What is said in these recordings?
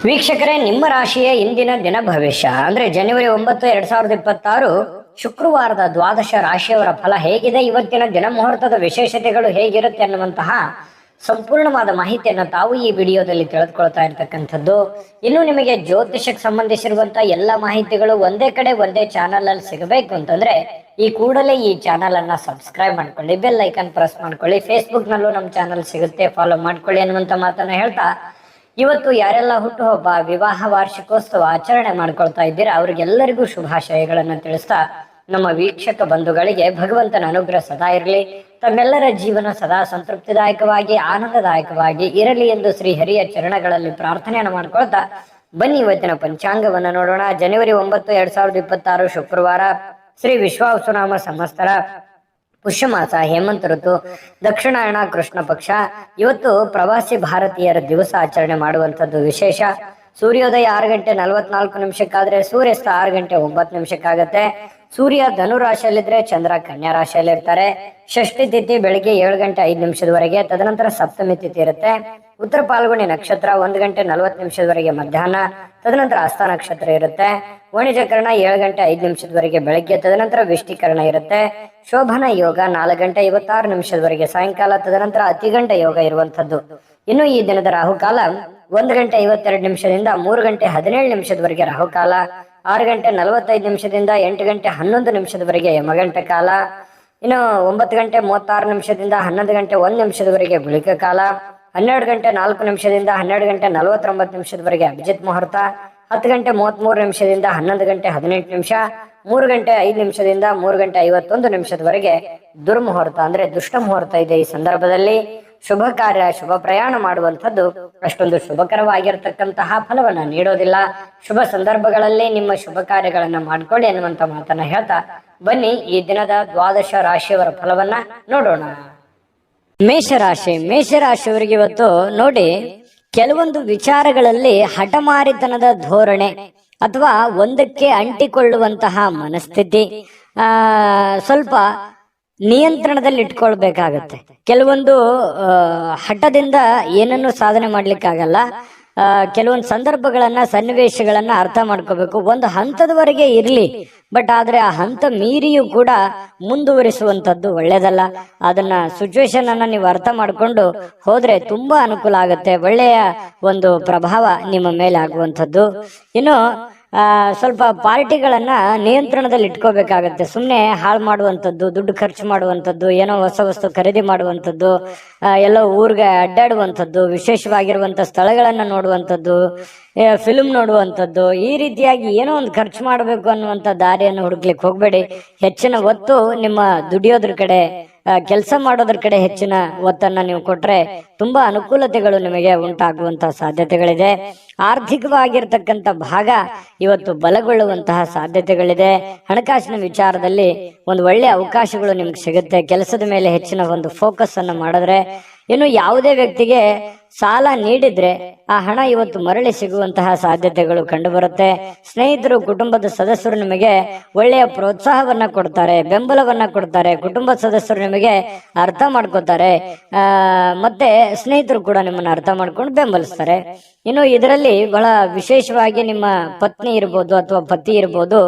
ವೀಕ್ಷಕರೇ, ನಿಮ್ಮ ರಾಶಿಯ ಇಂದಿನ ದಿನ ಭವಿಷ್ಯ ಅಂದ್ರೆ ಜನವರಿ 9, 2026 ಶುಕ್ರವಾರದ ದ್ವಾದಶ ರಾಶಿಯವರ ಫಲ ಹೇಗಿದೆ, ಇವತ್ತಿನ ದಿನ ಮುಹೂರ್ತದ ವಿಶೇಷತೆಗಳು ಹೇಗಿರುತ್ತೆ ಅನ್ನುವಂತಹ ಸಂಪೂರ್ಣವಾದ ಮಾಹಿತಿಯನ್ನು ತಾವು ಈ ವಿಡಿಯೋದಲ್ಲಿ ತಿಳಿದುಕೊಳ್ತಾ ಇರ್ತಕ್ಕಂಥದ್ದು. ಇನ್ನು ನಿಮಗೆ ಜ್ಯೋತಿಷಕ್ಕೆ ಸಂಬಂಧಿಸಿರುವಂತಹ ಎಲ್ಲ ಮಾಹಿತಿಗಳು ಒಂದೇ ಕಡೆ ಒಂದೇ ಚಾನಲ್ ಅಲ್ಲಿ ಸಿಗಬೇಕು ಅಂತಂದ್ರೆ ಈ ಕೂಡಲೇ ಈ ಚಾನಲ್ ಅನ್ನ ಸಬ್ಸ್ಕ್ರೈಬ್ ಮಾಡ್ಕೊಳ್ಳಿ, ಬೆಲ್ ಐಕನ್ ಪ್ರೆಸ್ ಮಾಡ್ಕೊಳ್ಳಿ. ಫೇಸ್ಬುಕ್ ನಲ್ಲೂ ನಮ್ಮ ಚಾನಲ್ ಸಿಗುತ್ತೆ, ಫಾಲೋ ಮಾಡ್ಕೊಳ್ಳಿ ಅನ್ನುವಂತ ಮಾತನ್ನ ಹೇಳ್ತಾ, ಇವತ್ತು ಯಾರೆಲ್ಲ ಹುಟ್ಟುಹಬ್ಬ, ವಿವಾಹ ವಾರ್ಷಿಕೋತ್ಸವ ಆಚರಣೆ ಮಾಡ್ಕೊಳ್ತಾ ಇದ್ದೀರಾ ಅವ್ರಿಗೆಲ್ಲರಿಗೂ ಶುಭಾಶಯಗಳನ್ನ ತಿಳಿಸ್ತಾ, ನಮ್ಮ ವೀಕ್ಷಕ ಬಂಧುಗಳಿಗೆ ಭಗವಂತನ ಅನುಗ್ರಹ ಸದಾ ಇರಲಿ, ತಮ್ಮೆಲ್ಲರ ಜೀವನ ಸದಾ ಸಂತೃಪ್ತಿದಾಯಕವಾಗಿ ಆನಂದದಾಯಕವಾಗಿ ಇರಲಿ ಎಂದು ಶ್ರೀ ಹರಿಯ ಚರಣಗಳಲ್ಲಿ ಪ್ರಾರ್ಥನೆಯನ್ನು ಮಾಡ್ಕೊಳ್ತಾ ಬನ್ನಿ ಇವತ್ತಿನ ಪಂಚಾಂಗವನ್ನು ನೋಡೋಣ. ಜನವರಿ 9, 2026 ಶುಕ್ರವಾರ, ಶ್ರೀ ವಿಶ್ವಾವಸುನಾಮ ಸಂವತ್ಸರ, ಪುಷ್ಯಮಾಸ, ಹೇಮಂತ ಋತು, ದಕ್ಷಿಣಾಯಣ, ಕೃಷ್ಣ ಪಕ್ಷ. ಇವತ್ತು ಪ್ರವಾಸಿ ಭಾರತೀಯರ ದಿವಸ ಆಚರಣೆ ಮಾಡುವಂಥದ್ದು ವಿಶೇಷ. ಸೂರ್ಯೋದಯ 6 ಗಂಟೆ 44 ನಿಮಿಷಕ್ಕಾದ್ರೆ ಸೂರ್ಯಾಸ್ತ 6 ಗಂಟೆ 9 ನಿಮಿಷಕ್ಕಾಗತ್ತೆ. ಸೂರ್ಯ ಧನು ರಾಶಿಯಲ್ಲಿದ್ರೆ ಚಂದ್ರ ಕನ್ಯಾ ರಾಶಿಯಲ್ಲಿ ಇರ್ತಾರೆ. ಷಷ್ಠಿ ತಿಥಿ ಬೆಳಿಗ್ಗೆ 7 ಗಂಟೆ 5 ನಿಮಿಷದವರೆಗೆ, ತದನಂತರ ಸಪ್ತಮಿ ತಿಥಿ ಇರುತ್ತೆ. ಉತ್ತರ ಪಾಲ್ಗುಣಿ ನಕ್ಷತ್ರ 1 ಗಂಟೆ 40 ನಿಮಿಷದವರೆಗೆ ಮಧ್ಯಾಹ್ನ, ತದನಂತರ ಹಸ್ತ ನಕ್ಷತ್ರ ಇರುತ್ತೆ. ವಾಣಿಜ್ಯಕರಣ 7 ಗಂಟೆ 5 ನಿಮಿಷದವರೆಗೆ ಬೆಳಗ್ಗೆ, ತದನಂತರ ವಿಷ್ಟಿಕರಣ ಇರುತ್ತೆ. ಶೋಭನ ಯೋಗ 4 ಗಂಟೆ 56 ನಿಮಿಷದವರೆಗೆ ಸಾಯಂಕಾಲ, ತದನಂತರ ಅತಿಗಂಡ ಯೋಗ ಇರುವಂತದ್ದು. ಇನ್ನು ಈ ದಿನದ ರಾಹುಕಾಲ 1 ಗಂಟೆ 52 ನಿಮಿಷದಿಂದ 3 ಗಂಟೆ 17 ನಿಮಿಷದವರೆಗೆ ರಾಹುಕಾಲ, 6 ಗಂಟೆ 45 ನಿಮಿಷದಿಂದ 8 ಗಂಟೆ 11 ನಿಮಿಷದವರೆಗೆ ಯಮಗಂಟ ಕಾಲ. ಇನ್ನು 9 ಗಂಟೆ 36 ನಿಮಿಷದಿಂದ 11 ಗಂಟೆ 1 ನಿಮಿಷದವರೆಗೆ ಗುಳಿಕ ಕಾಲ, 12 ಗಂಟೆ 4 ನಿಮಿಷದಿಂದ 12 ಗಂಟೆ 49 ನಿಮಿಷದವರೆಗೆ ಅಭಿಜಿತ್ ಮುಹೂರ್ತ, 10 ಗಂಟೆ 33 ನಿಮಿಷದಿಂದ 11 ಗಂಟೆ 18 ನಿಮಿಷ, 3 ಗಂಟೆ 5 ನಿಮಿಷದಿಂದ 3 ಗಂಟೆ 51 ನಿಮಿಷದವರೆಗೆ ದುರ್ಮುಹೂರ್ತ ಅಂದ್ರೆ ದುಷ್ಟ ಮುಹೂರ್ತ ಇದೆ. ಈ ಸಂದರ್ಭದಲ್ಲಿ ಶುಭ ಕಾರ್ಯ, ಶುಭ ಪ್ರಯಾಣ ಮಾಡುವಂಥದ್ದು ಅಷ್ಟೊಂದು ಶುಭಕರವಾಗಿರ್ತಕ್ಕಂತಹ ಫಲವನ್ನ ನೀಡೋದಿಲ್ಲ. ಶುಭ ಸಂದರ್ಭಗಳಲ್ಲಿ ನಿಮ್ಮ ಶುಭ ಕಾರ್ಯಗಳನ್ನ ಮಾಡ್ಕೊಳ್ಳಿ ಅನ್ನುವಂತ ಮಾತನ್ನ ಹೇಳ್ತಾ ಬನ್ನಿ ಈ ದಿನದ ದ್ವಾದಶ ರಾಶಿಯವರ ಫಲವನ್ನ ನೋಡೋಣ. ಮೇಷರಾಶಿ. ಮೇಷರಾಶಿಯವರಿಗೆ ಇವತ್ತು ನೋಡಿ, ಕೆಲವೊಂದು ವಿಚಾರಗಳಲ್ಲಿ ಹಠಮಾರಿತನದ ಧೋರಣೆ ಅಥವಾ ಒಂದಕ್ಕೆ ಅಂಟಿಕೊಳ್ಳುವಂತಹ ಮನಸ್ಥಿತಿ ಸ್ವಲ್ಪ ನಿಯಂತ್ರಣದಲ್ಲಿ ಇಟ್ಕೊಳ್ಬೇಕಾಗತ್ತೆ. ಕೆಲವೊಂದು ಹಠದಿಂದ ಏನನ್ನು ಸಾಧನೆ ಮಾಡ್ಲಿಕ್ಕಾಗಲ್ಲ. ಕೆಲವೊಂದು ಸಂದರ್ಭಗಳನ್ನ, ಸನ್ನಿವೇಶಗಳನ್ನ ಅರ್ಥ ಮಾಡ್ಕೋಬೇಕು. ಒಂದು ಹಂತದವರೆಗೆ ಇರ್ಲಿ, ಬಟ್ ಆದ್ರೆ ಆ ಹಂತ ಮೀರಿಯೂ ಕೂಡ ಮುಂದುವರಿಸುವಂತದ್ದು ಒಳ್ಳೇದಲ್ಲ. ಅದನ್ನ ಸಿಚುವೇಶನ್ ಅನ್ನ ನೀವು ಅರ್ಥ ಮಾಡ್ಕೊಂಡು ಹೋದ್ರೆ ತುಂಬಾ ಅನುಕೂಲ ಆಗುತ್ತೆ. ಒಳ್ಳೆಯ ಒಂದು ಪ್ರಭಾವ ನಿಮ್ಮ ಮೇಲೆ ಆಗುವಂಥದ್ದು. ಇನ್ನು ಸ್ವಲ್ಪ ಪಾರ್ಟಿಗಳನ್ನ ನಿಯಂತ್ರಣದಲ್ಲಿ ಇಟ್ಕೋಬೇಕಾಗತ್ತೆ. ಸುಮ್ಮನೆ ಹಾಳು ಮಾಡುವಂಥದ್ದು, ದುಡ್ಡು ಖರ್ಚು ಮಾಡುವಂಥದ್ದು, ಏನೋ ಹೊಸ ವಸ್ತು ಖರೀದಿ ಮಾಡುವಂಥದ್ದು, ಎಲ್ಲೋ ಊರಿಗೆ ಅಡ್ಡಾಡುವಂಥದ್ದು, ವಿಶೇಷವಾಗಿರುವಂಥ ಸ್ಥಳಗಳನ್ನ ನೋಡುವಂಥದ್ದು, ಫಿಲ್ಮ್ ನೋಡುವಂಥದ್ದು, ಈ ರೀತಿಯಾಗಿ ಏನೋ ಒಂದು ಖರ್ಚು ಮಾಡಬೇಕು ಅನ್ನುವಂಥ ದಾರಿಯನ್ನು ಹುಡುಕ್ಲಿಕ್ಕೆ ಹೋಗ್ಬೇಡಿ. ಹೆಚ್ಚಿನ ಒತ್ತು ನಿಮ್ಮ ದುಡಿಯೋದ್ರ ಕಡೆ, ಕೆಲಸ ಮಾಡೋದ್ರ ಕಡೆ ಹೆಚ್ಚಿನ ಒತ್ತನ್ನ ನೀವು ಕೊಟ್ರೆ ತುಂಬಾ ಅನುಕೂಲತೆಗಳು ನಿಮಗೆ ಉಂಟಾಗುವಂತಹ ಸಾಧ್ಯತೆಗಳಿದೆ. ಆರ್ಥಿಕವಾಗಿರ್ತಕ್ಕಂಥ ಭಾಗ ಇವತ್ತು ಬಲಗೊಳ್ಳುವಂತಹ ಸಾಧ್ಯತೆಗಳಿದೆ. ಹಣಕಾಸಿನ ವಿಚಾರದಲ್ಲಿ ಒಂದು ಒಳ್ಳೆ ಅವಕಾಶಗಳು ನಿಮ್ಗೆ ಸಿಗುತ್ತೆ. ಕೆಲಸದ ಮೇಲೆ ಹೆಚ್ಚಿನ ಒಂದು ಫೋಕಸ್ ಅನ್ನು ಮಾಡಿದ್ರೆ, ಇನ್ನು ಯಾವುದೇ ವ್ಯಕ್ತಿಗೆ ಸಾಲ ನೀಡಿದ್ರೆ ಆ ಹಣ ಇವತ್ತು ಮರಳಿ ಸಿಗುವಂತಹ ಸಾಧ್ಯತೆಗಳು ಕಂಡು ಬರುತ್ತೆ. ಸ್ನೇಹಿತರು, ಕುಟುಂಬದ ಸದಸ್ಯರು ನಿಮಗೆ ಒಳ್ಳೆಯ ಪ್ರೋತ್ಸಾಹವನ್ನ ಕೊಡ್ತಾರೆ, ಬೆಂಬಲವನ್ನ ಕೊಡ್ತಾರೆ. ಕುಟುಂಬ ಸದಸ್ಯರು ನಿಮಗೆ ಅರ್ಥ ಮಾಡ್ಕೋತಾರೆ, ಮತ್ತೆ ಸ್ನೇಹಿತರು ಕೂಡ ನಿಮ್ಮನ್ನ ಅರ್ಥ ಮಾಡ್ಕೊಂಡು ಬೆಂಬಲಿಸ್ತಾರೆ. ಇನ್ನು ಇದರಲ್ಲಿ ಬಹಳ ವಿಶೇಷವಾಗಿ ನಿಮ್ಮ ಪತ್ನಿ ಇರ್ಬೋದು ಅಥವಾ ಪತಿ ಇರ್ಬೋದು,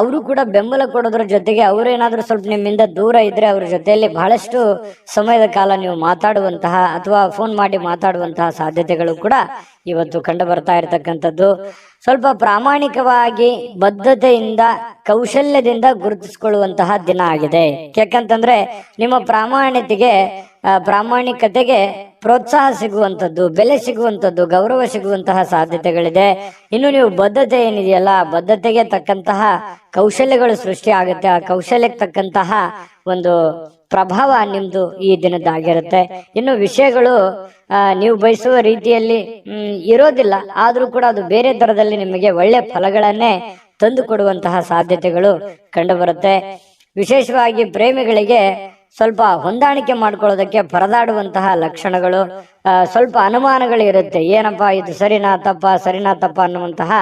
ಅವರು ಕೂಡ ಬೆಂಬಲ ಕೊಡೋದ್ರ ಜೊತೆಗೆ ಅವರೇನಾದ್ರೂ ಸ್ವಲ್ಪ ನಿಮ್ಮಿಂದ ದೂರ ಇದ್ರೆ ಅವ್ರ ಜೊತೆಯಲ್ಲಿ ಬಹಳಷ್ಟು ಸಮಯದ ಕಾಲ ನೀವು ಮಾತಾಡುವಂತಹ ಅಥವಾ ಫೋನ್ ಮಾಡಿ ಮಾತಾಡುವಂತಹ ಸಾಧ್ಯತೆಗಳು ಕೂಡ ಇವತ್ತು ಕಂಡು ಬರ್ತಾ ಇರತಕ್ಕಂಥದ್ದು. ಸ್ವಲ್ಪ ಪ್ರಾಮಾಣಿಕವಾಗಿ ಬದ್ಧತೆಯಿಂದ, ಕೌಶಲ್ಯದಿಂದ ಗುರುತಿಸಿಕೊಳ್ಳುವಂತಹ ದಿನ ಆಗಿದೆ. ಯಾಕಂತಂದ್ರೆ ನಿಮ್ಮ ಪ್ರಾಮಾಣಿಕತೆಗೆ ಪ್ರೋತ್ಸಾಹ ಸಿಗುವಂಥದ್ದು, ಬೆಲೆ ಸಿಗುವಂಥದ್ದು, ಗೌರವ ಸಿಗುವಂತಹ ಸಾಧ್ಯತೆಗಳಿದೆ. ಇನ್ನು ನೀವು ಬದ್ಧತೆ ಏನಿದೆಯಲ್ಲ, ಬದ್ಧತೆಗೆ ತಕ್ಕಂತಹ ಕೌಶಲ್ಯಗಳು ಸೃಷ್ಟಿ ಆಗುತ್ತೆ. ಆ ಕೌಶಲ್ಯಕ್ಕೆ ತಕ್ಕಂತಹ ಒಂದು ಪ್ರಭಾವ ನಿಮ್ದು ಈ ದಿನದ್ದಾಗಿರುತ್ತೆ. ಇನ್ನು ವಿಷಯಗಳು ನೀವು ಬಯಸುವ ರೀತಿಯಲ್ಲಿ ಇರೋದಿಲ್ಲ, ಆದ್ರೂ ಕೂಡ ಅದು ಬೇರೆ ತರದಲ್ಲಿ ನಿಮಗೆ ಒಳ್ಳೆ ಫಲಗಳನ್ನೇ ತಂದು ಕೊಡುವಂತಹ ಸಾಧ್ಯತೆಗಳು ಕಂಡು ಬರುತ್ತೆ. ವಿಶೇಷವಾಗಿ ಪ್ರೇಮಿಗಳಿಗೆ ಸ್ವಲ್ಪ ಹೊಂದಾಣಿಕೆ ಮಾಡ್ಕೊಳ್ಳೋದಕ್ಕೆ ಪರದಾಡುವಂತಹ ಲಕ್ಷಣಗಳು, ಸ್ವಲ್ಪ ಅನುಮಾನಗಳು ಇರುತ್ತೆ. ಏನಪ್ಪಾ ಇದು ಸರಿನಾ ತಪ್ಪ ಅನ್ನುವಂತಹ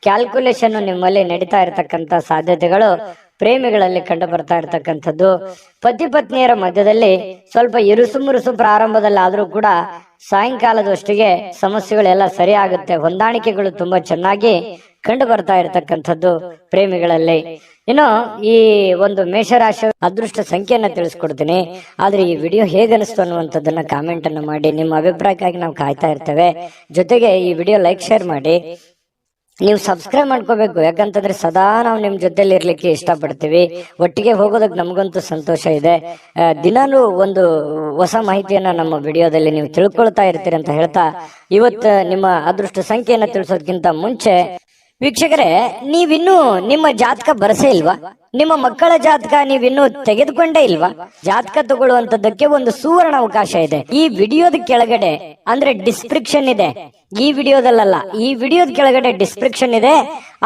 ಕ್ಯಾಲ್ಕುಲೇಷನ್ ನಿಮ್ಮಲ್ಲಿ ನಡೀತಾ ಇರತಕ್ಕಂತ ಸಾಧ್ಯತೆಗಳು ಪ್ರೇಮಿಗಳಲ್ಲಿ ಕಂಡು ಬರ್ತಾ ಇರತಕ್ಕಂಥದ್ದು. ಪತಿ ಪತ್ನಿಯರ ಮಧ್ಯದಲ್ಲಿ ಸ್ವಲ್ಪ ಇರುಸು ಪ್ರಾರಂಭದಲ್ಲಿ ಆದ್ರೂ ಕೂಡ ಸಾಯಂಕಾಲದಷ್ಟಿಗೆ ಸಮಸ್ಯೆಗಳೆಲ್ಲ ಸರಿ ಆಗುತ್ತೆ. ಹೊಂದಾಣಿಕೆಗಳು ತುಂಬಾ ಚೆನ್ನಾಗಿ ಕಂಡು ಬರ್ತಾ ಇರತಕ್ಕಂಥದ್ದು ಪ್ರೇಮಿಗಳಲ್ಲಿ. ಇನ್ನು ಈ ಒಂದು ಮೇಷರಾಶಿ ಅದೃಷ್ಟ ಸಂಖ್ಯೆಯನ್ನ ತಿಳಿಸ್ಕೊಡ್ತೀನಿ. ಆದ್ರೆ ಈ ವಿಡಿಯೋ ಹೇಗನಿಸ್ತು ಅನ್ನುವಂಥದ್ದನ್ನ ಕಾಮೆಂಟ್ ಅನ್ನು ಮಾಡಿ. ನಿಮ್ಮ ಅಭಿಪ್ರಾಯಕ್ಕಾಗಿ ನಾವು ಕಾಯ್ತಾ ಇರ್ತೇವೆ. ಜೊತೆಗೆ ಈ ವಿಡಿಯೋ ಲೈಕ್ ಶೇರ್ ಮಾಡಿ. ನೀವು ಸಬ್ಸ್ಕ್ರೈಬ್ ಮಾಡ್ಕೋಬೇಕು, ಯಾಕಂತಂದ್ರೆ ಸದಾ ನಾವು ನಿಮ್ ಜೊತೆಲಿ ಇರ್ಲಿಕ್ಕೆ ಇಷ್ಟಪಡ್ತೀವಿ. ಒಟ್ಟಿಗೆ ಹೋಗೋದಕ್ಕೆ ನಮಗಂತೂ ಸಂತೋಷ ಇದೆ. ದಿನಾನು ಒಂದು ಹೊಸ ಮಾಹಿತಿಯನ್ನ ನಮ್ಮ ವಿಡಿಯೋದಲ್ಲಿ ನೀವು ತಿಳ್ಕೊಳ್ತಾ ಇರ್ತೀರಿ ಅಂತ ಹೇಳ್ತಾ, ಇವತ್ತು ನಿಮ್ಮ ಅದೃಷ್ಟ ಸಂಖ್ಯೆಯನ್ನ ತಿಳಿಸೋದಕ್ಕಿಂತ ಮುಂಚೆ ವೀಕ್ಷಕರೇ, ನೀವಿನ್ನೂ ನಿಮ್ಮ ಜಾತಕ ಬರಸೇ ಇಲ್ವಾ? ನಿಮ್ಮ ಮಕ್ಕಳ ಜಾತಕ ನೀವಿನ್ನೂ ತೆಗೆದುಕೊಂಡೇ ಇಲ್ವಾ? ಜಾತಕ ತಗೊಳ್ಳುವಂತದ್ದಕ್ಕೆ ಒಂದು ಸುವರ್ಣ ಅವಕಾಶ ಇದೆ. ಈ ವಿಡಿಯೋದ ಕೆಳಗಡೆ ಅಂದ್ರೆ ಡಿಸ್ಕ್ರಿಪ್ಷನ್ ಇದೆ. ಈ ವಿಡಿಯೋದಲ್ಲ, ಈ ವಿಡಿಯೋದ ಕೆಳಗಡೆ ಡಿಸ್ಕ್ರಿಪ್ಷನ್ ಇದೆ.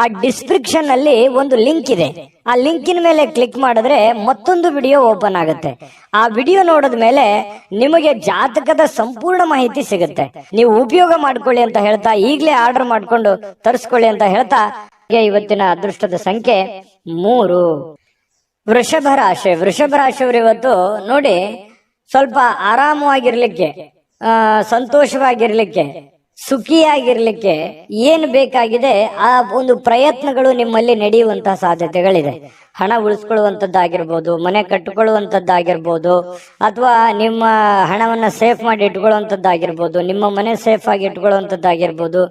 ಆ ಡಿಸ್ಕ್ರಿಪ್ಷನ್ ಅಲ್ಲಿ ಒಂದು ಲಿಂಕ್ ಇದೆ. ಆ ಲಿಂಕಿನ ಮೇಲೆ ಕ್ಲಿಕ್ ಮಾಡಿದ್ರೆ ಮತ್ತೊಂದು ವಿಡಿಯೋ ಓಪನ್ ಆಗುತ್ತೆ. ಆ ವಿಡಿಯೋ ನೋಡಿದ ಮೇಲೆ ನಿಮಗೆ ಜಾತಕದ ಸಂಪೂರ್ಣ ಮಾಹಿತಿ ಸಿಗುತ್ತೆ. ನೀವು ಉಪಯೋಗ ಮಾಡ್ಕೊಳ್ಳಿ ಅಂತ ಹೇಳ್ತಾ, ಈಗಲೇ ಆರ್ಡರ್ ಮಾಡ್ಕೊಂಡು ತರಿಸ್ಕೊಳ್ಳಿ ಅಂತ ಹೇಳ್ತಾ, ಇವತ್ತಿನ ಅದೃಷ್ಟದ ಸಂಖ್ಯೆ 3. ವೃಷಭ ರಾಶಿ. ವೃಷಭ ರಾಶಿಯವರು ಇವತ್ತು ನೋಡಿ, ಸ್ವಲ್ಪ ಆರಾಮವಾಗಿರ್ಲಿಕ್ಕೆ, ಸಂತೋಷವಾಗಿರ್ಲಿಕ್ಕೆ, ಸುಖಿಯಾಗಿರ್ಲಿಕ್ಕೆ ಏನು ಬೇಕಾಗಿದೆ ಆ ಒಂದು ಪ್ರಯತ್ನಗಳು ನಿಮ್ಮಲ್ಲಿ ನಡೆಯುವಂತಹ ಸಾಧ್ಯತೆಗಳಿದೆ. ಹಣ ಉಳಿಸ್ಕೊಳ್ಳುವಂಥದ್ದಾಗಿರ್ಬೋದು, ಮನೆ ಕಟ್ಟಿಕೊಳ್ಳುವಂಥದ್ದಾಗಿರ್ಬೋದು, ಅಥವಾ ನಿಮ್ಮ ಹಣವನ್ನ ಸೇಫ್ ಮಾಡಿ ಇಟ್ಕೊಳ್ಳುವಂಥದ್ದಾಗಿರ್ಬೋದು, ನಿಮ್ಮ ಮನೆ ಸೇಫ್ ಆಗಿ ಇಟ್ಕೊಳ್ಳುವಂಥದ್ದಾಗಿರ್ಬೋದು.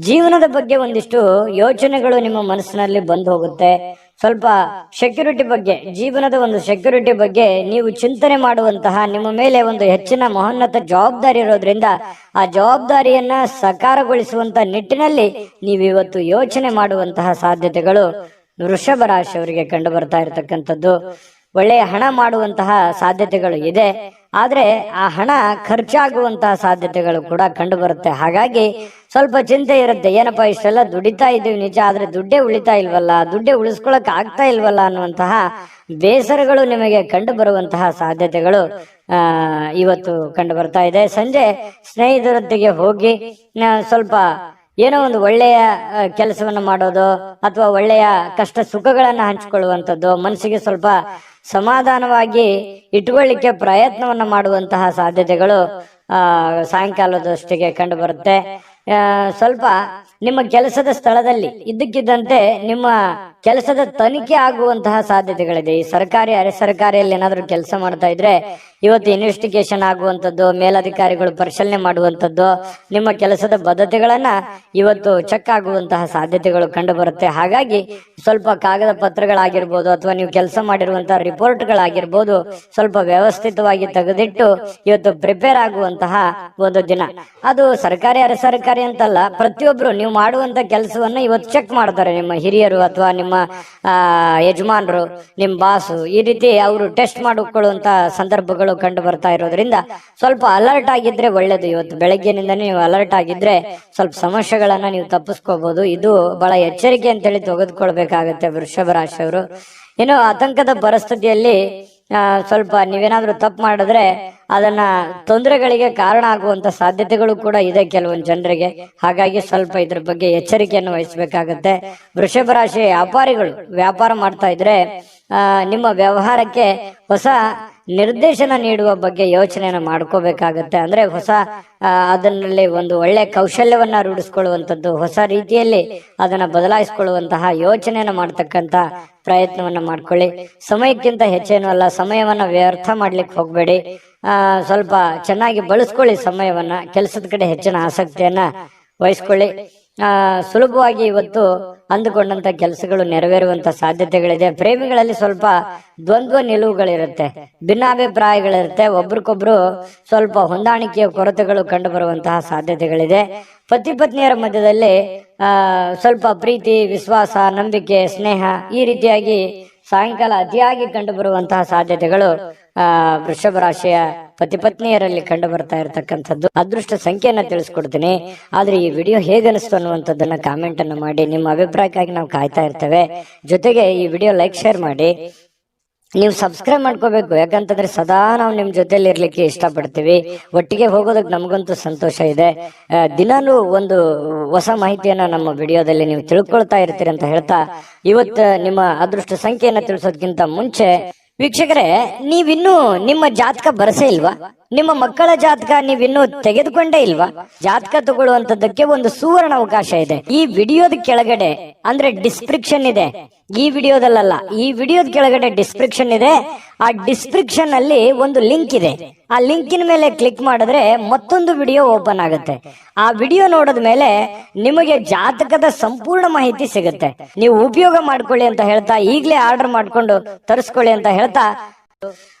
ಜೀವನದ ಬಗ್ಗೆ ಒಂದಿಷ್ಟು ಯೋಚನೆಗಳು ನಿಮ್ಮ ಮನಸ್ಸಿನಲ್ಲಿ ಬಂದು ಹೋಗುತ್ತೆ. ಸ್ವಲ್ಪ ಸೆಕ್ಯೂರಿಟಿ ಬಗ್ಗೆ, ಜೀವನದ ಒಂದು ಸೆಕ್ಯೂರಿಟಿ ಬಗ್ಗೆ ನೀವು ಚಿಂತನೆ ಮಾಡುವಂತಹ, ನಿಮ್ಮ ಮೇಲೆ ಒಂದು ಹೆಚ್ಚಿನ ಮಹೋನ್ನತ ಜವಾಬ್ದಾರಿ ಇರೋದ್ರಿಂದ ಆ ಜವಾಬ್ದಾರಿಯನ್ನ ಸಾಕಾರಗೊಳಿಸುವಂತ ನಿಟ್ಟಿನಲ್ಲಿ ನೀವಿವತ್ತು ಯೋಚನೆ ಮಾಡುವಂತಹ ಸಾಧ್ಯತೆಗಳು ವೃಷಭ ರಾಶಿಯವರಿಗೆ ಕಂಡು ಬರ್ತಾ ಇರತಕ್ಕಂಥದ್ದು. ಒಳ್ಳೆಯ ಹಣ ಮಾಡುವಂತಹ ಸಾಧ್ಯತೆಗಳು ಇದೆ. ಆದ್ರೆ ಆ ಹಣ ಖರ್ಚಾಗುವಂತಹ ಸಾಧ್ಯತೆಗಳು ಕೂಡ ಕಂಡು ಬರುತ್ತೆ. ಹಾಗಾಗಿ ಸ್ವಲ್ಪ ಚಿಂತೆ ಇರುತ್ತೆ. ಏನಪ್ಪಾ ಇಷ್ಟೆಲ್ಲ ದುಡಿತಾ ಇದೀವಿ ನಿಜ, ಆದ್ರೆ ದುಡ್ಡೇ ಉಳಿತಾ ಇಲ್ವಲ್ಲ, ದುಡ್ಡೇ ಉಳಿಸ್ಕೊಳಕ್ ಆಗ್ತಾ ಇಲ್ವಲ್ಲ ಅನ್ನುವಂತಹ ಬೇಸರಗಳು ನಿಮಗೆ ಕಂಡು ಬರುವಂತಹ ಸಾಧ್ಯತೆಗಳು ಇವತ್ತು ಕಂಡು ಬರ್ತಾ ಇದೆ. ಸಂಜೆ ಸ್ನೇಹಿತರೊಟ್ಟಿಗೆ ಹೋಗಿ ಸ್ವಲ್ಪ ಏನೋ ಒಂದು ಒಳ್ಳೆಯ ಕೆಲಸವನ್ನ ಮಾಡೋದು, ಅಥವಾ ಒಳ್ಳೆಯ ಕಷ್ಟ ಸುಖಗಳನ್ನ ಹಂಚಿಕೊಳ್ಳುವಂಥದ್ದು, ಮನಸ್ಸಿಗೆ ಸ್ವಲ್ಪ ಸಮಾಧಾನವಾಗಿ ಇಟ್ಕೊಳ್ಳಿಕ್ಕೆ ಪ್ರಯತ್ನವನ್ನ ಮಾಡುವಂತಹ ಸಾಧ್ಯತೆಗಳು ಸಾಯಂಕಾಲದಷ್ಟಿಗೆ ಕಂಡು ಬರುತ್ತೆ. ಸ್ವಲ್ಪ ನಿಮ್ಮ ಕೆಲಸದ ಸ್ಥಳದಲ್ಲಿ ಇದ್ದಕ್ಕಿದ್ದಂತೆ ನಿಮ್ಮ ಕೆಲಸದ ತನಿಖೆ ಆಗುವಂತಹ ಸಾಧ್ಯತೆಗಳಿದೆ. ಈ ಸರ್ಕಾರಿ ಅರೆ ಸರ್ಕಾರಿಯಲ್ಲಿ ಏನಾದ್ರೂ ಕೆಲಸ ಮಾಡ್ತಾ ಇದ್ರೆ ಇವತ್ತು ಇನ್ವೆಸ್ಟಿಗೇಷನ್ ಆಗುವಂಥದ್ದು, ಮೇಲಧಿಕಾರಿಗಳು ಪರಿಶೀಲನೆ ಮಾಡುವಂಥದ್ದು, ನಿಮ್ಮ ಕೆಲಸದ ಬದ್ಧತೆಗಳನ್ನ ಇವತ್ತು ಚೆಕ್ ಆಗುವಂತಹ ಸಾಧ್ಯತೆಗಳು ಕಂಡು ಬರುತ್ತೆ. ಹಾಗಾಗಿ ಸ್ವಲ್ಪ ಕಾಗದ ಪತ್ರಗಳಾಗಿರ್ಬೋದು, ಅಥವಾ ನೀವು ಕೆಲಸ ಮಾಡಿರುವಂತಹ ರಿಪೋರ್ಟ್ಗಳಾಗಿರ್ಬೋದು, ಸ್ವಲ್ಪ ವ್ಯವಸ್ಥಿತವಾಗಿ ತೆಗೆದಿಟ್ಟು ಇವತ್ತು ಪ್ರಿಪೇರ್ ಆಗುವಂತಹ ಒಂದು ದಿನ. ಅದು ಸರ್ಕಾರಿ ಅರೆ ಸರ್ಕಾರಿ ಅಂತಲ್ಲ, ಪ್ರತಿಯೊಬ್ರು ನೀವು ಮಾಡುವಂತ ಕೆಲಸವನ್ನ ಇವತ್ತು ಚೆಕ್ ಮಾಡ್ತಾರೆ. ನಿಮ್ಮ ಹಿರಿಯರು ಅಥವಾ ನಿಮ್ಮ ಯಜಮಾನರು, ನಿಮ್ಮ ಬಾಸು, ಈ ರೀತಿ ಅವರು ಟೆಸ್ಟ್ ಮಾಡಿಕೊಳ್ಳುವಂತ ಸಂದರ್ಭಗಳು ಕಂಡು ಬರ್ತಾ ಇರೋದ್ರಿಂದ ಸ್ವಲ್ಪ ಅಲರ್ಟ್ ಆಗಿದ್ರೆ ಒಳ್ಳೇದು. ಇವತ್ತು ಬೆಳಗ್ಗೆನಿಂದ ನೀವು ಅಲರ್ಟ್ ಆಗಿದ್ರೆ ಸ್ವಲ್ಪ ಸಮಸ್ಯೆಗಳನ್ನ ನೀವು ತಪ್ಪಿಸ್ಕೋಬಹುದು. ಇದು ಬಹಳ ಎಚ್ಚರಿಕೆ ಅಂತೇಳಿ ತೆಗೆದುಕೊಳ್ಬೇಕಾಗತ್ತೆ ವೃಷಭ ರಾಶಿಯವರು. ಇನ್ನು ಆತಂಕದ ಪರಿಸ್ಥಿತಿಯಲ್ಲಿ ಸ್ವಲ್ಪ ನೀವೇನಾದ್ರೂ ತಪ್ಪು ಮಾಡಿದ್ರೆ ಅದನ್ನ ತೊಂದರೆಗಳಿಗೆ ಕಾರಣ ಆಗುವಂತ ಸಾಧ್ಯತೆಗಳು ಕೂಡ ಇದೆ ಕೆಲವೊಂದು ಜನರಿಗೆ. ಹಾಗಾಗಿ ಸ್ವಲ್ಪ ಇದ್ರ ಬಗ್ಗೆ ಎಚ್ಚರಿಕೆಯನ್ನು ವಹಿಸಬೇಕಾಗತ್ತೆ. ವೃಷಭ ರಾಶಿ ವ್ಯಾಪಾರಿಗಳು ವ್ಯಾಪಾರ ಮಾಡ್ತಾ ಇದ್ರೆ ನಿಮ್ಮ ವ್ಯವಹಾರಕ್ಕೆ ಹೊಸ ನಿರ್ದೇಶನ ನೀಡುವ ಬಗ್ಗೆ ಯೋಚನೆಯನ್ನು ಮಾಡ್ಕೋಬೇಕಾಗತ್ತೆ. ಅಂದ್ರೆ ಹೊಸ ಅದನ್ನಲ್ಲಿ ಒಂದು ಒಳ್ಳೆ ಕೌಶಲ್ಯವನ್ನ ರೂಢಿಸ್ಕೊಳ್ಳುವಂಥದ್ದು, ಹೊಸ ರೀತಿಯಲ್ಲಿ ಅದನ್ನ ಬದಲಾಯಿಸಿಕೊಳ್ಳುವಂತಹ ಯೋಚನೆಯನ್ನು ಮಾಡ್ತಕ್ಕಂತ ಪ್ರಯತ್ನವನ್ನ ಮಾಡ್ಕೊಳ್ಳಿ. ಸಮಯಕ್ಕಿಂತ ಹೆಚ್ಚೇನು ಅಲ್ಲ, ಸಮಯವನ್ನ ವ್ಯರ್ಥ ಮಾಡ್ಲಿಕ್ಕೆ ಹೋಗ್ಬೇಡಿ. ಸ್ವಲ್ಪ ಚೆನ್ನಾಗಿ ಬಳಸ್ಕೊಳ್ಳಿ ಸಮಯವನ್ನ, ಕೆಲಸದ ಕಡೆ ಹೆಚ್ಚಿನ ಆಸಕ್ತಿಯನ್ನ ವಹಿಸ್ಕೊಳ್ಳಿ. ಸುಲಭವಾಗಿ ಇವತ್ತು ಅಂದುಕೊಂಡಂತ ಕೆಲಸಗಳು ನೆರವೇರುವಂತ ಸಾಧ್ಯತೆಗಳಿದೆ. ಪ್ರೇಮಿಗಳಲ್ಲಿ ಸ್ವಲ್ಪ ದ್ವಂದ್ವ ನಿಲುವುಗಳಿರುತ್ತೆ, ಭಿನ್ನಾಭಿಪ್ರಾಯಗಳಿರುತ್ತೆ, ಒಬ್ರಿಗೊಬ್ರು ಸ್ವಲ್ಪ ಹೊಂದಾಣಿಕೆಯ ಕೊರತೆಗಳು ಕಂಡು ಬರುವಂತಹ ಸಾಧ್ಯತೆಗಳಿದೆ. ಪತಿ ಪತ್ನಿಯರ ಮಧ್ಯದಲ್ಲಿ ಸ್ವಲ್ಪ ಪ್ರೀತಿ, ವಿಶ್ವಾಸ, ನಂಬಿಕೆ, ಸ್ನೇಹ ಈ ರೀತಿಯಾಗಿ ಸಾಯಂಕಾಲ ಅತಿಯಾಗಿ ಕಂಡು ಬರುವಂತಹ ಸಾಧ್ಯತೆಗಳು ವೃಷಭ ರಾಶಿಯ ಪತಿ ಪತ್ನಿಯರಲ್ಲಿ ಕಂಡು ಬರ್ತಾ ಇರತಕ್ಕಂಥದ್ದು. ಅದೃಷ್ಟ ಸಂಖ್ಯೆಯನ್ನ ತಿಳಿಸ್ಕೊಡ್ತೀನಿ. ಆದ್ರೆ ಈ ವಿಡಿಯೋ ಹೇಗನಿಸ್ತು ಅನ್ನುವಂಥದ್ದನ್ನ ಕಾಮೆಂಟ್ ಅನ್ನು ಮಾಡಿ. ನಿಮ್ಮ ಅಭಿಪ್ರಾಯಕ್ಕಾಗಿ ನಾವು ಕಾಯ್ತಾ ಇರ್ತೇವೆ. ಜೊತೆಗೆ ಈ ವಿಡಿಯೋ ಲೈಕ್ ಶೇರ್ ಮಾಡಿ. ನೀವು ಸಬ್ಸ್ಕ್ರೈಬ್ ಮಾಡ್ಕೋಬೇಕು. ಯಾಕಂತಂದ್ರೆ ಸದಾ ನಾವು ನಿಮ್ ಜೊತೆಲಿ ಇರ್ಲಿಕ್ಕೆ ಇಷ್ಟಪಡ್ತೀವಿ. ಒಟ್ಟಿಗೆ ಹೋಗೋದಕ್ಕೆ ನಮಗಂತೂ ಸಂತೋಷ ಇದೆ. ದಿನಾನು ಒಂದು ಹೊಸ ಮಾಹಿತಿಯನ್ನ ನಮ್ಮ ವಿಡಿಯೋದಲ್ಲಿ ನೀವು ತಿಳ್ಕೊಳ್ತಾ ಇರ್ತೀರಿ ಅಂತ ಹೇಳ್ತಾ, ಇವತ್ತು ನಿಮ್ಮ ಅದೃಷ್ಟ ಸಂಖ್ಯೆಯನ್ನ ತಿಳಿಸೋದಕ್ಕಿಂತ ಮುಂಚೆ ವೀಕ್ಷಕರೇ, ನೀವಿನ್ನೂ ನಿಮ್ಮ ಜಾತಕ ಬರಸೇ ಇಲ್ವಾ? ನಿಮ್ಮ ಮಕ್ಕಳ ಜಾತಕ ನೀವಿನ್ನೂ ತೆಗೆದುಕೊಂಡೇ ಇಲ್ವಾ? ಜಾತಕ ತಗೊಳ್ಳುವಂತದ್ದಕ್ಕೆ ಒಂದು ಸುವರ್ಣ ಅವಕಾಶ ಇದೆ. ಈ ವಿಡಿಯೋದ ಕೆಳಗಡೆ ಅಂದ್ರೆ ಡಿಸ್ಕ್ರಿಪ್ಷನ್ ಇದೆ. ಈ ವಿಡಿಯೋದಲ್ಲ, ಈ ವಿಡಿಯೋದ ಕೆಳಗಡೆ ಡಿಸ್ಕ್ರಿಪ್ಷನ್ ಇದೆ. ಆ ಡಿಸ್ಕ್ರಿಪ್ಷನ್ ಅಲ್ಲಿ ಒಂದು ಲಿಂಕ್ ಇದೆ. ಆ ಲಿಂಕಿನ ಮೇಲೆ ಕ್ಲಿಕ್ ಮಾಡಿದ್ರೆ ಮತ್ತೊಂದು ವಿಡಿಯೋ ಓಪನ್ ಆಗುತ್ತೆ. ಆ ವಿಡಿಯೋ ನೋಡಿದ ಮೇಲೆ ನಿಮಗೆ ಜಾತಕದ ಸಂಪೂರ್ಣ ಮಾಹಿತಿ ಸಿಗುತ್ತೆ. ನೀವು ಉಪಯೋಗ ಮಾಡ್ಕೊಳ್ಳಿ ಅಂತ ಹೇಳ್ತಾ, ಈಗಲೇ ಆರ್ಡರ್ ಮಾಡ್ಕೊಂಡು ತರಿಸ್ಕೊಳ್ಳಿ ಅಂತ ಹೇಳ್ತಾ,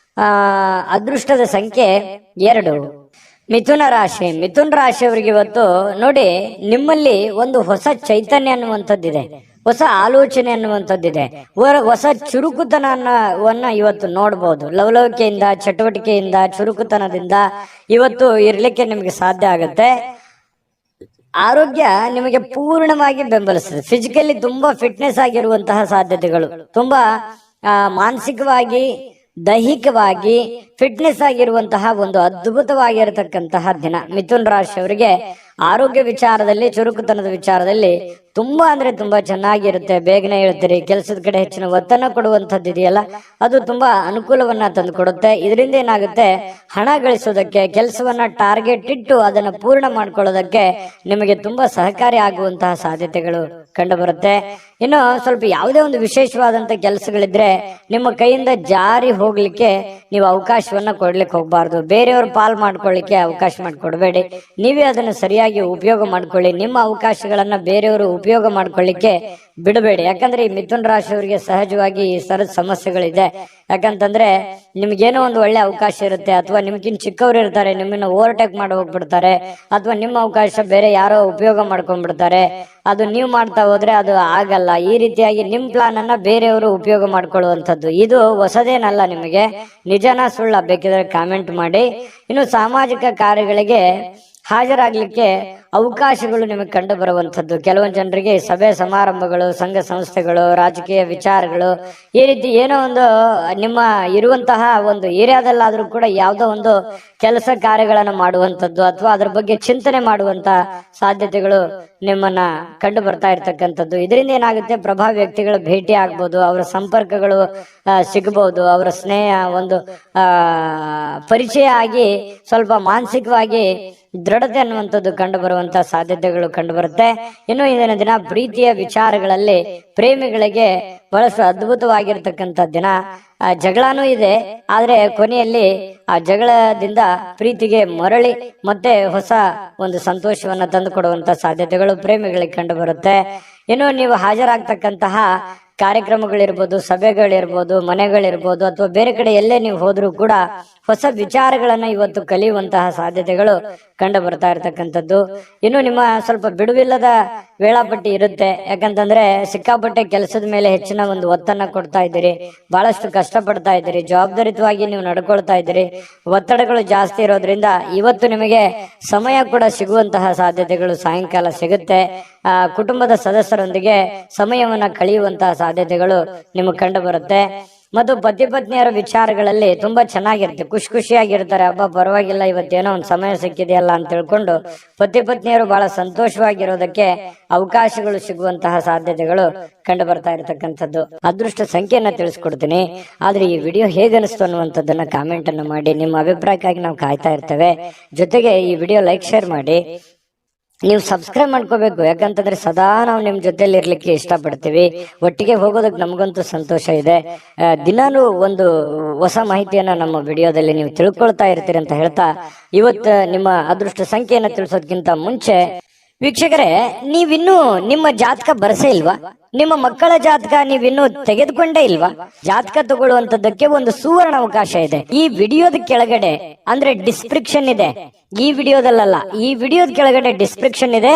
ಅದೃಷ್ಟದ ಸಂಖ್ಯೆ 2 ಮಿಥುನ ರಾಶಿ. ಮಿಥುನ ರಾಶಿಯವರಿಗೆ ಇವತ್ತು ನೋಡಿ, ನಿಮ್ಮಲ್ಲಿ ಒಂದು ಹೊಸ ಚೈತನ್ಯ ಅನ್ನುವಂಥದ್ದಿದೆ, ಹೊಸ ಆಲೋಚನೆ ಅನ್ನುವಂಥದ್ದಿದೆ, ಹೊಸ ಚುರುಕುತನವನ್ನ ಇವತ್ತು ನೋಡ್ಬೋದು. ಲವಲವಿಕೆಯಿಂದ, ಚಟುವಟಿಕೆಯಿಂದ, ಚುರುಕುತನದಿಂದ ಇವತ್ತು ಇರ್ಲಿಕ್ಕೆ ನಿಮಗೆ ಸಾಧ್ಯ ಆಗುತ್ತೆ. ಆರೋಗ್ಯ ನಿಮಗೆ ಪೂರ್ಣವಾಗಿ ಬೆಂಬಲಿಸ್ತದೆ. ಫಿಸಿಕಲಿ ತುಂಬಾ ಫಿಟ್ನೆಸ್ ಆಗಿರುವಂತಹ ಸಾಧ್ಯತೆಗಳು, ತುಂಬಾ ಮಾನಸಿಕವಾಗಿ, ದೈಹಿಕವಾಗಿ ಫಿಟ್ನೆಸ್ ಆಗಿರುವಂತಹ ಒಂದು ಅದ್ಭುತವಾಗಿರತಕ್ಕಂತಹ ದಿನ. ಮಿಥುನ್ ರಾಶಿಯವರಿಗೆ ಆರೋಗ್ಯ ವಿಚಾರದಲ್ಲಿ, ಚುರುಕುತನದ ವಿಚಾರದಲ್ಲಿ ತುಂಬಾ ಅಂದ್ರೆ ತುಂಬಾ ಚೆನ್ನಾಗಿರುತ್ತೆ. ಬೇಗನೆ ಹೇಳ್ತೀರಿ, ಕೆಲಸದ ಕಡೆ ಹೆಚ್ಚಿನ ಒತ್ತನ್ನು ಕೊಡುವಂಥದ್ದು ಇದೆಯಲ್ಲ, ಅದು ತುಂಬಾ ಅನುಕೂಲವನ್ನ ತಂದು ಕೊಡುತ್ತೆ. ಇದರಿಂದ ಏನಾಗುತ್ತೆ, ಹಣ ಗಳಿಸೋದಕ್ಕೆ, ಕೆಲಸವನ್ನ ಟಾರ್ಗೆಟ್ ಇಟ್ಟು ಅದನ್ನ ಪೂರ್ಣ ಮಾಡ್ಕೊಳ್ಳೋದಕ್ಕೆ ನಿಮಗೆ ತುಂಬಾ ಸಹಕಾರಿ ಆಗುವಂತಹ ಸಾಧ್ಯತೆಗಳು ಕಂಡು ಬರುತ್ತೆ. ಇನ್ನು ಸ್ವಲ್ಪ ಯಾವುದೇ ಒಂದು ವಿಶೇಷವಾದಂತ ಕೆಲಸಗಳಿದ್ರೆ ನಿಮ್ಮ ಕೈಯಿಂದ ಜಾರಿ ಹೋಗ್ಲಿಕ್ಕೆ ನೀವು ಅವಕಾಶವನ್ನ ಕೊಡ್ಲಿಕ್ಕೆ ಹೋಗ್ಬಾರ್ದು. ಬೇರೆಯವ್ರ ಪಾಲ್ ಮಾಡ್ಕೊಳ್ಳಿಕ್ಕೆ ಅವಕಾಶ ಮಾಡಿಕೊಡ್ಬೇಡಿ. ನೀವೇ ಅದನ್ನ ಸರಿಯಾಗಿ ಉಪಯೋಗ ಮಾಡ್ಕೊಳ್ಳಿ. ನಿಮ್ಮ ಅವಕಾಶಗಳನ್ನ ಬೇರೆಯವರು ಉಪಯೋಗ ಮಾಡ್ಕೊಳ್ಳಿಕ್ಕೆ ಬಿಡಬೇಡಿ. ಯಾಕಂದ್ರೆ ಈ ಮಿಥುನ ರಾಶಿಯವರಿಗೆ ಸಹಜವಾಗಿ ಈ ತರದ ಸಮಸ್ಯೆಗಳಿದೆ. ಯಾಕಂತಂದ್ರೆ ನಿಮ್ಗೇನೋ ಒಂದು ಒಳ್ಳೆ ಅವಕಾಶ ಇರುತ್ತೆ, ಅಥವಾ ನಿಮ್ಗಿನ್ ಚಿಕ್ಕವ್ರು ಇರ್ತಾರೆ, ನಿಮ್ಮನ್ನ ಓವರ್ಟೇಕ್ ಮಾಡಿ ಹೋಗ್ಬಿಡ್ತಾರೆ, ಅಥವಾ ನಿಮ್ಮ ಅವಕಾಶ ಬೇರೆ ಯಾರೋ ಉಪಯೋಗ ಮಾಡ್ಕೊಂಡ್ಬಿಡ್ತಾರೆ. ಅದು ನೀವು ಮಾಡ್ತಾ ಹೋದ್ರೆ ಅದು ಆಗಲ್ಲ. ಈ ರೀತಿಯಾಗಿ ನಿಮ್ ಪ್ಲಾನ್ ಅನ್ನ ಬೇರೆಯವರು ಉಪಯೋಗ ಮಾಡ್ಕೊಳ್ಳುವಂಥದ್ದು ಇದು ಹೊಸದೇನಲ್ಲ. ನಿಮಗೆ ನಿಜನಾ ಸುಳ್ಳ ಬೇಕಿದ್ರೆ ಕಾಮೆಂಟ್ ಮಾಡಿ. ಇನ್ನು ಸಾಮಾಜಿಕ ಕಾರ್ಯಗಳಿಗೆ ಹಾಜರಾಗ್ಲಿಕ್ಕೆ ಅವಕಾಶಗಳು ನಿಮಗೆ ಕಂಡು ಬರುವಂತದ್ದು. ಕೆಲವೊಂದು ಜನರಿಗೆ ಸಭೆ ಸಮಾರಂಭಗಳು, ಸಂಘ ಸಂಸ್ಥೆಗಳು, ರಾಜಕೀಯ ವಿಚಾರಗಳು, ಈ ರೀತಿ ಏನೋ ಒಂದು ನಿಮ್ಮ ಇರುವಂತಹ ಒಂದು ಏರಿಯಾದಲ್ಲಾದ್ರೂ ಕೂಡ ಯಾವುದೋ ಒಂದು ಕೆಲಸ ಕಾರ್ಯಗಳನ್ನು ಮಾಡುವಂಥದ್ದು ಅಥವಾ ಅದ್ರ ಬಗ್ಗೆ ಚಿಂತನೆ ಮಾಡುವಂತ ಸಾಧ್ಯತೆಗಳು ನಿಮ್ಮನ್ನ ಕಂಡು ಬರ್ತಾ ಇರ್ತಕ್ಕಂಥದ್ದು. ಇದರಿಂದ ಏನಾಗುತ್ತೆ, ಪ್ರಭಾವಿ ವ್ಯಕ್ತಿಗಳು ಭೇಟಿ ಆಗ್ಬೋದು, ಅವರ ಸಂಪರ್ಕಗಳು ಸಿಗಬಹುದು, ಅವರ ಸ್ನೇಹ ಒಂದು ಪರಿಚಯ ಆಗಿ ಸ್ವಲ್ಪ ಮಾನಸಿಕವಾಗಿ ದೃಢತೆ ಅನ್ನುವಂಥದ್ದು ಕಂಡು ಬರುವಂತಹ ಸಾಧ್ಯತೆಗಳು ಕಂಡು ಬರುತ್ತೆ. ಇನ್ನು ಇಂದಿನ ದಿನ ಪ್ರೀತಿಯ ವಿಚಾರಗಳಲ್ಲಿ ಪ್ರೇಮಿಗಳಿಗೆ ಬಹಳಷ್ಟು ಅದ್ಭುತವಾಗಿರ್ತಕ್ಕಂಥ ದಿನ. ಜಗಳನೂ ಇದೆ, ಆದ್ರೆ ಕೊನೆಯಲ್ಲಿ ಆ ಜಗಳದಿಂದ ಪ್ರೀತಿಗೆ ಮರಳಿ ಮತ್ತೆ ಹೊಸ ಒಂದು ಸಂತೋಷವನ್ನ ತಂದು ಕೊಡುವಂತ ಸಾಧ್ಯತೆಗಳು ಪ್ರೇಮಿಗಳಿಗೆ ಕಂಡು ಬರುತ್ತೆ. ಇನ್ನು ನೀವು ಹಾಜರಾಗ್ತಕ್ಕಂತಹ ಕಾರ್ಯಕ್ರಮಗಳಿರ್ಬೋದು, ಸಭೆಗಳಿರ್ಬೋದು, ಮನೆಗಳಿರ್ಬೋದು, ಅಥವಾ ಬೇರೆ ಕಡೆ ಎಲ್ಲೇ ನೀವು ಹೋದ್ರೂ ಕೂಡ ಹೊಸ ವಿಚಾರಗಳನ್ನ ಇವತ್ತು ಕಲಿಯುವಂತಹ ಸಾಧ್ಯತೆಗಳು ಕಂಡು ಬರ್ತಾ ಇರತಕ್ಕಂಥದ್ದು. ಇನ್ನು ನಿಮ್ಮ ಸ್ವಲ್ಪ ಬಿಡುವಿಲ್ಲದ ವೇಳಾಪಟ್ಟಿ ಇರುತ್ತೆ. ಯಾಕಂತಂದ್ರೆ ಸಿಕ್ಕಾಪಟ್ಟೆ ಕೆಲಸದ ಮೇಲೆ ಹೆಚ್ಚಿನ ಒಂದು ಒತ್ತನ್ನ ಕೊಡ್ತಾ ಇದ್ದೀರಿ, ಬಹಳಷ್ಟು ಕಷ್ಟಪಡ್ತಾ ಇದ್ದೀರಿ, ಜವಾಬ್ದಾರಿತವಾಗಿ ನೀವು ನಡ್ಕೊಳ್ತಾ ಇದ್ದೀರಿ. ಒತ್ತಡಗಳು ಜಾಸ್ತಿ ಇರೋದ್ರಿಂದ ಇವತ್ತು ನಿಮಗೆ ಸಮಯ ಕೂಡ ಸಿಗುವಂತಹ ಸಾಧ್ಯತೆಗಳು ಸಾಯಂಕಾಲ ಸಿಗುತ್ತೆ. ಕುಟುಂಬದ ಸದಸ್ಯರೊಂದಿಗೆ ಸಮಯವನ್ನ ಕಳೆಯುವಂತಹ ಸಾಧ್ಯತೆಗಳು ನಿಮಗೆ ಕಂಡು ಬರುತ್ತೆ. ಮತ್ತು ಪತಿ ಪತ್ನಿಯರ ವಿಚಾರಗಳಲ್ಲಿ ತುಂಬಾ ಚೆನ್ನಾಗಿರುತ್ತೆ, ಖುಷಿಯಾಗಿರ್ತಾರೆ. ಹಬ್ಬ ಪರವಾಗಿಲ್ಲ, ಇವತ್ತೇನೋ ಒಂದು ಸಮಯ ಸಿಕ್ಕಿದೆಯಲ್ಲ ಅಂತ ತಿಳ್ಕೊಂಡು ಪತಿ ಪತ್ನಿಯರು ಬಹಳ ಸಂತೋಷವಾಗಿರೋದಕ್ಕೆ ಅವಕಾಶಗಳು ಸಿಗುವಂತಹ ಸಾಧ್ಯತೆಗಳು ಕಂಡು ಬರ್ತಾ ಇರತಕ್ಕಂಥದ್ದು. ಅದೃಷ್ಟ ಸಂಖ್ಯೆಯನ್ನ ತಿಳಿಸ್ಕೊಡ್ತೀನಿ, ಆದ್ರೆ ಈ ವಿಡಿಯೋ ಹೇಗನಿಸ್ತು ಅನ್ನುವಂಥದ್ದನ್ನ ಕಾಮೆಂಟ್ ಅನ್ನು ಮಾಡಿ. ನಿಮ್ಮ ಅಭಿಪ್ರಾಯಕ್ಕಾಗಿ ನಾವು ಕಾಯ್ತಾ ಇರ್ತೇವೆ. ಜೊತೆಗೆ ಈ ವಿಡಿಯೋ ಲೈಕ್, ಶೇರ್ ಮಾಡಿ. ನೀವು ಸಬ್ಸ್ಕ್ರೈಬ್ ಮಾಡ್ಕೋಬೇಕು. ಯಾಕಂತಂದ್ರೆ ಸದಾ ನಾವು ನಿಮ್ ಜೊತೆಲಿ ಇರ್ಲಿಕ್ಕೆ ಇಷ್ಟಪಡ್ತೀವಿ. ಒಟ್ಟಿಗೆ ಹೋಗೋದಕ್ಕೆ ನಮಗಂತೂ ಸಂತೋಷ ಇದೆ. ದಿನಾನು ಒಂದು ಹೊಸ ಮಾಹಿತಿಯನ್ನ ನಮ್ಮ ವಿಡಿಯೋದಲ್ಲಿ ನೀವು ತಿಳ್ಕೊಳ್ತಾ ಇರ್ತೀರಿ ಅಂತ ಹೇಳ್ತಾ, ಇವತ್ತು ನಿಮ್ಮ ಅದೃಷ್ಟ ಸಂಖ್ಯೆಯನ್ನ ತಿಳಿಸೋದಕ್ಕಿಂತ ಮುಂಚೆ ವೀಕ್ಷಕರೇ, ನೀವಿನ್ನೂ ನಿಮ್ಮ ಜಾತಕ ಬರಸೇ ಇಲ್ವಾ? ನಿಮ್ಮ ಮಕ್ಕಳ ಜಾತಕ ನೀವಿನ್ನೂ ತೆಗೆದುಕೊಂಡೇ ಇಲ್ವಾ? ಜಾತಕ ತಗೊಳ್ಳುವಂತದ್ದಕ್ಕೆ ಒಂದು ಸುವರ್ಣ ಅವಕಾಶ ಇದೆ. ಈ ವಿಡಿಯೋದ ಕೆಳಗಡೆ ಅಂದ್ರೆ ಡಿಸ್ಕ್ರಿಪ್ಷನ್ ಇದೆ. ಈ ವಿಡಿಯೋದಲ್ಲ, ಈ ವಿಡಿಯೋದ ಕೆಳಗಡೆ ಡಿಸ್ಕ್ರಿಪ್ಷನ್ ಇದೆ.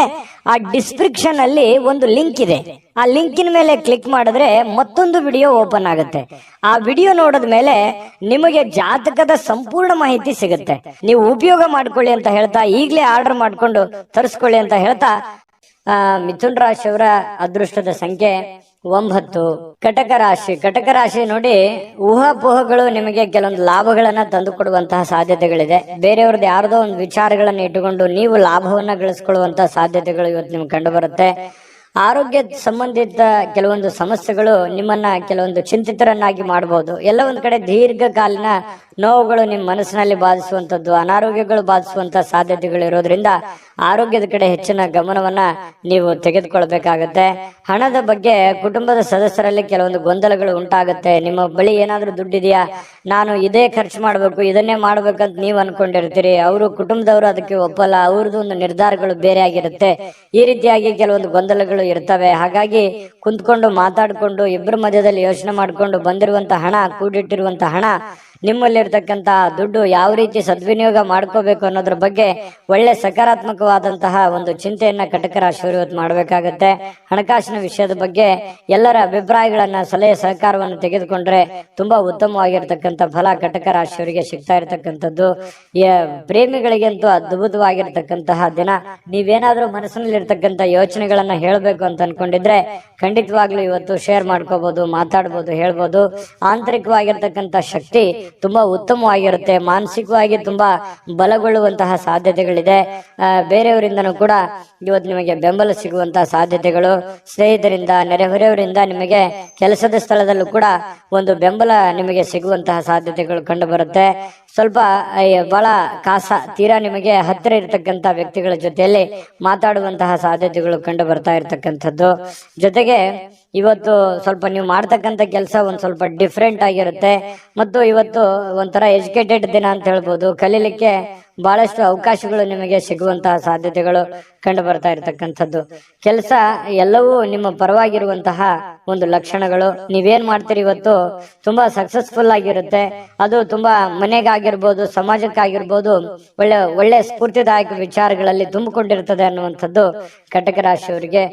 ಆ ಡಿಸ್ಕ್ರಿಪ್ಷನ್ ಅಲ್ಲಿ ಒಂದು ಲಿಂಕ್ ಇದೆ. ಆ ಲಿಂಕಿನ ಮೇಲೆ ಕ್ಲಿಕ್ ಮಾಡಿದ್ರೆ ಮತ್ತೊಂದು ವಿಡಿಯೋ ಓಪನ್ ಆಗುತ್ತೆ. ಆ ವಿಡಿಯೋ ನೋಡಿದ ಮೇಲೆ ನಿಮಗೆ ಜಾತಕದ ಸಂಪೂರ್ಣ ಮಾಹಿತಿ ಸಿಗುತ್ತೆ. ನೀವು ಉಪಯೋಗ ಮಾಡ್ಕೊಳ್ಳಿ ಅಂತ ಹೇಳ್ತಾ, ಈಗಲೇ ಆರ್ಡರ್ ಮಾಡ್ಕೊಂಡು ತರಿಸ್ಕೊಳ್ಳಿ ಅಂತ ಹೇಳ್ತಾ, ಮಿಥುನ್ ರಾಶಿಯವರ ಅದೃಷ್ಟದ ಸಂಖ್ಯೆ 9. ಕಟಕ ರಾಶಿ ನೋಡಿ, ಊಹಾಪೋಹಗಳು ನಿಮಗೆ ಕೆಲವೊಂದು ಲಾಭಗಳನ್ನ ತಂದು ಕೊಡುವಂತಹ ಸಾಧ್ಯತೆಗಳಿದೆ. ಬೇರೆಯವ್ರದ್ದು ಯಾರ್ದೋ ಒಂದು ವಿಚಾರಗಳನ್ನ ಇಟ್ಟುಕೊಂಡು ನೀವು ಲಾಭವನ್ನ ಗಳಿಸ್ಕೊಳ್ಳುವಂತಹ ಸಾಧ್ಯತೆಗಳು ಇವತ್ತು ನಿಮ್ಗೆ ಕಂಡು ಬರುತ್ತೆ. ಆರೋಗ್ಯ ಸಂಬಂಧಿತ ಕೆಲವೊಂದು ಸಮಸ್ಯೆಗಳು ನಿಮ್ಮನ್ನ ಕೆಲವೊಂದು ಚಿಂತಿತರನ್ನಾಗಿ ಮಾಡಬಹುದು. ಎಲ್ಲ ಒಂದ್ ಕಡೆ ದೀರ್ಘಕಾಲೀನ ನೋವುಗಳು ನಿಮ್ಮ ಮನಸ್ಸಿನಲ್ಲಿ ಬಾಧಿಸುವಂತದ್ದು, ಅನಾರೋಗ್ಯಗಳು ಬಾಧಿಸುವಂತ ಸಾಧ್ಯತೆಗಳು ಇರೋದ್ರಿಂದ ಆರೋಗ್ಯದ ಕಡೆ ಹೆಚ್ಚಿನ ಗಮನವನ್ನ ನೀವು ತೆಗೆದುಕೊಳ್ಬೇಕಾಗತ್ತೆ. ಹಣದ ಬಗ್ಗೆ ಕುಟುಂಬದ ಸದಸ್ಯರಲ್ಲಿ ಕೆಲವೊಂದು ಗೊಂದಲಗಳು ಉಂಟಾಗುತ್ತೆ. ನಿಮ್ಮ ಬಳಿ ಏನಾದ್ರೂ ದುಡ್ಡಿದೆಯಾ, ನಾನು ಇದೇ ಖರ್ಚು ಮಾಡ್ಬೇಕು, ಇದನ್ನೇ ಮಾಡ್ಬೇಕಂತ ನೀವು ಅನ್ಕೊಂಡಿರ್ತೀರಿ. ಅವರು ಕುಟುಂಬದವರು ಅದಕ್ಕೆ ಒಪ್ಪಲ್ಲ, ಅವ್ರದ್ದು ಒಂದು ನಿರ್ಧಾರಗಳು ಬೇರೆ ಆಗಿರುತ್ತೆ. ಈ ರೀತಿಯಾಗಿ ಕೆಲವೊಂದು ಗೊಂದಲಗಳು ಇರ್ತವೆ. ಹಾಗಾಗಿ ಕುಂತ್ಕೊಂಡು ಮಾತಾಡ್ಕೊಂಡು ಇಬ್ಬರ ಮಧ್ಯದಲ್ಲಿ ಯೋಚನೆ ಮಾಡ್ಕೊಂಡು ಬಂದಿರುವಂತ ಹಣ, ಕೂಡಿಟ್ಟಿರುವಂತ ಹಣ, ನಿಮ್ಮಲ್ಲಿರ್ತಕ್ಕಂತ ದುಡ್ಡು ಯಾವ ರೀತಿ ಸದ್ವಿನಿಯೋಗ ಮಾಡ್ಕೋಬೇಕು ಅನ್ನೋದ್ರ ಬಗ್ಗೆ ಒಳ್ಳೆ ಸಕಾರಾತ್ಮಕವಾದಂತಹ ಒಂದು ಚಿಂತೆಯನ್ನ ಕಟಕ ರಾಶಿಯವರು ಇವತ್ತು ಮಾಡಬೇಕಾಗತ್ತೆ. ಹಣಕಾಸಿನ ವಿಷಯದ ಬಗ್ಗೆ ಎಲ್ಲರ ಅಭಿಪ್ರಾಯಗಳನ್ನ, ಸಲಹೆ ಸಹಕಾರವನ್ನು ತೆಗೆದುಕೊಂಡ್ರೆ ತುಂಬಾ ಉತ್ತಮವಾಗಿರ್ತಕ್ಕಂಥ ಫಲ ಕಟಕ ರಾಶಿಯವರಿಗೆ ಸಿಗ್ತಾ ಇರತಕ್ಕಂಥದ್ದು. ಪ್ರೇಮಿಗಳಿಗಂತೂ ಅದ್ಭುತವಾಗಿರ್ತಕ್ಕಂತಹ ದಿನ. ನೀವೇನಾದ್ರೂ ಮನಸ್ಸಿನಲ್ಲಿ ಇರ್ತಕ್ಕಂಥ ಯೋಚನೆಗಳನ್ನ ಹೇಳ್ಬೇಕು ಅಂತ ಅನ್ಕೊಂಡಿದ್ರೆ ಖಂಡಿತವಾಗ್ಲೂ ಇವತ್ತು ಶೇರ್ ಮಾಡ್ಕೋಬಹುದು, ಮಾತಾಡ್ಬೋದು, ಹೇಳ್ಬೋದು. ಆಂತರಿಕವಾಗಿರ್ತಕ್ಕಂಥ ಶಕ್ತಿ ತುಂಬಾ ಉತ್ತಮವಾಗಿರುತ್ತೆ. ಮಾನಸಿಕವಾಗಿ ತುಂಬಾ ಬಲಗೊಳ್ಳುವಂತಹ ಸಾಧ್ಯತೆಗಳಿದೆ. ಬೇರೆಯವರಿಂದನೂ ಕೂಡ ಇವತ್ತು ನಿಮಗೆ ಬೆಂಬಲ ಸಿಗುವಂತಹ ಸಾಧ್ಯತೆಗಳು, ಸ್ನೇಹಿತರಿಂದ, ನೆರೆಹೊರೆಯವರಿಂದ, ನಿಮಗೆ ಕೆಲಸದ ಸ್ಥಳದಲ್ಲೂ ಕೂಡ ಒಂದು ಬೆಂಬಲ ನಿಮಗೆ ಸಿಗುವಂತಹ ಸಾಧ್ಯತೆಗಳು ಕಂಡು ಬರುತ್ತೆ. ಸ್ವಲ್ಪ ಬಹಳ ತೀರಾ ನಿಮಗೆ ಹತ್ತಿರ ಇರತಕ್ಕಂತ ವ್ಯಕ್ತಿಗಳ ಜೊತೆಯಲ್ಲಿ ಮಾತಾಡುವಂತಹ ಸಾಧ್ಯತೆಗಳು ಕಂಡು ಬರ್ತಾ ಇರತಕ್ಕಂಥದ್ದು. ಜೊತೆಗೆ ಇವತ್ತು ಸ್ವಲ್ಪ ನೀವು ಮಾಡ್ತಕ್ಕಂಥ ಕೆಲಸ ಒಂದ್ ಸ್ವಲ್ಪ ಡಿಫ್ರೆಂಟ್ ಆಗಿರುತ್ತೆ. ಮತ್ತು ಇವತ್ತು ಒಂಥರ ಎಜುಕೇಟೆಡ್ ದಿನ ಅಂತ ಹೇಳ್ಬೋದು. ಕಲೀಲಿಕ್ಕೆ ಬಹಳಷ್ಟು ಅವಕಾಶಗಳು ನಿಮಗೆ ಸಿಗುವಂತಹ ಸಾಧ್ಯತೆಗಳು ಕಂಡು ಬರ್ತಾ ಇರತಕ್ಕಂಥದ್ದು. ಕೆಲಸ ಎಲ್ಲವೂ ನಿಮ್ಮ ಪರವಾಗಿರುವಂತಹ ಒಂದು ಲಕ್ಷಣಗಳು. ನೀವೇನ್ ಮಾಡ್ತೀರಿ ಇವತ್ತು ತುಂಬಾ ಸಕ್ಸಸ್ಫುಲ್ ಆಗಿರುತ್ತೆ. ಅದು ತುಂಬಾ ಮನೆಗಾಗಿರ್ಬೋದು, ಸಮಾಜಕ್ಕಾಗಿರ್ಬೋದು, ಒಳ್ಳೆ ಸ್ಫೂರ್ತಿದಾಯಕ ವಿಚಾರಗಳಲ್ಲಿ ತುಂಬಿಕೊಂಡಿರ್ತದೆ ಅನ್ನುವಂಥದ್ದು ಕಟಕ ರಾಶಿಯವರಿಗೆ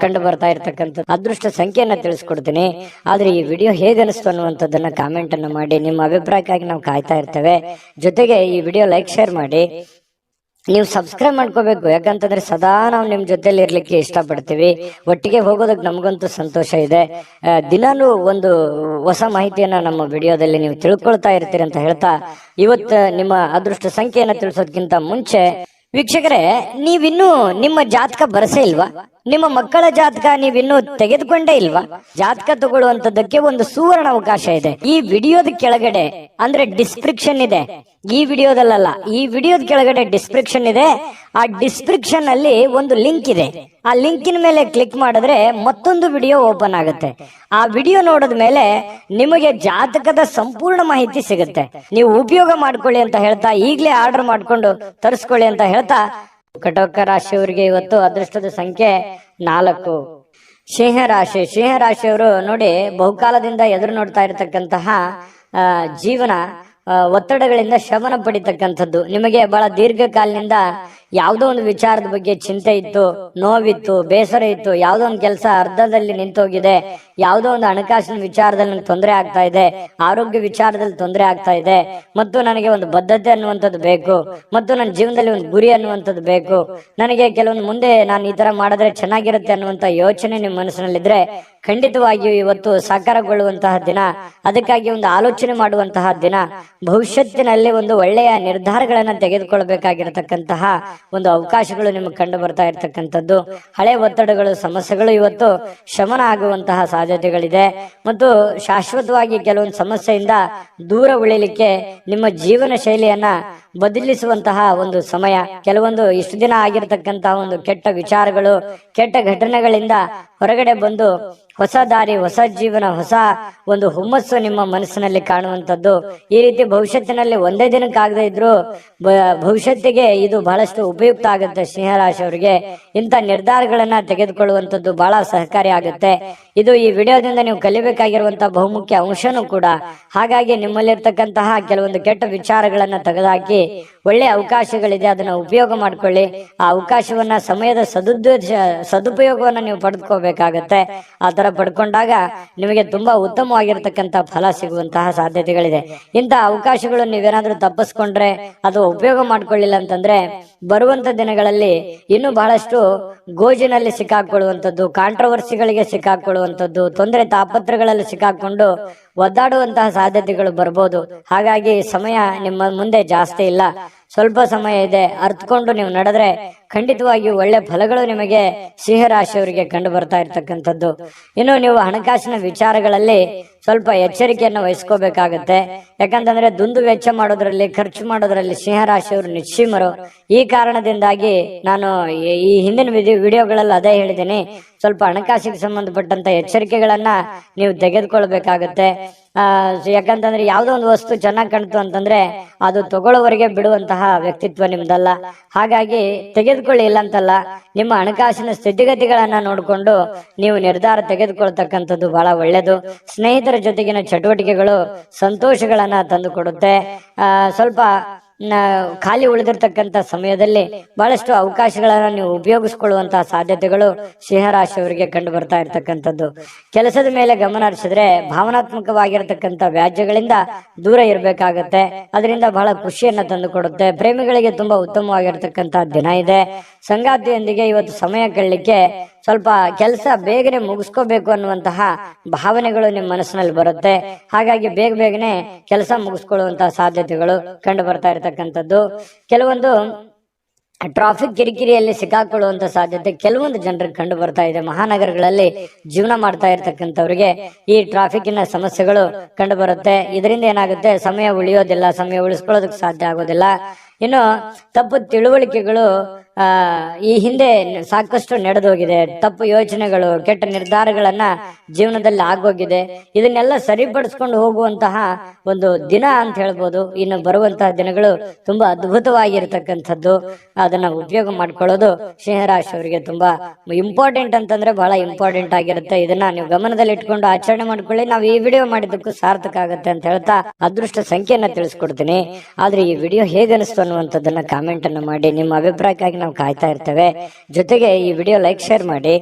ಕಂಡು ಬರ್ತಾ ಇರತಕ್ಕಂಥದ್ದು. ಅದೃಷ್ಟ ಸಂಖ್ಯೆಯನ್ನ ತಿಳಿಸ್ಕೊಡ್ತೀನಿ. ಆದ್ರೆ ಈ ವಿಡಿಯೋ ಹೇಗನಿಸ್ತು ಅನ್ನುವಂಥದ್ದನ್ನ ಕಾಮೆಂಟ್ ಅನ್ನ ಮಾಡಿ. ನಿಮ್ಮ ಅಭಿಪ್ರಾಯಕ್ಕಾಗಿ ನಾವು ಕಾಯ್ತಾ ಇರ್ತೇವೆ. ಜೊತೆಗೆ ಈ ವಿಡಿಯೋ ಲೈಕ್, ಶೇರ್ ಮಾಡಿ. ನೀವು ಸಬ್ಸ್ಕ್ರೈಬ್ ಮಾಡ್ಕೋಬೇಕು. ಯಾಕಂತಂದ್ರೆ ಸದಾ ನಾವು ನಿಮ್ ಜೊತೆಲಿ ಇರ್ಲಿಕ್ಕೆ ಇಷ್ಟಪಡ್ತೀವಿ. ಒಟ್ಟಿಗೆ ಹೋಗೋದಕ್ಕೆ ನಮಗಂತೂ ಸಂತೋಷ ಇದೆ. ದಿನಾನು ಒಂದು ಹೊಸ ಮಾಹಿತಿಯನ್ನ ನಮ್ಮ ವಿಡಿಯೋದಲ್ಲಿ ನೀವು ತಿಳ್ಕೊಳ್ತಾ ಇರ್ತೀರಿ ಅಂತ ಹೇಳ್ತಾ, ಇವತ್ತು ನಿಮ್ಮ ಅದೃಷ್ಟ ಸಂಖ್ಯೆಯನ್ನ ತಿಳಿಸೋದಕ್ಕಿಂತ ಮುಂಚೆ ವೀಕ್ಷಕರೇ, ನೀವಿನ್ನೂ ನಿಮ್ಮ ಜಾತಕ ಬರಸೇ ಇಲ್ವಾ? ನಿಮ್ಮ ಮಕ್ಕಳ ಜಾತಕ ನೀವಿನ್ನೂ ತೆಗೆದುಕೊಂಡೇ ಇಲ್ವಾ? ಜಾತಕ ತಗೊಳ್ಳುವಂತದ್ದಕ್ಕೆ ಒಂದು ಸುವರ್ಣ ಅವಕಾಶ ಇದೆ. ಈ ವಿಡಿಯೋದ ಕೆಳಗಡೆ ಅಂದ್ರೆ ಡಿಸ್ಕ್ರಿಪ್ಷನ್ ಇದೆ. ಈ ವಿಡಿಯೋದಲ್ಲ, ಈ ವಿಡಿಯೋದ ಕೆಳಗಡೆ ಡಿಸ್ಕ್ರಿಪ್ಷನ್ ಇದೆ. ಆ ಡಿಸ್ಕ್ರಿಪ್ಷನ್ ಅಲ್ಲಿ ಒಂದು ಲಿಂಕ್ ಇದೆ. ಆ ಲಿಂಕಿನ ಮೇಲೆ ಕ್ಲಿಕ್ ಮಾಡಿದ್ರೆ ಮತ್ತೊಂದು ವಿಡಿಯೋ ಓಪನ್ ಆಗುತ್ತೆ. ಆ ವಿಡಿಯೋ ನೋಡಿದ ಮೇಲೆ ನಿಮಗೆ ಜಾತಕದ ಸಂಪೂರ್ಣ ಮಾಹಿತಿ ಸಿಗುತ್ತೆ. ನೀವು ಉಪಯೋಗ ಮಾಡ್ಕೊಳ್ಳಿ ಅಂತ ಹೇಳ್ತಾ, ಈಗಲೇ ಆರ್ಡರ್ ಮಾಡ್ಕೊಂಡು ತರಿಸ್ಕೊಳ್ಳಿ ಅಂತ ಹೇಳ್ತಾ, ಕಟಕ ರಾಶಿಯವರಿಗೆ ಇವತ್ತು ಅದೃಷ್ಟದ ಸಂಖ್ಯೆ 4. ಸಿಂಹರಾಶಿಯವರು ನೋಡಿ, ಬಹುಕಾಲದಿಂದ ಎದುರು ನೋಡ್ತಾ ಇರತಕ್ಕಂತಹ ಜೀವನ ಒತ್ತಡಗಳಿಂದ ಶಮನ ಪಡಿತಕ್ಕಂಥದ್ದು. ನಿಮಗೆ ಬಹಳ ದೀರ್ಘಕಾಲದಿಂದ ಯಾವುದೋ ಒಂದು ವಿಚಾರದ ಬಗ್ಗೆ ಚಿಂತೆ ಇತ್ತು, ನೋವಿತ್ತು, ಬೇಸರ ಇತ್ತು. ಯಾವುದೋ ಒಂದು ಕೆಲಸ ಅರ್ಧದಲ್ಲಿ ನಿಂತೋಗಿದೆ, ಯಾವುದೋ ಒಂದು ಹಣಕಾಸಿನ ವಿಚಾರದಲ್ಲಿ ನನಗೆ ತೊಂದರೆ ಆಗ್ತಾ ಇದೆ, ಆರೋಗ್ಯ ವಿಚಾರದಲ್ಲಿ ತೊಂದರೆ ಆಗ್ತಾ ಇದೆ, ಮತ್ತು ನನಗೆ ಒಂದು ಬದ್ಧತೆ ಅನ್ನುವಂಥದ್ದು ಬೇಕು, ಮತ್ತು ನನ್ನ ಜೀವನದಲ್ಲಿ ಒಂದು ಗುರಿ ಅನ್ನುವಂಥದ್ದು ಬೇಕು, ನನಗೆ ಕೆಲವೊಂದು ಮುಂದೆ ನಾನು ಈ ತರ ಮಾಡಿದ್ರೆ ಚೆನ್ನಾಗಿರುತ್ತೆ ಅನ್ನುವಂತ ಯೋಚನೆ ನಿಮ್ಮ ಮನಸ್ಸಿನಲ್ಲಿದ್ರೆ ಖಂಡಿತವಾಗಿಯೂ ಇವತ್ತು ಸಾಕಾರಗೊಳ್ಳುವಂತಹ ದಿನ. ಅದಕ್ಕಾಗಿ ಒಂದು ಆಲೋಚನೆ ಮಾಡುವಂತಹ ದಿನ. ಭವಿಷ್ಯತ್ತಿನಲ್ಲಿ ಒಂದು ಒಳ್ಳೆಯ ನಿರ್ಧಾರಗಳನ್ನ ತೆಗೆದುಕೊಳ್ಬೇಕಾಗಿರತಕ್ಕಂತಹ ಒಂದು ಅವಕಾಶಗಳು ನಿಮಗೆ ಕಂಡು ಬರ್ತಾ ಇರ್ತಕ್ಕಂಥದ್ದು. ಹಳೆ ಒತ್ತಡಗಳು, ಸಮಸ್ಯೆಗಳು ಇವತ್ತು ಶಮನ ಆಗುವಂತಹ ಸಾಧ್ಯತೆಗಳಿದೆ. ಮತ್ತು ಶಾಶ್ವತವಾಗಿ ಕೆಲವೊಂದು ಸಮಸ್ಯೆಯಿಂದ ದೂರ ಉಳಿಲಿಕ್ಕೆ ನಿಮ್ಮ ಜೀವನ ಶೈಲಿಯನ್ನ ಬದಲಿಸುವಂತಹ ಒಂದು ಸಮಯ. ಕೆಲವೊಂದು ಇಷ್ಟು ದಿನ ಆಗಿರತಕ್ಕಂತಹ ಒಂದು ಕೆಟ್ಟ ವಿಚಾರಗಳು, ಕೆಟ್ಟ ಘಟನೆಗಳಿಂದ ಹೊರಗಡೆ ಬಂದು ಹೊಸ ದಾರಿ, ಹೊಸ ಜೀವನ, ಹೊಸ ಒಂದು ಹುಮ್ಮಸ್ಸು ನಿಮ್ಮ ಮನಸ್ಸಿನಲ್ಲಿ ಕಾಣುವಂಥದ್ದು. ಈ ರೀತಿ ಭವಿಷ್ಯತ್ತಿನಲ್ಲಿ ಒಂದೇ ದಿನಕ್ಕಾಗದೇ ಇದ್ರು ಭವಿಷ್ಯತ್ತಿಗೆ ಇದು ಬಹಳಷ್ಟು ಉಪಯುಕ್ತ ಆಗುತ್ತೆ. ಸಿಂಹರಾಶಿಯವರಿಗೆ ಇಂಥ ನಿರ್ಧಾರಗಳನ್ನ ತೆಗೆದುಕೊಳ್ಳುವಂಥದ್ದು ಬಹಳ ಸಹಕಾರಿ ಆಗುತ್ತೆ. ಇದು ಈ ವಿಡಿಯೋದಿಂದ ನೀವು ಕಲಿಬೇಕಾಗಿರುವಂತಹ ಬಹುಮುಖ್ಯ ಅಂಶನೂ ಕೂಡ. ಹಾಗಾಗಿ ನಿಮ್ಮಲ್ಲಿರ್ತಕ್ಕಂತಹ ಕೆಲವೊಂದು ಕೆಟ್ಟ ವಿಚಾರಗಳನ್ನ ತೆಗೆದುಹಾಕಿ ಒಳ್ಳೆ ಅವಕಾಶಗಳಿದೆ, ಅದನ್ನ ಉಪಯೋಗ ಮಾಡ್ಕೊಳ್ಳಿ. ಆ ಅವಕಾಶವನ್ನ ಸಮಯದ ಸದುಪಯೋಗವನ್ನ ನೀವು ಪಡೆದುಕೋಬೇಕಾಗತ್ತೆ. ಆ ತರ ಪಡ್ಕೊಂಡಾಗ ನಿಮಗೆ ತುಂಬಾ ಉತ್ತಮವಾಗಿರ್ತಕ್ಕಂಥ ಫಲ ಸಿಗುವಂತಹ ಸಾಧ್ಯತೆಗಳಿದೆ. ಇಂತಹ ಅವಕಾಶಗಳು ನೀವೇನಾದ್ರೂ ತಪ್ಪಿಸ್ಕೊಂಡ್ರೆ ಅದು ಉಪಯೋಗ ಮಾಡ್ಕೊಳ್ಳಿಲ್ಲ ಅಂತಂದ್ರೆ ಬರುವಂತ ದಿನಗಳಲ್ಲಿ ಇನ್ನು ಬಹಳಷ್ಟು ಗೋಜಿನಲ್ಲಿ ಸಿಕ್ಕಾಕೊಳ್ಳುವಂಥದ್ದು, ಕಾಂಟ್ರವರ್ಸಿಗಳಿಗೆ ಸಿಕ್ಕಾಕೊಳ್ಳುವಂಥದ್ದು, ತೊಂದರೆ ತಾಪತ್ರಗಳಲ್ಲಿ ಸಿಕ್ಕಾಕೊಂಡು ಒದ್ದಾಡುವಂತಹ ಸಾಧ್ಯತೆಗಳು ಬರ್ಬೋದು. ಹಾಗಾಗಿ ಸಮಯ ನಿಮ್ಮ ಮುಂದೆ ಜಾಸ್ತಿ ಇಲ್ಲ, ಸ್ವಲ್ಪ ಸಮಯ ಇದೆ. ಅರ್ಥಕೊಂಡು ನೀವು ನಡೆದ್ರೆ ಖಂಡಿತವಾಗಿಯೂ ಒಳ್ಳೆ ಫಲಗಳು ನಿಮಗೆ ಸಿಂಹರಾಶಿಯವರಿಗೆ ಕಂಡು ಬರ್ತಾ ಇರ್ತಕ್ಕಂಥದ್ದು. ಇನ್ನು ನೀವು ಹಣಕಾಸಿನ ವಿಚಾರಗಳಲ್ಲಿ ಸ್ವಲ್ಪ ಎಚ್ಚರಿಕೆಯನ್ನು ವಹಿಸ್ಕೋಬೇಕಾಗತ್ತೆ. ಯಾಕಂತಂದ್ರೆ ದುಂದು ವೆಚ್ಚ ಮಾಡೋದ್ರಲ್ಲಿ, ಖರ್ಚು ಮಾಡೋದ್ರಲ್ಲಿ ಸಿಂಹರಾಶಿಯವರು ನಿಶ್ಚೀಮರು. ಈ ಕಾರಣದಿಂದಾಗಿ ನಾನು ಈ ಹಿಂದಿನ ವಿಡಿಯೋಗಳಲ್ಲಿ ಅದೇ ಹೇಳಿದ್ದೀನಿ, ಸ್ವಲ್ಪ ಹಣಕಾಸಿಗೆ ಸಂಬಂಧಪಟ್ಟಂತ ಎಚ್ಚರಿಕೆಗಳನ್ನ ನೀವು ತೆಗೆದುಕೊಳ್ಬೇಕಾಗತ್ತೆ. ಯಾಕಂತಂದ್ರೆ ಯಾವ್ದೋ ಒಂದು ವಸ್ತು ಚೆನ್ನಾಗಿ ಕಾಣ್ತು ಅಂತಂದ್ರೆ ಅದು ತಗೊಳ್ಳೋವರೆಗೆ ಬಿಡುವಂತಹ ವ್ಯಕ್ತಿತ್ವ ನಿಮ್ದಲ್ಲ. ಹಾಗಾಗಿ ತೆಗೆದುಕೊಳ್ಳಿ ಇಲ್ಲ ಅಂತಲ್ಲ, ನಿಮ್ಮ ಹಣಕಾಸಿನ ಸ್ಥಿತಿಗತಿಗಳನ್ನ ನೋಡಿಕೊಂಡು ನೀವು ನಿರ್ಧಾರ ತೆಗೆದುಕೊಳ್ತಕ್ಕಂಥದ್ದು ಬಹಳ ಒಳ್ಳೇದು. ಸ್ನೇಹಿತರ ಜೊತೆಗಿನ ಚಟುವಟಿಕೆಗಳು ಸಂತೋಷಗಳನ್ನ ತಂದು ಕೊಡುತ್ತೆ. ಸ್ವಲ್ಪ ಖಾಲಿ ಉಳಿದಿರ್ತಕ್ಕಂಥ ಸಮಯದಲ್ಲಿ ಬಹಳಷ್ಟು ಅವಕಾಶಗಳನ್ನ ನೀವು ಉಪಯೋಗಿಸ್ಕೊಳ್ಳುವಂತಹ ಸಾಧ್ಯತೆಗಳು ಸಿಂಹರಾಶಿಯವರಿಗೆ ಕಂಡು ಬರ್ತಾ ಇರ್ತಕ್ಕಂಥದ್ದು. ಕೆಲಸದ ಮೇಲೆ ಗಮನ ಹರಿಸಿದ್ರೆ ಭಾವನಾತ್ಮಕವಾಗಿರ್ತಕ್ಕಂಥ ವ್ಯಾಜ್ಯಗಳಿಂದ ದೂರ ಇರಬೇಕಾಗತ್ತೆ. ಅದರಿಂದ ಬಹಳ ಖುಷಿಯನ್ನ ತಂದು ಕೊಡುತ್ತೆ. ಪ್ರೇಮಿಗಳಿಗೆ ತುಂಬಾ ಉತ್ತಮವಾಗಿರ್ತಕ್ಕಂಥ ದಿನ ಇದೆ. ಸಂಗಾತಿಯೊಂದಿಗೆ ಇವತ್ತು ಸಮಯ ಕಳಲಿಕ್ಕೆ ಸ್ವಲ್ಪ ಕೆಲಸ ಬೇಗನೆ ಮುಗಿಸ್ಕೋಬೇಕು ಅನ್ನುವಂತಹ ಭಾವನೆಗಳು ನಿಮ್ಮ ಮನಸ್ಸಿನಲ್ಲಿ ಬರುತ್ತೆ. ಹಾಗಾಗಿ ಬೇಗನೆ ಕೆಲಸ ಮುಗಿಸ್ಕೊಳ್ಳುವಂತಹ ಸಾಧ್ಯತೆಗಳು ಕಂಡು ಬರ್ತಾ ಇರತಕ್ಕಂಥದ್ದು. ಕೆಲವೊಂದು ಟ್ರಾಫಿಕ್ ಕಿರಿಕಿರಿಯಲ್ಲಿ ಸಿಕ್ಕಾಕೊಳ್ಳುವಂತ ಸಾಧ್ಯತೆ ಕೆಲವೊಂದು ಜನರಿಗೆ ಕಂಡು ಬರ್ತಾ ಇದೆ. ಮಹಾನಗರಗಳಲ್ಲಿ ಜೀವನ ಮಾಡ್ತಾ ಇರ್ತಕ್ಕಂಥವ್ರಿಗೆ ಈ ಟ್ರಾಫಿಕ್ನ ಸಮಸ್ಯೆಗಳು ಕಂಡು ಬರುತ್ತೆ. ಇದರಿಂದ ಏನಾಗುತ್ತೆ, ಸಮಯ ಉಳಿಯೋದಿಲ್ಲ, ಸಮಯ ಉಳಿಸ್ಕೊಳ್ಳೋದಕ್ಕೆ ಸಾಧ್ಯ ಆಗೋದಿಲ್ಲ. ಇನ್ನು ತಪ್ಪು ತಿಳುವಳಿಕೆಗಳು ಈ ಹಿಂದೆ ಸಾಕಷ್ಟು ನಡೆದೋಗಿದೆ. ತಪ್ಪು ಯೋಚನೆಗಳು, ಕೆಟ್ಟ ನಿರ್ಧಾರಗಳನ್ನ ಜೀವನದಲ್ಲಿ ಆಗೋಗಿದೆ. ಇದನ್ನೆಲ್ಲ ಸರಿಪಡಿಸ್ಕೊಂಡು ಹೋಗುವಂತಹ ಒಂದು ದಿನ ಅಂತ ಹೇಳ್ಬೋದು. ಇನ್ನು ಬರುವಂತಹ ದಿನಗಳು ತುಂಬಾ ಅದ್ಭುತವಾಗಿರ್ತಕ್ಕಂಥದ್ದು. ಅದನ್ನ ಉಪಯೋಗ ಮಾಡ್ಕೊಳ್ಳೋದು ಸಿಂಹರಾಶಿಯವರಿಗೆ ತುಂಬಾ ಇಂಪಾರ್ಟೆಂಟ್ ಅಂತಂದ್ರೆ ಬಹಳ ಇಂಪಾರ್ಟೆಂಟ್ ಆಗಿರುತ್ತೆ. ಇದನ್ನ ನೀವು ಗಮನದಲ್ಲಿ ಇಟ್ಕೊಂಡು ಆಚರಣೆ ಮಾಡ್ಕೊಳ್ಳಿ. ನಾವು ಈ ವಿಡಿಯೋ ಮಾಡಿದ್ದಕ್ಕೂ ಸಾರ್ಥಕ ಆಗುತ್ತೆ ಅಂತ ಹೇಳ್ತಾ ಅದೃಷ್ಟ ಸಂಖ್ಯೆಯನ್ನ ತಿಳಿಸ್ಕೊಡ್ತೀನಿ. ಆದ್ರೆ ಈ ವಿಡಿಯೋ ಹೇಗೆ ಅನಿಸ್ತು ಅನ್ನುವಂಥದ್ದನ್ನ ಕಾಮೆಂಟ್ ಅನ್ನು ಮಾಡಿ. ನಿಮ್ಮ ಅಭಿಪ್ರಾಯಕ್ಕಾಗಿ ನಾವು ಕಾಯ್ತಾ ಇರ್ತೇವೆ. ಜೊತೆಗೆ ಈ ವಿಡಿಯೋ ಲೈಕ್, ಶೇರ್ ಮಾಡಿ.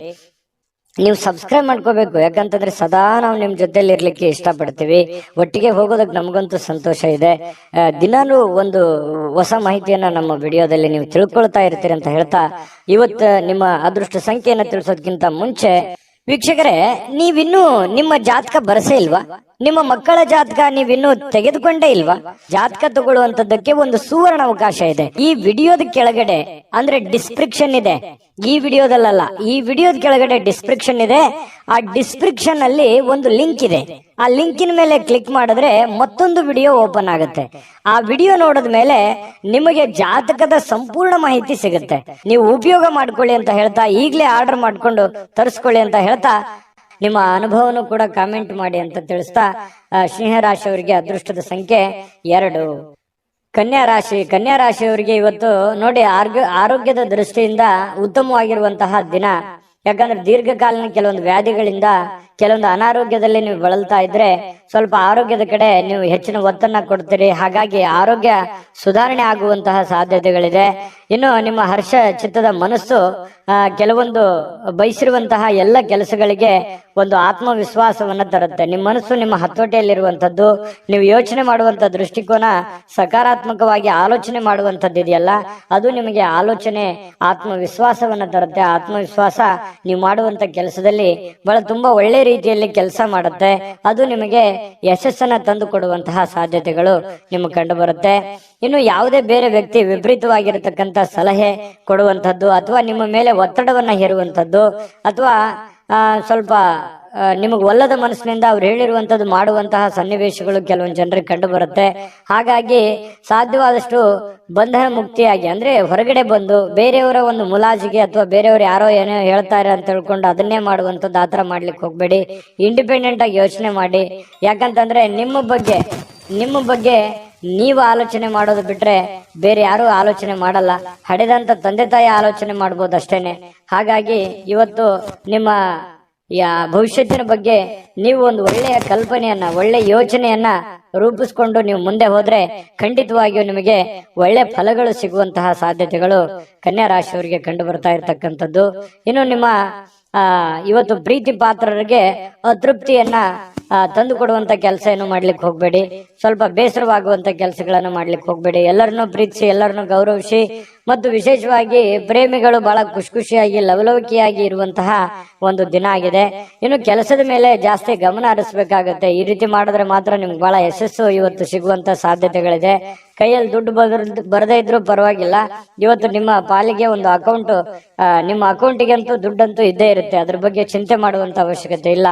ನೀವು ಸಬ್ಸ್ಕ್ರೈಬ್ ಮಾಡ್ಕೋಬೇಕು. ಯಾಕಂತಂದ್ರೆ ಸದಾ ನಾವು ನಿಮ್ ಜೊತೆಲಿ ಇರ್ಲಿಕ್ಕೆ ಇಷ್ಟಪಡ್ತೀವಿ. ಒಟ್ಟಿಗೆ ಹೋಗೋದಕ್ಕೆ ನಮಗಂತೂ ಸಂತೋಷ ಇದೆ. ದಿನಾನು ಒಂದು ಹೊಸ ಮಾಹಿತಿಯನ್ನ ನಮ್ಮ ವಿಡಿಯೋದಲ್ಲಿ ನೀವು ತಿಳ್ಕೊಳ್ತಾ ಇರ್ತೀರಿ ಅಂತ ಹೇಳ್ತಾ ಇವತ್ತು ನಿಮ್ಮ ಅದೃಷ್ಟ ಸಂಖ್ಯೆಯನ್ನ ತಿಳಿಸೋದಕ್ಕಿಂತ ಮುಂಚೆ ವೀಕ್ಷಕರೇ, ನೀವಿನ್ನೂ ನಿಮ್ಮ ಜಾತಕ ಬರಸೇ ಇಲ್ವಾ? ನಿಮ್ಮ ಮಕ್ಕಳ ಜಾತಕ ನೀವಿನ್ನೂ ತೆಗೆದುಕೊಂಡೇ ಇಲ್ವಾ? ಜಾತಕ ತಗೊಳ್ಳುವಂತದ್ದಕ್ಕೆ ಒಂದು ಸುವರ್ಣ ಅವಕಾಶ ಇದೆ. ಈ ವಿಡಿಯೋದ ಕೆಳಗಡೆ ಅಂದ್ರೆ ಡಿಸ್ಕ್ರಿಪ್ಷನ್ ಇದೆ. ಈ ವಿಡಿಯೋದಲ್ಲ, ಈ ವಿಡಿಯೋದ ಕೆಳಗಡೆ ಡಿಸ್ಕ್ರಿಪ್ಷನ್ ಇದೆ. ಆ ಡಿಸ್ಕ್ರಿಪ್ಷನ್ ಅಲ್ಲಿ ಒಂದು ಲಿಂಕ್ ಇದೆ. ಆ ಲಿಂಕಿನ ಮೇಲೆ ಕ್ಲಿಕ್ ಮಾಡಿದ್ರೆ ಮತ್ತೊಂದು ವಿಡಿಯೋ ಓಪನ್ ಆಗುತ್ತೆ. ಆ ವಿಡಿಯೋ ನೋಡಿದ ಮೇಲೆ ನಿಮಗೆ ಜಾತಕದ ಸಂಪೂರ್ಣ ಮಾಹಿತಿ ಸಿಗುತ್ತೆ. ನೀವು ಉಪಯೋಗ ಮಾಡ್ಕೊಳ್ಳಿ ಅಂತ ಹೇಳ್ತಾ, ಈಗಲೇ ಆರ್ಡರ್ ಮಾಡ್ಕೊಂಡು ತರಿಸ್ಕೊಳ್ಳಿ ಅಂತ ಹೇಳ್ತಾ, ನಿಮ್ಮ ಅನುಭವನು ಕೂಡ ಕಾಮೆಂಟ್ ಮಾಡಿ ಅಂತ ತಿಳಿಸ್ತಾ, ಸಿಂಹರಾಶಿಯವರಿಗೆ ಅದೃಷ್ಟದ ಸಂಖ್ಯೆ 2. ಕನ್ಯಾ ರಾಶಿಯವರಿಗೆ ಇವತ್ತು ನೋಡಿ ಆರೋಗ್ಯದ ದೃಷ್ಟಿಯಿಂದ ಉತ್ತಮವಾಗಿರುವಂತಹ ದಿನ. ಯಾಕಂದ್ರೆ ದೀರ್ಘಕಾಲೀನ ಕೆಲವೊಂದು ವ್ಯಾಧಿಗಳಿಂದ, ಕೆಲವೊಂದು ಅನಾರೋಗ್ಯದಲ್ಲಿ ನೀವು ಬಳಲ್ತಾ ಇದ್ರೆ ಸ್ವಲ್ಪ ಆರೋಗ್ಯದ ಕಡೆ ನೀವು ಹೆಚ್ಚಿನ ಒತ್ತನ್ನ ಕೊಡ್ತೀರಿ. ಹಾಗಾಗಿ ಆರೋಗ್ಯ ಸುಧಾರಣೆ ಆಗುವಂತಹ ಸಾಧ್ಯತೆಗಳಿದೆ. ಇನ್ನು ನಿಮ್ಮ ಹರ್ಷ ಚಿತ್ತದ ಮನಸ್ಸು ಕೆಲವೊಂದು ಬಯಸಿರುವಂತಹ ಎಲ್ಲ ಕೆಲಸಗಳಿಗೆ ಒಂದು ಆತ್ಮವಿಶ್ವಾಸವನ್ನ ತರುತ್ತೆ. ನಿಮ್ಮ ಮನಸ್ಸು ನಿಮ್ಮ ಹತೋಟಿಯಲ್ಲಿರುವಂತದ್ದು. ನೀವು ಯೋಚನೆ ಮಾಡುವಂತ ದೃಷ್ಟಿಕೋನ ಸಕಾರಾತ್ಮಕವಾಗಿ ಆಲೋಚನೆ ಮಾಡುವಂತದ್ದು ಇದೆಯಲ್ಲ, ಅದು ನಿಮಗೆ ಆಲೋಚನೆ ಆತ್ಮವಿಶ್ವಾಸವನ್ನ ತರುತ್ತೆ. ಆತ್ಮವಿಶ್ವಾಸ ನೀವು ಮಾಡುವಂತ ಕೆಲಸದಲ್ಲಿ ಬಹಳ ತುಂಬಾ ಒಳ್ಳೆ ರೀತಿಯಲ್ಲಿ ಕೆಲಸ ಮಾಡುತ್ತೆ. ಅದು ನಿಮಗೆ ಯಶಸ್ಸನ್ನ ತಂದು ಕೊಡುವಂತಹ ಸಾಧ್ಯತೆಗಳು ನಿಮಗೆ ಕಂಡು ಬರುತ್ತೆ. ಇನ್ನು ಯಾವುದೇ ಬೇರೆ ವ್ಯಕ್ತಿ ವಿಪರೀತವಾಗಿರತಕ್ಕಂತ ಸಲಹೆ ಕೊಡುವಂತದ್ದು, ಅಥವಾ ನಿಮ್ಮ ಮೇಲೆ ಒತ್ತಡವನ್ನ ಹೇರುವಂತದ್ದು, ಅಥವಾ ಸ್ವಲ್ಪ ನಿಮಗೆ ಒಲ್ಲದ ಮನಸ್ಸಿನಿಂದ ಅವ್ರು ಹೇಳಿರುವಂತದ್ದು ಮಾಡುವಂತಹ ಸನ್ನಿವೇಶಗಳು ಕೆಲವೊಂದು ಜನರಿಗೆ ಕಂಡು ಬರುತ್ತೆ. ಹಾಗಾಗಿ ಸಾಧ್ಯವಾದಷ್ಟು ಬಂಧನ ಮುಕ್ತಿಯಾಗಿ, ಅಂದ್ರೆ ಹೊರಗಡೆ ಬಂದು ಬೇರೆಯವರ ಒಂದು ಮುಲಾಜಿಗೆ ಅಥವಾ ಬೇರೆಯವರು ಯಾರೋ ಏನೋ ಹೇಳ್ತಾರೆ ಅಂತ ಹೇಳ್ಕೊಂಡು ಅದನ್ನೇ ಮಾಡುವಂಥದ್ದು, ಆತರ ಮಾಡ್ಲಿಕ್ಕೆ ಹೋಗ್ಬೇಡಿ. ಇಂಡಿಪೆಂಡೆಂಟ್ ಆಗಿ ಯೋಚನೆ ಮಾಡಿ. ಯಾಕಂತಂದ್ರೆ ನಿಮ್ಮ ಬಗ್ಗೆ ನೀವು ಆಲೋಚನೆ ಮಾಡೋದು ಬಿಟ್ರೆ ಬೇರೆ ಯಾರು ಆಲೋಚನೆ ಮಾಡಲ್ಲ. ಹಡೆದಂತ ತಂದೆ ತಾಯಿ ಆಲೋಚನೆ ಮಾಡ್ಬೋದು ಅಷ್ಟೇನೆ. ಹಾಗಾಗಿ ಇವತ್ತು ನಿಮ್ಮ ಭವಿಷ್ಯತ್ತಿನ ಬಗ್ಗೆ ನೀವು ಒಂದು ಒಳ್ಳೆಯ ಕಲ್ಪನೆಯನ್ನ, ಒಳ್ಳೆಯ ಯೋಚನೆಯನ್ನ ರೂಪಿಸ್ಕೊಂಡು ನೀವು ಮುಂದೆ ಹೋದ್ರೆ ಖಂಡಿತವಾಗಿಯೂ ನಿಮಗೆ ಒಳ್ಳೆ ಫಲಗಳು ಸಿಗುವಂತಹ ಸಾಧ್ಯತೆಗಳು ಕನ್ಯಾ ರಾಶಿಯವರಿಗೆ ಕಂಡು ಬರ್ತಾ ಇರತಕ್ಕಂಥದ್ದು. ಇನ್ನು ನಿಮ್ಮ ಇವತ್ತು ಪ್ರೀತಿ ಪಾತ್ರರಿಗೆ ಅತೃಪ್ತಿಯನ್ನ ತಂದು ಕೊಡುವಂತ ಕೆಲಸ ಏನು ಮಾಡ್ಲಿಕ್ಕೆ ಹೋಗ್ಬೇಡಿ. ಸ್ವಲ್ಪ ಬೇಸರವಾಗುವಂತ ಕೆಲಸಗಳನ್ನು ಮಾಡ್ಲಿಕ್ಕೆ ಹೋಗ್ಬೇಡಿ. ಎಲ್ಲರನ್ನೂ ಪ್ರೀತಿಸಿ, ಎಲ್ಲರನ್ನೂ ಗೌರವಿಸಿ ಮತ್ತು ವಿಶೇಷವಾಗಿ ಪ್ರೇಮಿಗಳು ಬಹಳ ಖುಷಿಯಾಗಿ ಲವಲವಿಕೆಯಾಗಿ ಇರುವಂತಹ ಒಂದು ದಿನ ಆಗಿದೆ. ಇನ್ನು ಕೆಲಸದ ಮೇಲೆ ಜಾಸ್ತಿ ಗಮನ ಹರಿಸಬೇಕಾಗುತ್ತೆ. ಈ ರೀತಿ ಮಾಡಿದ್ರೆ ಮಾತ್ರ ನಿಮ್ಗೆ ಬಹಳ ಯಶಸ್ಸು ಇವತ್ತು ಸಿಗುವಂತ ಸಾಧ್ಯತೆಗಳಿದೆ. ಕೈಯಲ್ಲಿ ದುಡ್ಡು ಬರದೇ ಇದ್ರೂ ಪರವಾಗಿಲ್ಲ, ಇವತ್ತು ನಿಮ್ಮ ಪಾಲಿಗೆ ಒಂದು ಅಕೌಂಟ್, ನಿಮ್ಮ ಅಕೌಂಟಿಗಂತೂ ದುಡ್ಡಂತೂ ಇದ್ದೇ ಇರುತ್ತೆ. ಅದ್ರ ಬಗ್ಗೆ ಚಿಂತೆ ಮಾಡುವಂತ ಅವಶ್ಯಕತೆ ಇಲ್ಲ.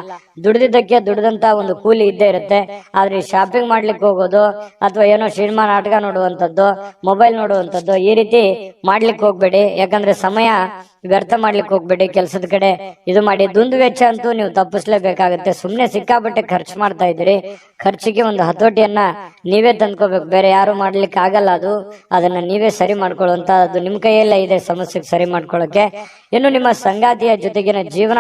ದುಡ್ದಿದ್ದಕ್ಕೆ ದುಡ್ದಂತ ಒಂದು ಕೂಲಿ ಇದ್ದೇ ಇರುತ್ತೆ. ಆದ್ರೆ ಶಾಪಿಂಗ್ ಮಾಡ್ಲಿಕ್ಕೆ ಹೋಗೋದು ಅಥವಾ ಏನೋ ಸಿನಿಮಾ ನಾಟಕ ನೋಡುವಂತದ್ದು, ಮೊಬೈಲ್ ನೋಡುವಂತದ್ದು, ಈ ರೀತಿ ಮಾಡ್ಲಿಕ್ಕೆ ಹೋಗ್ಬೇಡಿ. ಯಾಕಂದ್ರೆ ಸಮಯ ವ್ಯರ್ಥ ಮಾಡ್ಲಿಕ್ಕೆ ಹೋಗ್ಬೇಡಿ. ಕೆಲಸದ ಕಡೆ ಇದು ಮಾಡಿ. ದುಂದು ವೆಚ್ಚ ಅಂತೂ ನೀವು ತಪ್ಪಿಸ್ಲೇಬೇಕಾಗತ್ತೆ. ಸುಮ್ನೆ ಸಿಕ್ಕಾಪಟ್ಟೆ ಖರ್ಚು ಮಾಡ್ತಾ ಇದ್ದೀರಿ. ಖರ್ಚಿಗೆ ಒಂದು ಹತೋಟಿಯನ್ನ ನೀವೇ ತಂದ್ಕೋಬೇಕು, ಬೇರೆ ಯಾರು ಮಾಡ್ಲಿಕ್ಕೆ ಆಗಲ್ಲ. ಅದನ್ನ ನೀವೇ ಸರಿ ಮಾಡ್ಕೊಳ್ಳುವಂತ, ಅದು ನಿಮ್ ಕೈಯಲ್ಲೇ ಇದೆ ಸಮಸ್ಯೆಗೆ ಸರಿ ಮಾಡ್ಕೊಳ್ಳೋಕೆ. ಇನ್ನು ನಿಮ್ಮ ಸಂಗಾತಿಯ ಜೊತೆಗಿನ ಜೀವನ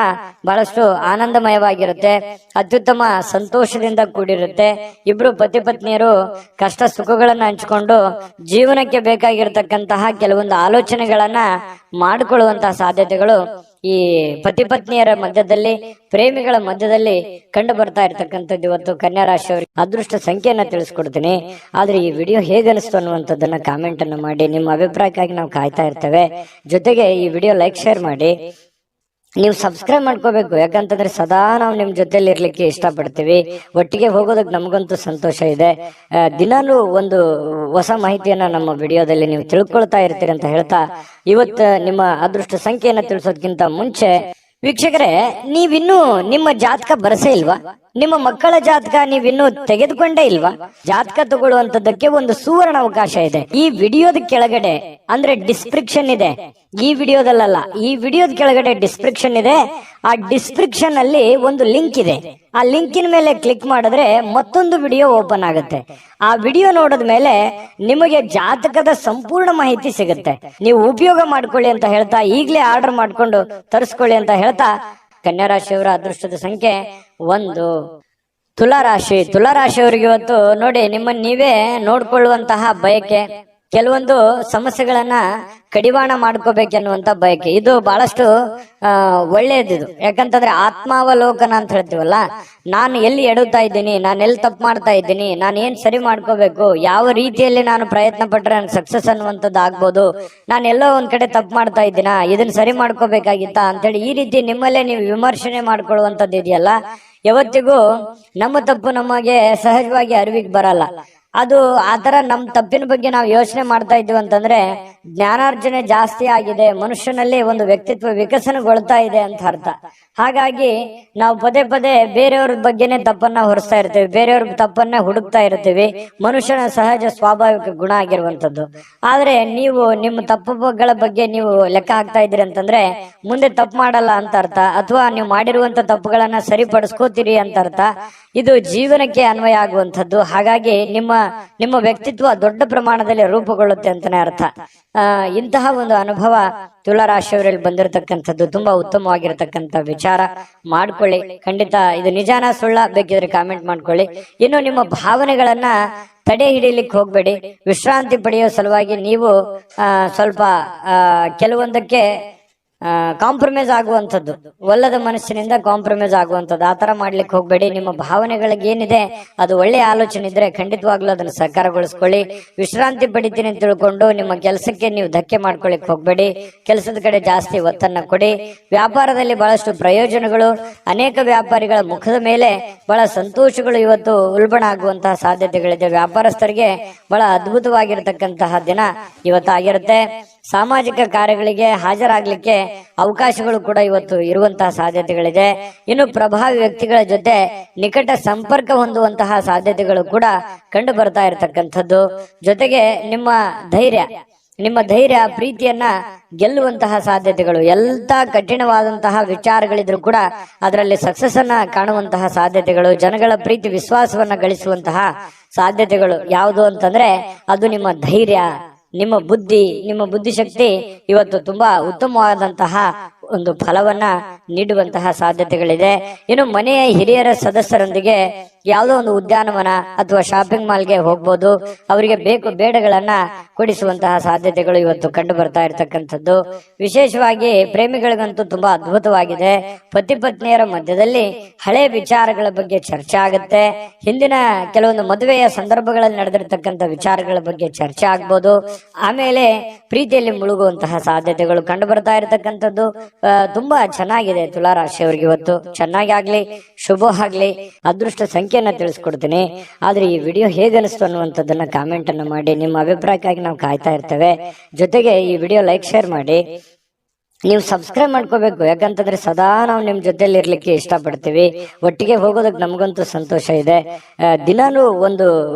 ಬಹಳಷ್ಟು ಆನಂದಮಯವಾಗಿರುತ್ತೆ, ಅತ್ಯುತ್ತಮ ಸಂತೋಷದಿಂದ ಕೂಡಿರುತ್ತೆ. ಇಬ್ರು ಪತಿ ಪತ್ನಿಯರು ಕಷ್ಟ ಸುಖಗಳನ್ನ ಹಂಚಿಕೊಂಡು ಜೀವನಕ್ಕೆ ಬೇಕಾಗಿರ್ತಕ್ಕಂತಹ ಕೆಲವೊಂದು ಆಲೋಚನೆಗಳನ್ನ ಮಾಡಿಕೊಳ್ಳುವಂತಹ ಸಾಧ್ಯತೆಗಳು ಈ ಪತಿ ಪತ್ನಿಯರ ಮಧ್ಯದಲ್ಲಿ, ಪ್ರೇಮಿಗಳ ಮಧ್ಯದಲ್ಲಿ ಕಂಡು ಬರ್ತಾ ಇರ್ತಕ್ಕಂಥದ್ದು. ಇವತ್ತು ಕನ್ಯಾ ರಾಶಿಯವರಿಗೆ ಅದೃಷ್ಟ ಸಂಖ್ಯೆಯನ್ನ ತಿಳಿಸ್ಕೊಡ್ತೀನಿ. ಆದ್ರೆ ಈ ವಿಡಿಯೋ ಹೇಗೆ ಅನಿಸ್ತು ಅನ್ನುವಂಥದ್ದನ್ನ ಕಾಮೆಂಟ್ ಅನ್ನು ಮಾಡಿ. ನಿಮ್ಮ ಅಭಿಪ್ರಾಯಕ್ಕಾಗಿ ನಾವು ಕಾಯ್ತಾ ಇರ್ತೇವೆ. ಜೊತೆಗೆ ಈ ವಿಡಿಯೋ ಲೈಕ್, ಶೇರ್ ಮಾಡಿ. ನೀವು ಸಬ್ಸ್ಕ್ರೈಬ್ ಮಾಡ್ಕೋಬೇಕು. ಯಾಕಂತಂದ್ರೆ ಸದಾ ನಾವು ನಿಮ್ ಜೊತೆಲಿ ಇರ್ಲಿಕ್ಕೆ ಇಷ್ಟಪಡ್ತೀವಿ. ಒಟ್ಟಿಗೆ ಹೋಗೋದಕ್ಕೆ ನಮಗಂತೂ ಸಂತೋಷ ಇದೆ. ದಿನಾಲೂ ಒಂದು ಹೊಸ ಮಾಹಿತಿಯನ್ನ ನಮ್ಮ ವಿಡಿಯೋದಲ್ಲಿ ನೀವು ತಿಳ್ಕೊಳ್ತಾ ಇರ್ತೀರಿ ಅಂತ ಹೇಳ್ತಾ, ಇವತ್ತು ನಿಮ್ಮ ಅದೃಷ್ಟ ಸಂಖ್ಯೆಯನ್ನ ತಿಳಿಸೋದಕ್ಕಿಂತ ಮುಂಚೆ ವೀಕ್ಷಕರೇ, ನೀವಿನ್ನೂ ನಿಮ್ಮ ಜಾತಕ ಬರಸೇ ಇಲ್ವಾ? ನಿಮ್ಮ ಮಕ್ಕಳ ಜಾತಕ ನೀವಿನ್ನೂ ತೆಗೆದುಕೊಂಡೇ ಇಲ್ವಾ? ಜಾತಕ ತಗೊಳ್ಳುವಂತದ್ದಕ್ಕೆ ಒಂದು ಸುವರ್ಣ ಅವಕಾಶ ಇದೆ. ಈ ವಿಡಿಯೋದ ಕೆಳಗಡೆ ಅಂದ್ರೆ ಡಿಸ್ಕ್ರಿಪ್ಷನ್ ಇದೆ. ಈ ವಿಡಿಯೋದಲ್ಲ, ಈ ವಿಡಿಯೋದ ಕೆಳಗಡೆ ಡಿಸ್ಕ್ರಿಪ್ಷನ್ ಇದೆ. ಆ ಡಿಸ್ಕ್ರಿಪ್ಷನ್ ಅಲ್ಲಿ ಒಂದು ಲಿಂಕ್ ಇದೆ. ಆ ಲಿಂಕಿನ ಮೇಲೆ ಕ್ಲಿಕ್ ಮಾಡಿದ್ರೆ ಮತ್ತೊಂದು ವಿಡಿಯೋ ಓಪನ್ ಆಗುತ್ತೆ. ಆ ವಿಡಿಯೋ ನೋಡಿದ ಮೇಲೆ ನಿಮಗೆ ಜಾತಕದ ಸಂಪೂರ್ಣ ಮಾಹಿತಿ ಸಿಗುತ್ತೆ. ನೀವು ಉಪಯೋಗ ಮಾಡ್ಕೊಳ್ಳಿ ಅಂತ ಹೇಳ್ತಾ, ಈಗಲೇ ಆರ್ಡರ್ ಮಾಡ್ಕೊಂಡು ತರಿಸ್ಕೊಳ್ಳಿ ಅಂತ ಹೇಳ್ತಾ, ಕನ್ಯಾ ರಾಶಿಯವರ ಅದೃಷ್ಟದ ಸಂಖ್ಯೆ 1. ತುಲಾರಾಶಿಯವರಿಗೆ ಇವತ್ತು ನೋಡಿ, ನಿಮ್ಮನ್ನ ನೀವೇ ನೋಡ್ಕೊಳ್ಳುವಂತಹ ಬಯಕೆ, ಕೆಲವೊಂದು ಸಮಸ್ಯೆಗಳನ್ನ ಕಡಿವಾಣ ಮಾಡ್ಕೋಬೇಕೆನ್ನುವಂತ ಬಯಕೆ, ಇದು ಬಹಳಷ್ಟು ಒಳ್ಳೇದಿದು. ಯಾಕಂತಂದ್ರೆ ಆತ್ಮಾವಲೋಕನ ಅಂತ ಹೇಳ್ತೀವಲ್ಲ, ನಾನು ಎಲ್ಲಿ ಎಡುತ್ತಾ ಇದ್ದೀನಿ, ನಾನು ಎಲ್ಲಿ ತಪ್ಪು ಮಾಡ್ತಾ ಇದ್ದೀನಿ, ನಾನು ಏನ್ ಸರಿ ಮಾಡ್ಕೋಬೇಕು, ಯಾವ ರೀತಿಯಲ್ಲಿ ನಾನು ಪ್ರಯತ್ನ ಪಟ್ರೆ ನಾನು ಸಕ್ಸಸ್ ಅನ್ನುವಂಥದ್ದು ಆಗ್ಬೋದು, ನಾನು ಎಲ್ಲೋ ಒಂದ್ ಕಡೆ ತಪ್ಪು ಮಾಡ್ತಾ ಇದ್ದೀನ, ಇದನ್ನ ಸರಿ ಮಾಡ್ಕೋಬೇಕಾಗಿತ್ತಾ ಅಂತೇಳಿ ಈ ರೀತಿ ನಿಮ್ಮಲ್ಲೇ ನೀವು ವಿಮರ್ಶನೆ ಮಾಡ್ಕೊಳ್ಳುವಂಥದ್ದು ಇದೆಯಲ್ಲ, ಯಾವತ್ತಿಗೂ ನಮ್ಮ ತಪ್ಪು ನಮಗೆ ಸಹಜವಾಗಿ ಅರಿವಿಗೆ ಬರಲ್ಲ. ಅದು ಆತರ ನಮ್ ತಪ್ಪಿನ ಬಗ್ಗೆ ನಾವು ಯೋಚನೆ ಮಾಡ್ತಾ ಇದ್ವಿ ಅಂತಂದ್ರೆ ಜ್ಞಾನಾರ್ಜನೆ ಜಾಸ್ತಿ ಆಗಿದೆ, ಮನುಷ್ಯನಲ್ಲಿ ಒಂದು ವ್ಯಕ್ತಿತ್ವ ವಿಕಸನಗೊಳ್ತಾ ಇದೆ ಅಂತ ಅರ್ಥ. ಹಾಗಾಗಿ ನಾವು ಪದೇ ಪದೇ ಬೇರೆಯವ್ರ ಬಗ್ಗೆನೆ ತಪ್ಪನ್ನ ಹೊರಿಸ್ತಾ ಇರ್ತೀವಿ, ಬೇರೆಯವ್ರ ತಪ್ಪನ್ನ ಹುಡುಕ್ತಾ ಇರ್ತೀವಿ. ಮನುಷ್ಯನ ಸಹಜ ಸ್ವಾಭಾವಿಕ ಗುಣ ಆಗಿರುವಂತದ್ದು. ಆದ್ರೆ ನೀವು ನಿಮ್ಮ ತಪ್ಪುಗಳ ಬಗ್ಗೆ ನೀವು ಲೆಕ್ಕ ಹಾಕ್ತಾ ಇದ್ದೀರಿ ಅಂತಂದ್ರೆ ಮುಂದೆ ತಪ್ಪು ಮಾಡಲ್ಲ ಅಂತ ಅರ್ಥ, ಅಥವಾ ನೀವು ಮಾಡಿರುವಂತ ತಪ್ಪುಗಳನ್ನ ಸರಿಪಡಿಸ್ಕೋತೀರಿ ಅಂತ ಅರ್ಥ. ಇದು ಜೀವನಕ್ಕೆ ಅನ್ವಯ ಆಗುವಂಥದ್ದು. ಹಾಗಾಗಿ ನಿಮ್ಮ ವ್ಯಕ್ತಿತ್ವ ದೊಡ್ಡ ಪ್ರಮಾಣದಲ್ಲಿ ರೂಪುಗೊಳ್ಳುತ್ತೆ ಅಂತಾನೆ ಅರ್ಥ. ಇಂತಹ ಒಂದು ಅನುಭವ ತುಲಾರಾಶಿಯವರಲ್ಲಿ ಬಂದಿರತಕ್ಕಂಥದ್ದು ತುಂಬಾ ಉತ್ತಮವಾಗಿರತಕ್ಕಂಥ ವಿಚಾರ. ಮಾಡ್ಕೊಳ್ಳಿ, ಖಂಡಿತ ಇದು ನಿಜಾನ ಸುಳ್ಳ ಬೇಕಿದ್ರೆ ಕಾಮೆಂಟ್ ಮಾಡ್ಕೊಳ್ಳಿ. ಇನ್ನು ನಿಮ್ಮ ಭಾವನೆಗಳನ್ನ ತಡೆ ಹಿಡಿಲಿಕ್ಕೆ ಹೋಗ್ಬೇಡಿ. ವಿಶ್ರಾಂತಿ ಪಡೆಯೋ ಸಲುವಾಗಿ ನೀವು ಸ್ವಲ್ಪ ಕೆಲವೊಂದಕ್ಕೆ ಕಾಂಪ್ರಮೈಸ್ ಆಗುವಂಥದ್ದು, ಒಲ್ಲದ ಮನಸ್ಸಿನಿಂದ ಕಾಂಪ್ರಮೈಸ್ ಆಗುವಂಥದ್ದು, ಆತರ ಮಾಡ್ಲಿಕ್ಕೆ ಹೋಗ್ಬೇಡಿ. ನಿಮ್ಮ ಭಾವನೆಗಳಿಗೆ ಏನಿದೆ ಅದು ಒಳ್ಳೆ ಆಲೋಚನೆ ಇದ್ರೆ ಖಂಡಿತವಾಗ್ಲೂ ಅದನ್ನು ಸಾಕಾರಗೊಳಿಸ್ಕೊಳ್ಳಿ. ವಿಶ್ರಾಂತಿ ಪಡಿತೀನಿ ಅಂತ ತಿಳ್ಕೊಂಡು ನಿಮ್ಮ ಕೆಲಸಕ್ಕೆ ನೀವು ಧಕ್ಕೆ ಮಾಡ್ಕೊಳ್ಳಿಕ್ ಹೋಗ್ಬೇಡಿ. ಕೆಲಸದ ಕಡೆ ಜಾಸ್ತಿ ಒತ್ತನ್ನ ಕೊಡಿ. ವ್ಯಾಪಾರದಲ್ಲಿ ಬಹಳಷ್ಟು ಪ್ರಯೋಜನಗಳು, ಅನೇಕ ವ್ಯಾಪಾರಿಗಳ ಮುಖದ ಮೇಲೆ ಬಹಳ ಸಂತೋಷಗಳು ಇವತ್ತು ಉಲ್ಬಣ ಆಗುವಂತಹ ಸಾಧ್ಯತೆಗಳಿದೆ. ವ್ಯಾಪಾರಸ್ಥರಿಗೆ ಬಹಳ ಅದ್ಭುತವಾಗಿರತಕ್ಕಂತಹ ದಿನ ಇವತ್ತಾಗಿರುತ್ತೆ. ಸಾಮಾಜಿಕ ಕಾರ್ಯಗಳಿಗೆ ಹಾಜರಾಗ್ಲಿಕ್ಕೆ ಅವಕಾಶಗಳು ಕೂಡ ಇವತ್ತು ಇರುವಂತಹ ಸಾಧ್ಯತೆಗಳಿದೆ. ಇನ್ನು ಪ್ರಭಾವಿ ವ್ಯಕ್ತಿಗಳ ಜೊತೆ ನಿಕಟ ಸಂಪರ್ಕ ಹೊಂದುವಂತಹ ಸಾಧ್ಯತೆಗಳು ಕೂಡ ಕಂಡು ಬರ್ತಾ ಇರತಕ್ಕಂಥದ್ದು. ಜೊತೆಗೆ ನಿಮ್ಮ ಧೈರ್ಯ ಪ್ರೀತಿಯನ್ನ ಗೆಲ್ಲುವಂತಹ ಸಾಧ್ಯತೆಗಳು, ಎಂತ ಕಠಿಣವಾದಂತಹ ವಿಚಾರಗಳಿದ್ರು ಕೂಡ ಅದರಲ್ಲಿ ಸಕ್ಸಸ್ ಅನ್ನ ಕಾಣುವಂತಹ ಸಾಧ್ಯತೆಗಳು, ಜನಗಳ ಪ್ರೀತಿ ವಿಶ್ವಾಸವನ್ನ ಗಳಿಸುವಂತಹ ಸಾಧ್ಯತೆಗಳು ಯಾವುದು ಅಂತಂದ್ರೆ ಅದು ನಿಮ್ಮ ಧೈರ್ಯ, ನಿಮ್ಮ ಬುದ್ಧಿಶಕ್ತಿ ಇವತ್ತು ತುಂಬಾ ಉತ್ತಮವಾದಂತಹ ಒಂದು ಫಲವನ್ನ ನೀಡುವಂತಹ ಸಾಧ್ಯತೆಗಳಿದೆ. ಇನ್ನು ಮನೆಯ ಹಿರಿಯರ ಸದಸ್ಯರೊಂದಿಗೆ ಯಾವುದೋ ಒಂದು ಉದ್ಯಾನವನ ಅಥವಾ ಶಾಪಿಂಗ್ ಮಾಲ್ಗೆ ಹೋಗ್ಬೋದು. ಅವರಿಗೆ ಬೇಕು ಬೇಡಗಳನ್ನ ಕೊಡಿಸುವಂತಹ ಸಾಧ್ಯತೆಗಳು ಇವತ್ತು ಕಂಡು ಬರ್ತಾ ಇರತಕ್ಕಂಥದ್ದು. ವಿಶೇಷವಾಗಿ ಪ್ರೇಮಿಗಳಿಗಂತೂ ತುಂಬಾ ಅದ್ಭುತವಾಗಿದೆ. ಪತಿ ಪತ್ನಿಯರ ಮಧ್ಯದಲ್ಲಿ ಹಳೆ ವಿಚಾರಗಳ ಬಗ್ಗೆ ಚರ್ಚೆ ಆಗುತ್ತೆ. ಹಿಂದಿನ ಕೆಲವೊಂದು ಮದುವೆಯ ಸಂದರ್ಭಗಳಲ್ಲಿ ನಡೆದಿರ್ತಕ್ಕಂಥ ವಿಚಾರಗಳ ಬಗ್ಗೆ ಚರ್ಚೆ ಆಗ್ಬೋದು. ಆಮೇಲೆ ಪ್ರೀತಿಯಲ್ಲಿ ಮುಳುಗುವಂತಹ ಸಾಧ್ಯತೆಗಳು ಕಂಡು ಬರ್ತಾ ಇರತಕ್ಕಂಥದ್ದು ತುಂಬಾ ಚೆನ್ನಾಗಿದೆ. ತುಲಾರಾಶಿಯವರಿಗೆ ಇವತ್ತು ಚೆನ್ನಾಗಿ ಆಗ್ಲಿ, ಶುಭ ಆಗ್ಲಿ. ಅದೃಷ್ಟ ಸಂಖ್ಯೆಯನ್ನ ತಿಳಿಸ್ಕೊಡ್ತೀನಿ. ಆದ್ರೆ ಈ ವಿಡಿಯೋ ಹೇಗನಿಸ್ತು ಅನ್ನುವಂಥದ್ದನ್ನ ಕಾಮೆಂಟ್ ಅನ್ನ ಮಾಡಿ. ನಿಮ್ಮ ಅಭಿಪ್ರಾಯಕ್ಕಾಗಿ ನಾವು ಕಾಯ್ತಾ ಇರ್ತೇವೆ. ಜೊತೆಗೆ ಈ ವಿಡಿಯೋ ಲೈಕ್, ಶೇರ್ ಮಾಡಿ. ನೀವು ಸಬ್ಸ್ಕ್ರೈಬ್ ಮಾಡ್ಕೋಬೇಕು, ಯಾಕಂತಂದ್ರೆ ಸದಾ ನಾವು ನಿಮ್ ಜೊತೆಲಿ ಇರ್ಲಿಕ್ಕೆ ಇಷ್ಟಪಡ್ತೀವಿ. ಒಟ್ಟಿಗೆ ಹೋಗೋದಕ್ಕೆ ನಮಗಂತೂ ಸಂತೋಷ ಇದೆ. ದಿನಾನು ಒಂದು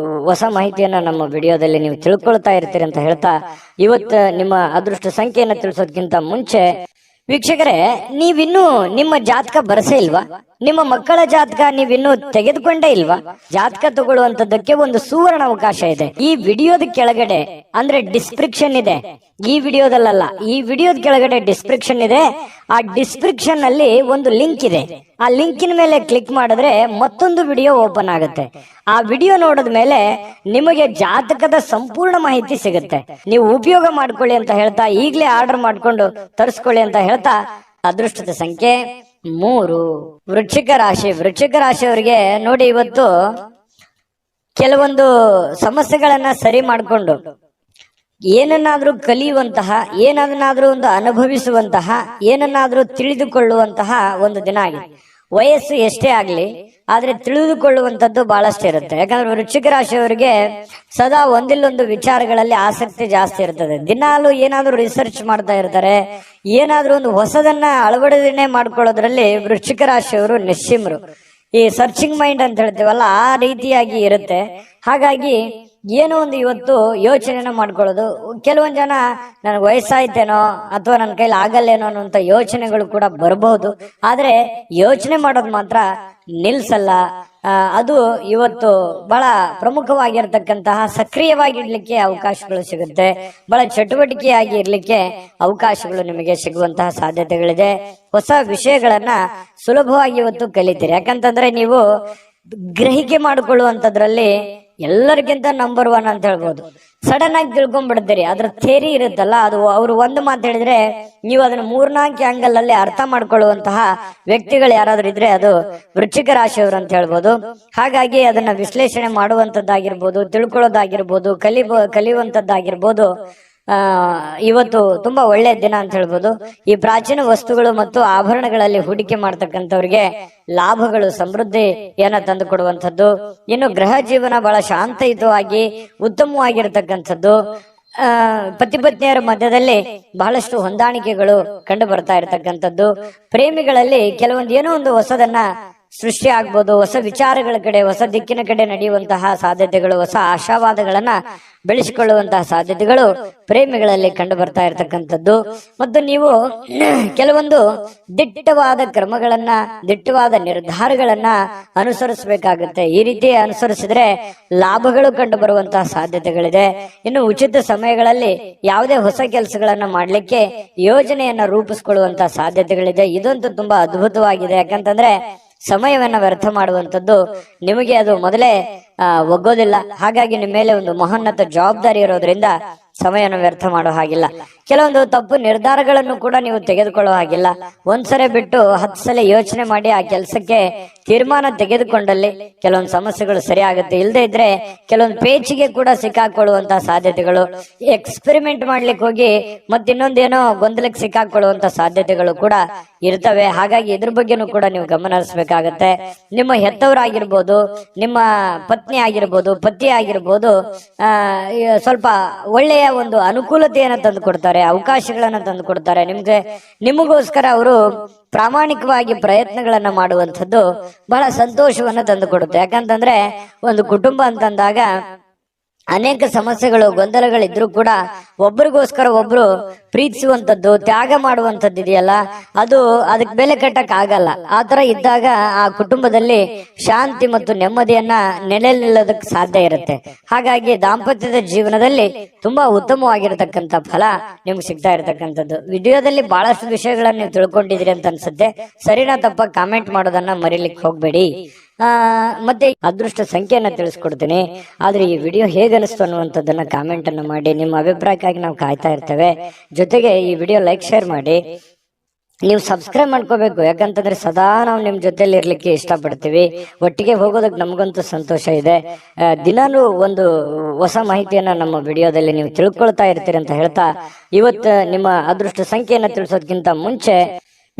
ಹೊಸ ಮಾಹಿತಿಯನ್ನ ನಮ್ಮ ವಿಡಿಯೋದಲ್ಲಿ ನೀವು ತಿಳ್ಕೊಳ್ತಾ ಇರ್ತೀರಿ ಅಂತ ಹೇಳ್ತಾ, ಇವತ್ತು ನಿಮ್ಮ ಅದೃಷ್ಟ ಸಂಖ್ಯೆಯನ್ನ ತಿಳಿಸೋದಕ್ಕಿಂತ ಮುಂಚೆ ವೀಕ್ಷಕರೇ, ನೀವಿನ್ನೂ ನಿಮ್ಮ ಜಾತಕ ಬರಸೇ ಇಲ್ವಾ? ನಿಮ್ಮ ಮಕ್ಕಳ ಜಾತಕ ನೀವಿನ್ನೂ ತೆಗೆದುಕೊಂಡೇ ಇಲ್ವಾ? ಜಾತಕ ತಗೊಳ್ಳುವಂತದ್ದಕ್ಕೆ ಒಂದು ಸುವರ್ಣ ಅವಕಾಶ ಇದೆ. ಈ ವಿಡಿಯೋದ ಕೆಳಗಡೆ ಅಂದ್ರೆ ಡಿಸ್ಕ್ರಿಪ್ಷನ್ ಇದೆ. ಈ ವಿಡಿಯೋದಲ್ಲ, ಈ ವಿಡಿಯೋದ ಕೆಳಗಡೆ ಡಿಸ್ಕ್ರಿಪ್ಷನ್ ಇದೆ. ಆ ಡಿಸ್ಕ್ರಿಪ್ಷನ್ ಅಲ್ಲಿ ಒಂದು ಲಿಂಕ್ ಇದೆ. ಆ ಲಿಂಕಿನ ಮೇಲೆ ಕ್ಲಿಕ್ ಮಾಡಿದ್ರೆ ಮತ್ತೊಂದು ವಿಡಿಯೋ ಓಪನ್ ಆಗುತ್ತೆ. ಆ ವಿಡಿಯೋ ನೋಡಿದ ಮೇಲೆ ನಿಮಗೆ ಜಾತಕದ ಸಂಪೂರ್ಣ ಮಾಹಿತಿ ಸಿಗುತ್ತೆ. ನೀವು ಉಪಯೋಗ ಮಾಡ್ಕೊಳ್ಳಿ ಅಂತ ಹೇಳ್ತಾ, ಈಗಲೇ ಆರ್ಡರ್ ಮಾಡ್ಕೊಂಡು ತರಿಸ್ಕೊಳ್ಳಿ ಅಂತ ಹೇಳ್ತಾ, ಅದೃಷ್ಟದ ಸಂಖ್ಯೆ 3 ವೃಶ್ಚಿಕ ರಾಶಿ. ವೃಶ್ಚಿಕ ರಾಶಿಯವರಿಗೆ ನೋಡಿ, ಇವತ್ತು ಕೆಲವೊಂದು ಸಮಸ್ಯೆಗಳನ್ನ ಸರಿ ಮಾಡಿಕೊಂಡು ಏನನ್ನಾದ್ರೂ ಕಲಿಯುವಂತಹ, ಏನನ್ನಾದ್ರೂ ಒಂದು ಅನುಭವಿಸುವಂತಹ, ಏನನ್ನಾದ್ರೂ ತಿಳಿದುಕೊಳ್ಳುವಂತಹ ಒಂದು ದಿನ ಆಗಿದೆ. ವಯಸ್ಸು ಎಷ್ಟೇ ಆಗ್ಲಿ, ಆದ್ರೆ ತಿಳಿದುಕೊಳ್ಳುವಂತದ್ದು ಬಹಳಷ್ಟು ಇರುತ್ತೆ. ಯಾಕಂದ್ರೆ ವೃಶ್ಚಿಕ ರಾಶಿಯವರಿಗೆ ಸದಾ ಒಂದಿಲ್ಲೊಂದು ವಿಚಾರಗಳಲ್ಲಿ ಆಸಕ್ತಿ ಜಾಸ್ತಿ ಇರ್ತದೆ. ದಿನಾಲು ಏನಾದ್ರೂ ರಿಸರ್ಚ್ ಮಾಡ್ತಾ ಇರ್ತಾರೆ. ಏನಾದ್ರೂ ಒಂದು ಹೊಸದನ್ನ ಅಳವಡಿಕೆ ಮಾಡ್ಕೊಳ್ಳೋದ್ರಲ್ಲಿ ವೃಶ್ಚಿಕ ರಾಶಿಯವರು ನಿಶ್ಚಿಮರು. ಈ ಸರ್ಚಿಂಗ್ ಮೈಂಡ್ ಅಂತ ಹೇಳ್ತೀವಲ್ಲ, ಆ ರೀತಿಯಾಗಿ ಇರುತ್ತೆ. ಹಾಗಾಗಿ ಏನೋ ಒಂದು ಇವತ್ತು ಯೋಚನೆನ ಮಾಡ್ಕೊಳ್ಳೋದು. ಕೆಲವೊಂದ್ ಜನ ನನಗೆ ವಯಸ್ಸಾಯ್ತೇನೋ ಅಥವಾ ನನ್ನ ಕೈಲಿ ಆಗಲ್ಲೇನೋ ಅನ್ನುವಂತ ಯೋಚನೆಗಳು ಕೂಡ ಬರಬಹುದು. ಆದ್ರೆ ಯೋಚನೆ ಮಾಡೋದು ಮಾತ್ರ ನಿಲ್ಸಲ್ಲ. ಅದು ಇವತ್ತು ಬಹಳ ಪ್ರಮುಖವಾಗಿರ್ತಕ್ಕಂತಹ, ಸಕ್ರಿಯವಾಗಿರ್ಲಿಕ್ಕೆ ಅವಕಾಶಗಳು ಸಿಗುತ್ತೆ. ಬಹಳ ಚಟುವಟಿಕೆಯಾಗಿ ಇರ್ಲಿಕ್ಕೆ ಅವಕಾಶಗಳು ನಿಮಗೆ ಸಿಗುವಂತಹ ಸಾಧ್ಯತೆಗಳಿದೆ. ಹೊಸ ವಿಷಯಗಳನ್ನ ಸುಲಭವಾಗಿ ಇವತ್ತು ಕಲಿತೀರಿ. ಯಾಕಂತಂದ್ರೆ ನೀವು ಗ್ರಹಿಕೆ ಮಾಡಿಕೊಳ್ಳುವಂತದ್ರಲ್ಲಿ ಎಲ್ಲರಿಗಿಂತ ನಂಬರ್ 1 ಅಂತ ಹೇಳ್ಬೋದು. ಸಡನ್ ಆಗಿ ತಿಳ್ಕೊಂಡ್ಬಿಡ್ತೀರಿ. ಅದ್ರ ಥೇರಿ ಇರುತ್ತಲ್ಲ, ಅದು ಅವರು ಒಂದು ಮಾತು ಹೇಳಿದ್ರೆ ನೀವು ಅದನ್ನ 3-4 ಆಂಗಲ್ ಅಲ್ಲಿ ಅರ್ಥ ಮಾಡ್ಕೊಳ್ಳುವಂತಹ ವ್ಯಕ್ತಿಗಳು ಯಾರಾದ್ರೂ ಇದ್ರೆ ಅದು ವೃಶ್ಚಿಕ ರಾಶಿಯವರು ಅಂತ ಹೇಳ್ಬೋದು. ಹಾಗಾಗಿ ಅದನ್ನ ವಿಶ್ಲೇಷಣೆ ಮಾಡುವಂತದ್ದಾಗಿರ್ಬೋದು, ತಿಳ್ಕೊಳ್ಳೋದಾಗಿರ್ಬೋದು, ಕಲಿಯುವಂತದ್ದಾಗಿರ್ಬೋದು. ಇವತ್ತು ತುಂಬಾ ಒಳ್ಳೆ ದಿನ ಅಂತ ಹೇಳ್ಬೋದು. ಈ ಪ್ರಾಚೀನ ವಸ್ತುಗಳು ಮತ್ತು ಆಭರಣಗಳಲ್ಲಿ ಹೂಡಿಕೆ ಮಾಡ್ತಕ್ಕಂಥವ್ರಿಗೆ ಲಾಭಗಳು, ಸಮೃದ್ಧಿಯನ್ನ ತಂದು ಕೊಡುವಂಥದ್ದು. ಇನ್ನು ಗೃಹ ಜೀವನ ಬಹಳ ಶಾಂತಯುತವಾಗಿ ಉತ್ತಮವಾಗಿರ್ತಕ್ಕಂಥದ್ದು. ಪತಿ ಪತ್ನಿಯರ ಮಧ್ಯದಲ್ಲಿ ಬಹಳಷ್ಟು ಹೊಂದಾಣಿಕೆಗಳು ಕಂಡು ಬರ್ತಾ ಇರತಕ್ಕಂಥದ್ದು. ಪ್ರೇಮಿಗಳಲ್ಲಿ ಕೆಲವೊಂದು ಏನೋ ಒಂದು ಹೊಸದನ್ನ ಸೃಷ್ಟಿ ಆಗ್ಬೋದು. ಹೊಸ ವಿಚಾರಗಳ ಕಡೆ, ಹೊಸ ದಿಕ್ಕಿನ ಕಡೆ ನಡೆಯುವಂತಹ ಸಾಧ್ಯತೆಗಳು, ಹೊಸ ಆಶಾವಾದಗಳನ್ನ ಬೆಳೆಸಿಕೊಳ್ಳುವಂತಹ ಸಾಧ್ಯತೆಗಳು ಪ್ರೇಮಿಗಳಲ್ಲಿ ಕಂಡು ಬರ್ತಾ ಇರತಕ್ಕಂಥದ್ದು. ಮತ್ತು ನೀವು ಕೆಲವೊಂದು ದಿಟ್ಟವಾದ ಕ್ರಮಗಳನ್ನ, ದಿಟ್ಟವಾದ ನಿರ್ಧಾರಗಳನ್ನ ಅನುಸರಿಸಬೇಕಾಗುತ್ತೆ. ಈ ರೀತಿ ಅನುಸರಿಸಿದ್ರೆ ಲಾಭಗಳು ಕಂಡು ಬರುವಂತಹ ಸಾಧ್ಯತೆಗಳಿದೆ. ಇನ್ನು ಉಚಿತ ಸಮಯಗಳಲ್ಲಿ ಯಾವುದೇ ಹೊಸ ಕೆಲಸಗಳನ್ನ ಮಾಡ್ಲಿಕ್ಕೆ ಯೋಜನೆಯನ್ನ ರೂಪಿಸಿಕೊಳ್ಳುವಂತಹ ಸಾಧ್ಯತೆಗಳಿದೆ. ಇದಂತೂ ತುಂಬಾ ಅದ್ಭುತವಾಗಿದೆ. ಯಾಕಂತಂದ್ರೆ ಸಮಯವನ್ನ ವ್ಯರ್ಥ ಮಾಡುವಂಥದ್ದು ನಿಮಗೆ ಅದು ಮೊದಲೇ ಒಗ್ಗೋದಿಲ್ಲ. ಹಾಗಾಗಿ ನಿಮ್ಮ ಮೇಲೆ ಒಂದು ಮಹೋನ್ನತ ಜವಾಬ್ದಾರಿ ಇರೋದ್ರಿಂದ ಸಮಯವನ್ನು ವ್ಯರ್ಥ ಮಾಡೋ ಹಾಗಿಲ್ಲ. ಕೆಲವೊಂದು ತಪ್ಪು ನಿರ್ಧಾರಗಳನ್ನು ಕೂಡ ನೀವು ತೆಗೆದುಕೊಳ್ಳೋ ಹಾಗಿಲ್ಲ. ಒಂದ್ಸರಿ ಬಿಟ್ಟು 10 ಸಲ ಯೋಚನೆ ಮಾಡಿ ಆ ಕೆಲಸಕ್ಕೆ ತೀರ್ಮಾನ ತೆಗೆದುಕೊಂಡಲ್ಲಿ ಕೆಲವೊಂದು ಸಮಸ್ಯೆಗಳು ಸರಿ ಆಗುತ್ತೆ. ಇಲ್ಲದೆ ಇದ್ರೆ ಕೆಲವೊಂದು ಪೇಚಿಗೆ ಕೂಡ ಸಿಕ್ಕಾಕೊಳ್ಳುವಂತಹ ಸಾಧ್ಯತೆಗಳು, ಎಕ್ಸ್ಪೆರಿಮೆಂಟ್ ಮಾಡ್ಲಿಕ್ಕೆ ಹೋಗಿ ಮತ್ತಿನ್ನೊಂದೇನೋ ಗೊಂದಲಕ್ಕೆ ಸಿಕ್ಕಾಕೊಳ್ಳುವಂತ ಸಾಧ್ಯತೆಗಳು ಕೂಡ ಇರ್ತವೆ. ಹಾಗಾಗಿ ಇದ್ರ ಬಗ್ಗೆನೂ ಕೂಡ ನೀವು ಗಮನ ಹರಿಸಬೇಕಾಗತ್ತೆ. ನಿಮ್ಮ ಹೆತ್ತವರಾಗಿರ್ಬೋದು, ನಿಮ್ಮ ಪತ್ನಿ ಆಗಿರ್ಬೋದು, ಪತಿ ಆಗಿರ್ಬೋದು, ಸ್ವಲ್ಪ ಒಳ್ಳೆಯ ಒಂದು ಅನುಕೂಲತೆಯನ್ನು ತಂದು ಕೊಡ್ತಾರೆ, ಅವಕಾಶಗಳನ್ನ ತಂದು ಕೊಡ್ತಾರೆ. ನಿಮಗೋಸ್ಕರ ಅವರು ಪ್ರಾಮಾಣಿಕವಾಗಿ ಪ್ರಯತ್ನಗಳನ್ನ ಮಾಡುವಂಥದ್ದು ಬಹಳ ಸಂತೋಷವನ್ನ ತಂದು ಕೊಡುತ್ತೆ. ಯಾಕಂತಂದ್ರೆ ಒಂದು ಕುಟುಂಬ ಅಂತಂದಾಗ ಅನೇಕ ಸಮಸ್ಯೆಗಳು, ಗೊಂದಲಗಳಿದ್ರು ಕೂಡ ಒಬ್ಬರಿಗೋಸ್ಕರ ಒಬ್ರು ಪ್ರೀತಿಸುವಂತದ್ದು, ತ್ಯಾಗ ಮಾಡುವಂತದ್ದು ಇದೆಯಲ್ಲ, ಅದಕ್ಕೆ ಬೆಲೆ ಕಟ್ಟಕ್ ಆಗಲ್ಲ. ಆತರ ಇದ್ದಾಗ ಆ ಕುಟುಂಬದಲ್ಲಿ ಶಾಂತಿ ಮತ್ತು ನೆಮ್ಮದಿಯನ್ನ ನೆಲೆ ನಿಲ್ಲೋದಕ್ಕೆ ಸಾಧ್ಯ ಇರುತ್ತೆ. ಹಾಗಾಗಿ ದಾಂಪತ್ಯದ ಜೀವನದಲ್ಲಿ ತುಂಬಾ ಉತ್ತಮವಾಗಿರತಕ್ಕಂತ ಫಲ ನಿಮ್ಗೆ ಸಿಗ್ತಾ ಇರತಕ್ಕಂಥದ್ದು. ವಿಡಿಯೋದಲ್ಲಿ ಬಹಳಷ್ಟು ವಿಷಯಗಳನ್ನ ನೀವು ತಿಳ್ಕೊಂಡಿದ್ದೀರಿ ಅಂತ ಅನ್ಸುತ್ತೆ. ಸರಿನಾ ತಪ್ಪ ಕಾಮೆಂಟ್ ಮಾಡೋದನ್ನ ಮರಿಲಿಕ್ಕೆ ಹೋಗ್ಬೇಡಿ. ಮತ್ತೆ ಅದೃಷ್ಟ ಸಂಖ್ಯೆಯನ್ನ ತಿಳಿಸ್ಕೊಡ್ತೀನಿ. ಆದ್ರೆ ಈ ವಿಡಿಯೋ ಹೇಗೆ ಅನಿಸ್ತು ಅನ್ನುವಂಥದ್ದನ್ನ ಕಾಮೆಂಟ್ ಅನ್ನು ಮಾಡಿ. ನಿಮ್ಮ ಅಭಿಪ್ರಾಯಕ್ಕಾಗಿ ನಾವು ಕಾಯ್ತಾ ಇರ್ತೇವೆ. ಜೊತೆಗೆ ಈ ವಿಡಿಯೋ ಲೈಕ್ ಶೇರ್ ಮಾಡಿ. ನೀವು ಸಬ್ಸ್ಕ್ರೈಬ್ ಮಾಡ್ಕೋಬೇಕು, ಯಾಕಂತಂದ್ರೆ ಸದಾ ನಾವು ನಿಮ್ ಜೊತೆಲಿ ಇರ್ಲಿಕ್ಕೆ ಇಷ್ಟಪಡ್ತೀವಿ. ಒಟ್ಟಿಗೆ ಹೋಗೋದಕ್ಕೆ ನಮಗಂತೂ ಸಂತೋಷ ಇದೆ. ದಿನಾನು ಒಂದು ಹೊಸ ಮಾಹಿತಿಯನ್ನ ನಮ್ಮ ವಿಡಿಯೋದಲ್ಲಿ ನೀವು ತಿಳ್ಕೊಳ್ತಾ ಇರ್ತೀರಿ ಅಂತ ಹೇಳ್ತಾ, ಇವತ್ತು ನಿಮ್ಮ ಅದೃಷ್ಟ ಸಂಖ್ಯೆಯನ್ನ ತಿಳಿಸೋದಕ್ಕಿಂತ ಮುಂಚೆ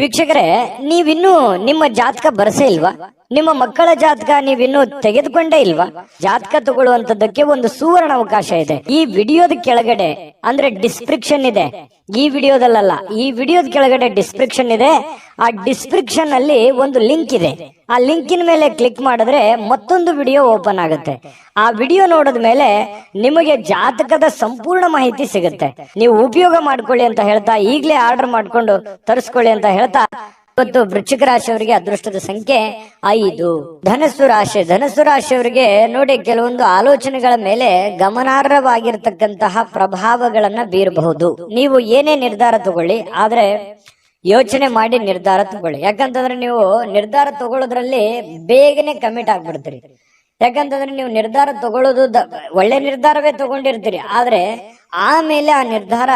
ವೀಕ್ಷಕರೇ, ನೀವಿನ್ನೂ ನಿಮ್ಮ ಜಾತಕ ಬರಸೇ ಇಲ್ವಾ? ನಿಮ್ಮ ಮಕ್ಕಳ ಜಾತಕ ನೀವಿನ್ನೂ ತೆಗೆದುಕೊಂಡೇ ಇಲ್ವಾ? ಜಾತಕ ತಗೊಳ್ಳುವಂತದ್ದಕ್ಕೆ ಒಂದು ಸುವರ್ಣ ಅವಕಾಶ ಇದೆ. ಈ ವಿಡಿಯೋದ ಕೆಳಗಡೆ ಅಂದ್ರೆ ಡಿಸ್ಕ್ರಿಪ್ಷನ್ ಇದೆ. ಈ ವಿಡಿಯೋದಲ್ಲ, ಈ ವಿಡಿಯೋದ ಕೆಳಗಡೆ ಡಿಸ್ಕ್ರಿಪ್ಷನ್ ಇದೆ. ಆ ಡಿಸ್ಕ್ರಿಪ್ಷನ್ ಅಲ್ಲಿ ಒಂದು ಲಿಂಕ್ ಇದೆ. ಆ ಲಿಂಕಿನ ಮೇಲೆ ಕ್ಲಿಕ್ ಮಾಡಿದ್ರೆ ಮತ್ತೊಂದು ವಿಡಿಯೋ ಓಪನ್ ಆಗುತ್ತೆ. ಆ ವಿಡಿಯೋ ನೋಡಿದ ಮೇಲೆ ನಿಮಗೆ ಜಾತಕದ ಸಂಪೂರ್ಣ ಮಾಹಿತಿ ಸಿಗುತ್ತೆ. ನೀವು ಉಪಯೋಗ ಮಾಡ್ಕೊಳ್ಳಿ ಅಂತ ಹೇಳ್ತಾ, ಈಗಲೇ ಆರ್ಡರ್ ಮಾಡ್ಕೊಂಡು ತರಿಸ್ಕೊಳ್ಳಿ ಅಂತ ಹೇಳ್ತಾ, ಇವತ್ತು ವೃಶ್ಚಿಕ ರಾಶಿಯವರಿಗೆ ಅದೃಷ್ಟದ ಸಂಖ್ಯೆ 5. ಧನಸ್ಸು ರಾಶಿಯವರಿಗೆ ನೋಡಿ, ಕೆಲವೊಂದು ಆಲೋಚನೆಗಳ ಮೇಲೆ ಗಮನಾರ್ಹವಾಗಿರ್ತಕ್ಕಂತಹ ಪ್ರಭಾವಗಳನ್ನ ಬೀರಬಹುದು. ನೀವು ಏನೇ ನಿರ್ಧಾರ ತಗೊಳ್ಳಿ, ಆದ್ರೆ ಯೋಚನೆ ಮಾಡಿ ನಿರ್ಧಾರ ತಗೊಳ್ಳಿ. ಯಾಕಂತಂದ್ರೆ ನೀವು ನಿರ್ಧಾರ ತಗೊಳ್ಳೋದ್ರಲ್ಲಿ ಬೇಗನೆ ಕಮಿಟ್ ಆಗ್ಬಿಡ್ತೀರಿ. ಯಾಕಂತಂದ್ರೆ ನೀವು ನಿರ್ಧಾರ ತಗೊಳ್ಳೋದು ಒಳ್ಳೆ ನಿರ್ಧಾರವೇ ತಗೊಂಡಿರ್ತೀರಿ, ಆದ್ರೆ ಆಮೇಲೆ ಆ ನಿರ್ಧಾರ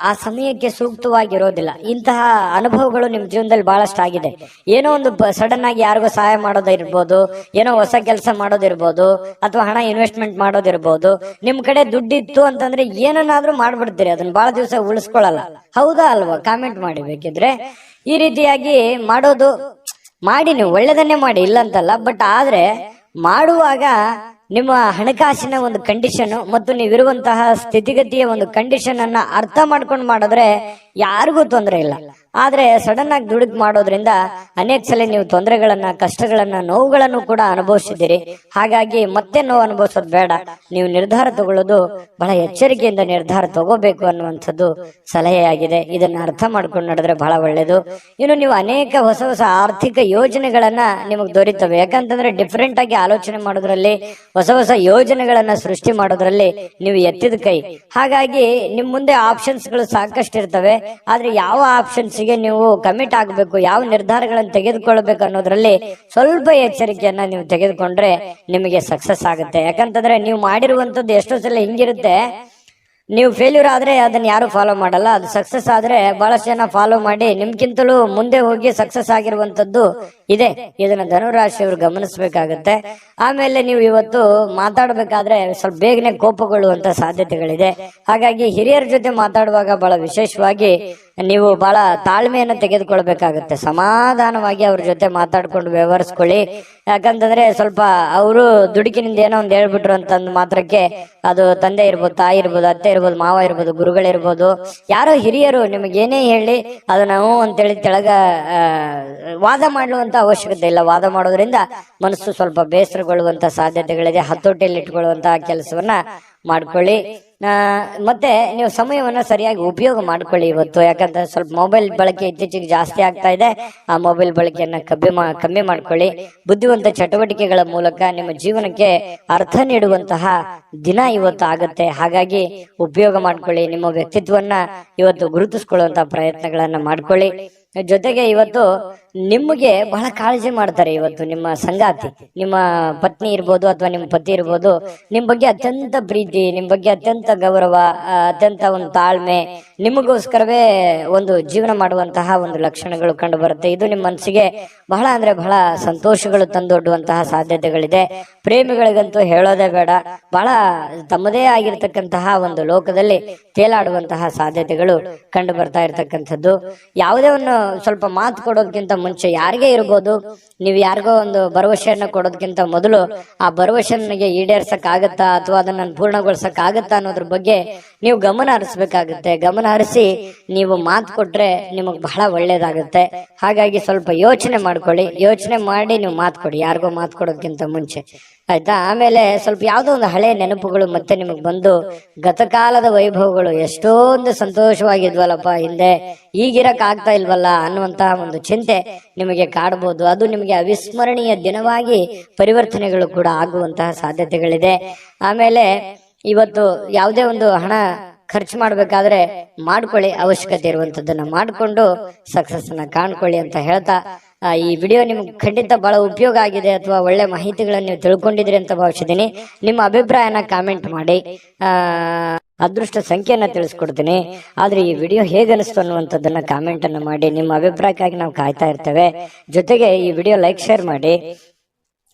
ಆ ಸಮಯಕ್ಕೆ ಸೂಕ್ತವಾಗಿರೋದಿಲ್ಲ. ಇಂತಹ ಅನುಭವಗಳು ನಿಮ್ ಜೀವನದಲ್ಲಿ ಬಹಳಷ್ಟು ಆಗಿದೆ. ಏನೋ ಒಂದು ಸಡನ್ ಆಗಿ ಯಾರಿಗೋ ಸಹಾಯ ಮಾಡೋದಿರ್ಬೋದು, ಏನೋ ಹೊಸ ಕೆಲಸ ಮಾಡೋದಿರ್ಬೋದು, ಅಥವಾ ಹಣ ಇನ್ವೆಸ್ಟ್ಮೆಂಟ್ ಮಾಡೋದಿರ್ಬೋದು. ನಿಮ್ ಕಡೆ ದುಡ್ಡಿತ್ತು ಅಂತಂದ್ರೆ ಏನನ್ನಾದ್ರೂ ಮಾಡ್ಬಿಡ್ತೀರಿ, ಅದನ್ನ ಬಹಳ ದಿವಸ ಉಳಿಸ್ಕೊಳ್ಳಲ್ಲ. ಹೌದಾ ಅಲ್ವಾ? ಕಾಮೆಂಟ್ ಮಾಡಿ ಬೇಕಿದ್ರೆ. ಈ ರೀತಿಯಾಗಿ ಮಾಡೋದು ಮಾಡಿ, ನೀವು ಒಳ್ಳೆದನ್ನೇ ಮಾಡಿ, ಇಲ್ಲ ಅಂತಲ್ಲ. ಬಟ್ ಆದ್ರೆ ಮಾಡುವಾಗ ನಿಮ್ಮ ಹಣಕಾಸಿನ ಒಂದು ಕಂಡೀಷನ್ ಮತ್ತು ನೀವಿರುವಂತಹ ಸ್ಥಿತಿಗತಿಯ ಒಂದು ಕಂಡೀಷನ್ ಅನ್ನ ಅರ್ಥ ಮಾಡ್ಕೊಂಡು ಮಾಡಿದ್ರೆ ಯಾರಿಗೂ ತೊಂದರೆ ಇಲ್ಲ. ಆದ್ರೆ ಸಡನ್ ಆಗಿ ದುಡುಕ್ ಮಾಡೋದ್ರಿಂದ ಅನೇಕ ಸಲ ನೀವು ತೊಂದರೆಗಳನ್ನ, ಕಷ್ಟಗಳನ್ನ, ನೋವುಗಳನ್ನು ಕೂಡ ಅನುಭವಿಸಿದ್ದೀರಿ. ಹಾಗಾಗಿ ಮತ್ತೆ ನೋವು ಅನುಭವಿಸೋದು ಬೇಡ. ನೀವು ನಿರ್ಧಾರ ತಗೊಳ್ಳೋದು ಬಹಳ ಎಚ್ಚರಿಕೆಯಿಂದ ನಿರ್ಧಾರ ತಗೋಬೇಕು ಅನ್ನುವಂಥದ್ದು ಸಲಹೆಯಾಗಿದೆ. ಇದನ್ನ ಅರ್ಥ ಮಾಡ್ಕೊಂಡು ನಡೆದ್ರೆ ಬಹಳ ಒಳ್ಳೇದು. ಇನ್ನು ನೀವು ಅನೇಕ ಹೊಸ ಹೊಸ ಆರ್ಥಿಕ ಯೋಜನೆಗಳನ್ನ ನಿಮಗೆ ದೊರೀತವೆ. ಯಾಕಂತಂದ್ರೆ ಡಿಫ್ರೆಂಟ್ ಆಗಿ ಆಲೋಚನೆ ಮಾಡೋದ್ರಲ್ಲಿ, ಹೊಸ ಹೊಸ ಯೋಜನೆಗಳನ್ನ ಸೃಷ್ಟಿ ಮಾಡೋದ್ರಲ್ಲಿ ನೀವು ಎತ್ತಿದ ಕೈ. ಹಾಗಾಗಿ ನಿಮ್ ಮುಂದೆ ಆಪ್ಷನ್ಸ್ ಗಳು ಸಾಕಷ್ಟು ಇರ್ತವೆ. ಆದ್ರೆ ಯಾವ ಆಪ್ಷನ್ಸ್ ಗೆ ನೀವು ಕಮಿಟ್ ಆಗಬೇಕು, ಯಾವ ನಿರ್ಧಾರಗಳನ್ನು ತೆಗೆದುಕೊಳ್ಬೇಕು ಅನ್ನೋದ್ರಲ್ಲಿ ಸ್ವಲ್ಪ ಎಚ್ಚರಿಕೆಯನ್ನ ನೀವು ತೆಗೆದುಕೊಂಡ್ರೆ ನಿಮಗೆ ಸಕ್ಸಸ್ ಆಗುತ್ತೆ. ಯಾಕಂತಂದ್ರೆ ನೀವು ಮಾಡಿರುವಂತದ್ದು ಎಷ್ಟೋ ಸಲ ಹಿಂಗಿರುತ್ತೆ, ನೀವು ಫೇಲ್ಯೂರ್ ಆದ್ರೆ ಅದನ್ನ ಯಾರು ಫಾಲೋ ಮಾಡಲ್ಲ. ಅದು ಸಕ್ಸಸ್ ಆದ್ರೆ ಬಹಳಷ್ಟು ಜನ ಫಾಲೋ ಮಾಡಿ ನಿಮ್ಗಿಂತಲೂ ಮುಂದೆ ಹೋಗಿ ಸಕ್ಸಸ್ ಆಗಿರುವಂತದ್ದು ಇದೆ. ಇದನ್ನ ಧನುರಾಶಿಯವರು ಗಮನಿಸಬೇಕಾಗತ್ತೆ. ಆಮೇಲೆ ನೀವು ಇವತ್ತು ಮಾತಾಡ್ಬೇಕಾದ್ರೆ ಸ್ವಲ್ಪ ಬೇಗನೆ ಕೋಪಗೊಳ್ಳುವಂತ ಸಾಧ್ಯತೆಗಳಿದೆ. ಹಾಗಾಗಿ ಹಿರಿಯರ ಜೊತೆ ಮಾತಾಡುವಾಗ ಬಹಳ ವಿಶೇಷವಾಗಿ ನೀವು ಬಹಳ ತಾಳ್ಮೆಯನ್ನು ತೆಗೆದುಕೊಳ್ಬೇಕಾಗುತ್ತೆ. ಸಮಾಧಾನವಾಗಿ ಅವ್ರ ಜೊತೆ ಮಾತಾಡ್ಕೊಂಡು ವ್ಯವಹರಿಸ್ಕೊಳ್ಳಿ. ಯಾಕಂತಂದ್ರೆ ಸ್ವಲ್ಪ ಅವರು ದುಡುಕಿನಿಂದ ಏನೋ ಒಂದ್ ಹೇಳ್ಬಿಟ್ರು ಅಂತಂದ್ ಮಾತ್ರಕ್ಕೆ ಅದು ತಂದೆ ಇರ್ಬೋದು, ತಾಯಿ ಇರ್ಬೋದು, ಅತ್ತೆ ಇರ್ಬೋದು, ಮಾವ ಇರ್ಬೋದು, ಗುರುಗಳಿರ್ಬೋದು, ಯಾರೋ ಹಿರಿಯರು ನಿಮಗೇನೇ ಹೇಳಿ ಅದು ನಾವು ಅಂತೇಳಿ ತೆಳಗ ವಾದ ಮಾಡುವಂತ ಅವಶ್ಯಕತೆ ಇಲ್ಲ. ವಾದ ಮಾಡೋದ್ರಿಂದ ಮನಸ್ಸು ಸ್ವಲ್ಪ ಬೇಸರಗೊಳ್ಳುವಂತ ಸಾಧ್ಯತೆಗಳಿದೆ. ಹತೋಟಿಯಲ್ಲಿ ಇಟ್ಕೊಳ್ಳುವಂತಹ ಕೆಲಸವನ್ನ ಮಾಡ್ಕೊಳ್ಳಿ. ಮತ್ತೆ ನೀವು ಸಮಯವನ್ನ ಸರಿಯಾಗಿ ಉಪಯೋಗ ಮಾಡ್ಕೊಳ್ಳಿ ಇವತ್ತು. ಯಾಕಂದ್ರೆ ಸ್ವಲ್ಪ ಮೊಬೈಲ್ ಬಳಕೆ ಇತ್ತೀಚೆಗೆ ಜಾಸ್ತಿ ಆಗ್ತಾ ಇದೆ. ಆ ಮೊಬೈಲ್ ಬಳಕೆಯನ್ನ ಕಮ್ಮಿ ಮಾಡ್ಕೊಳ್ಳಿ. ಬುದ್ಧಿವಂತ ಚಟುವಟಿಕೆಗಳ ಮೂಲಕ ನಿಮ್ಮ ಜೀವನಕ್ಕೆ ಅರ್ಥ ನೀಡುವಂತಹ ದಿನ ಇವತ್ತು ಆಗುತ್ತೆ. ಹಾಗಾಗಿ ಉಪಯೋಗ ಮಾಡ್ಕೊಳ್ಳಿ. ನಿಮ್ಮ ವ್ಯಕ್ತಿತ್ವವನ್ನ ಇವತ್ತು ಗುರುತಿಸ್ಕೊಳ್ಳುವಂತಹ ಪ್ರಯತ್ನಗಳನ್ನ ಮಾಡ್ಕೊಳ್ಳಿ. ಜೊತೆಗೆ ಇವತ್ತು ನಿಮಗೆ ಬಹಳ ಕಾಳಜಿ ಮಾಡ್ತಾರೆ. ಇವತ್ತು ನಿಮ್ಮ ಸಂಗಾತಿ, ನಿಮ್ಮ ಪತ್ನಿ ಇರ್ಬೋದು ಅಥವಾ ನಿಮ್ಮ ಪತಿ ಇರ್ಬೋದು, ನಿಮ್ ಬಗ್ಗೆ ಅತ್ಯಂತ ಪ್ರೀತಿ, ನಿಮ್ ಬಗ್ಗೆ ಅತ್ಯಂತ ಗೌರವ, ಅತ್ಯಂತ ಒಂದು ತಾಳ್ಮೆ, ನಿಮಗೋಸ್ಕರವೇ ಒಂದು ಜೀವನ ಮಾಡುವಂತಹ ಒಂದು ಲಕ್ಷಣಗಳು ಕಂಡು ಬರುತ್ತೆ. ಇದು ನಿಮ್ಮ ಮನಸ್ಸಿಗೆ ಬಹಳ ಅಂದ್ರೆ ಬಹಳ ಸಂತೋಷಗಳು ತಂದೊಡ್ಡುವಂತಹ ಸಾಧ್ಯತೆಗಳಿದೆ. ಪ್ರೇಮಿಗಳಿಗಂತೂ ಹೇಳೋದೇ ಬೇಡ, ಬಹಳ ತಮ್ಮದೇ ಆಗಿರ್ತಕ್ಕಂತಹ ಒಂದು ಲೋಕದಲ್ಲಿ ತೇಲಾಡುವಂತಹ ಸಾಧ್ಯತೆಗಳು ಕಂಡು ಬರ್ತಾ ಇರ್ತಕ್ಕಂಥದ್ದು. ಯಾವುದೇ ಒಂದು ಸ್ವಲ್ಪ ಮಾತು ಕೊಡೋದಕ್ಕಿಂತ ಮುಂಚೆ ಯಾರಿಗೇ ಇರ್ಬೋದು, ನೀವು ಯಾರಿಗೋ ಒಂದು ಭರವಸೆಯನ್ನ ಕೊಡೋದಕ್ಕಿಂತ ಮೊದಲು ಆ ಭರವಸೆ ನನಗೆ ಈಡೇರ್ಸಕ್ ಆಗತ್ತಾ ಅಥವಾ ಅದನ್ನ ಪೂರ್ಣಗೊಳಿಸಕ್ ಆಗತ್ತಾ ಅನ್ನೋದ್ರ ಬಗ್ಗೆ ನೀವು ಗಮನ ಹರಿಸ್ಬೇಕಾಗುತ್ತೆ. ಗಮನ ಹರಿಸಿ ನೀವು ಮಾತು ಕೊಟ್ರೆ ನಿಮಗ್ ಬಹಳ ಒಳ್ಳೇದಾಗುತ್ತೆ. ಹಾಗಾಗಿ ಸ್ವಲ್ಪ ಯೋಚನೆ ಮಾಡ್ಕೊಳ್ಳಿ. ಯೋಚನೆ ಮಾಡಿ ನೀವು ಮಾತು ಕೊಡಿ, ಯಾರಿಗೋ ಮಾತು ಕೊಡೋದಕ್ಕಿಂತ ಮುಂಚೆ, ಆಯ್ತಾ? ಆಮೇಲೆ ಸ್ವಲ್ಪ ಯಾವ್ದೋ ಒಂದು ಹಳೆ ನೆನಪುಗಳು ಮತ್ತೆ ನಿಮಗ್ ಬಂದು ಗತಕಾಲದ ವೈಭವಗಳು ಎಷ್ಟೊಂದು ಸಂತೋಷವಾಗಿದ್ವಲ್ಲಪ್ಪ ಹಿಂದೆ, ಈಗಿರಕ್ ಆಗ್ತಾ ಇಲ್ವಲ್ಲ ಅನ್ನುವಂತಹ ಒಂದು ಚಿಂತೆ ನಿಮಗೆ ಕಾಡಬಹುದು. ಅದು ನಿಮಗೆ ಅವಿಸ್ಮರಣೀಯ ದಿನವಾಗಿ ಪರಿವರ್ತನೆಗಳು ಕೂಡ ಆಗುವಂತಹ ಸಾಧ್ಯತೆಗಳಿದೆ. ಆಮೇಲೆ ಇವತ್ತು ಯಾವುದೇ ಒಂದು ಹಣ ಖರ್ಚು ಮಾಡ್ಬೇಕಾದ್ರೆ ಮಾಡ್ಕೊಳ್ಳಿ, ಅವಶ್ಯಕತೆ ಇರುವಂತದ್ದನ್ನ ಮಾಡ್ಕೊಂಡು ಸಕ್ಸಸ್ ಅನ್ನ ಕಾಣ್ಕೊಳ್ಳಿ ಅಂತ ಹೇಳ್ತಾ ಈ ವಿಡಿಯೋ ನಿಮ್ಗೆ ಖಂಡಿತ ಬಹಳ ಉಪಯೋಗ ಆಗಿದೆ ಅಥವಾ ಒಳ್ಳೆ ಮಾಹಿತಿಗಳನ್ನು ನೀವು ತಿಳ್ಕೊಂಡಿದ್ರಿ ಅಂತ ಭಾವಿಸಿದ್ದೀನಿ. ನಿಮ್ಮ ಅಭಿಪ್ರಾಯನ ಕಾಮೆಂಟ್ ಮಾಡಿ. ಅದೃಷ್ಟ ಸಂಖ್ಯೆಯನ್ನ ತಿಳಿಸ್ಕೊಡ್ತೀನಿ. ಆದ್ರೆ ಈ ವಿಡಿಯೋ ಹೇಗೆ ಅನಿಸ್ತು ಅನ್ನುವಂಥದ್ದನ್ನ ಕಾಮೆಂಟ್ ಅನ್ನು ಮಾಡಿ. ನಿಮ್ಮ ಅಭಿಪ್ರಾಯಕ್ಕಾಗಿ ನಾವು ಕಾಯ್ತಾ ಇರ್ತೇವೆ. ಜೊತೆಗೆ ಈ ವಿಡಿಯೋ ಲೈಕ್ ಶೇರ್ ಮಾಡಿ.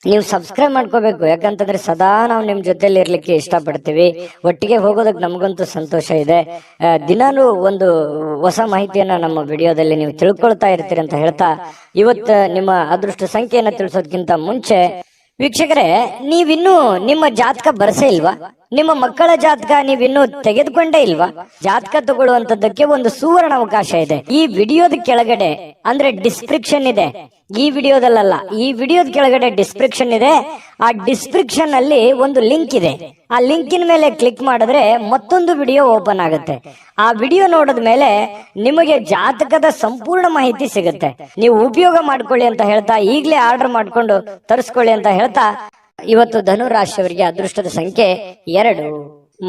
ನೀವು ಸಬ್ಸ್ಕ್ರೈಬ್ ಮಾಡ್ಕೋಬೇಕು, ಯಾಕಂತಂದ್ರೆ ಸದಾ ನಾವು ನಿಮ್ ಜೊತೆಲಿ ಇರ್ಲಿಕ್ಕೆ ಇಷ್ಟಪಡ್ತೀವಿ. ಒಟ್ಟಿಗೆ ಹೋಗೋದಕ್ಕೆ ನಮಗಂತೂ ಸಂತೋಷ ಇದೆ. ದಿನಾನು ಒಂದು ಹೊಸ ಮಾಹಿತಿಯನ್ನ ನಮ್ಮ ವಿಡಿಯೋದಲ್ಲಿ ನೀವು ತಿಳ್ಕೊಳ್ತಾ ಇರ್ತೀರಿ ಅಂತ ಹೇಳ್ತಾ, ಇವತ್ತು ನಿಮ್ಮ ಅದೃಷ್ಟ ಸಂಖ್ಯೆಯನ್ನ ತಿಳಿಸೋದಕ್ಕಿಂತ ಮುಂಚೆ ವೀಕ್ಷಕರೇ, ನೀವಿನ್ನೂ ನಿಮ್ಮ ಜಾತಕ ಬರಸೇ ಇಲ್ವಾ? ನಿಮ್ಮ ಮಕ್ಕಳ ಜಾತಕ ನೀವಿನ್ನೂ ತೆಗೆದುಕೊಂಡೇ ಇಲ್ವಾ? ಜಾತಕ ತಗೊಳ್ಳುವಂತದ್ದಕ್ಕೆ ಒಂದು ಸುವರ್ಣ ಅವಕಾಶ ಇದೆ. ಈ ವಿಡಿಯೋದ ಕೆಳಗಡೆ ಅಂದ್ರೆ ಡಿಸ್ಕ್ರಿಪ್ಷನ್ ಇದೆ. ಈ ವಿಡಿಯೋದಲ್ಲ, ಈ ವಿಡಿಯೋದ ಕೆಳಗಡೆ ಡಿಸ್ಕ್ರಿಪ್ಷನ್ ಇದೆ. ಆ ಡಿಸ್ಕ್ರಿಪ್ಷನ್ ಅಲ್ಲಿ ಒಂದು ಲಿಂಕ್ ಇದೆ. ಆ ಲಿಂಕಿನ ಮೇಲೆ ಕ್ಲಿಕ್ ಮಾಡಿದ್ರೆ ಮತ್ತೊಂದು ವಿಡಿಯೋ ಓಪನ್ ಆಗುತ್ತೆ. ಆ ವಿಡಿಯೋ ನೋಡಿದ ಮೇಲೆ ನಿಮಗೆ ಜಾತಕದ ಸಂಪೂರ್ಣ ಮಾಹಿತಿ ಸಿಗುತ್ತೆ. ನೀವು ಉಪಯೋಗ ಮಾಡ್ಕೊಳ್ಳಿ ಅಂತ ಹೇಳ್ತಾ, ಈಗಲೇ ಆರ್ಡರ್ ಮಾಡ್ಕೊಂಡು ತರಿಸ್ಕೊಳ್ಳಿ ಅಂತ ಹೇಳ್ತಾ, ಇವತ್ತು ಧನು ರಾಶಿಯವರಿಗೆ ಅದೃಷ್ಟದ ಸಂಖ್ಯೆ 2.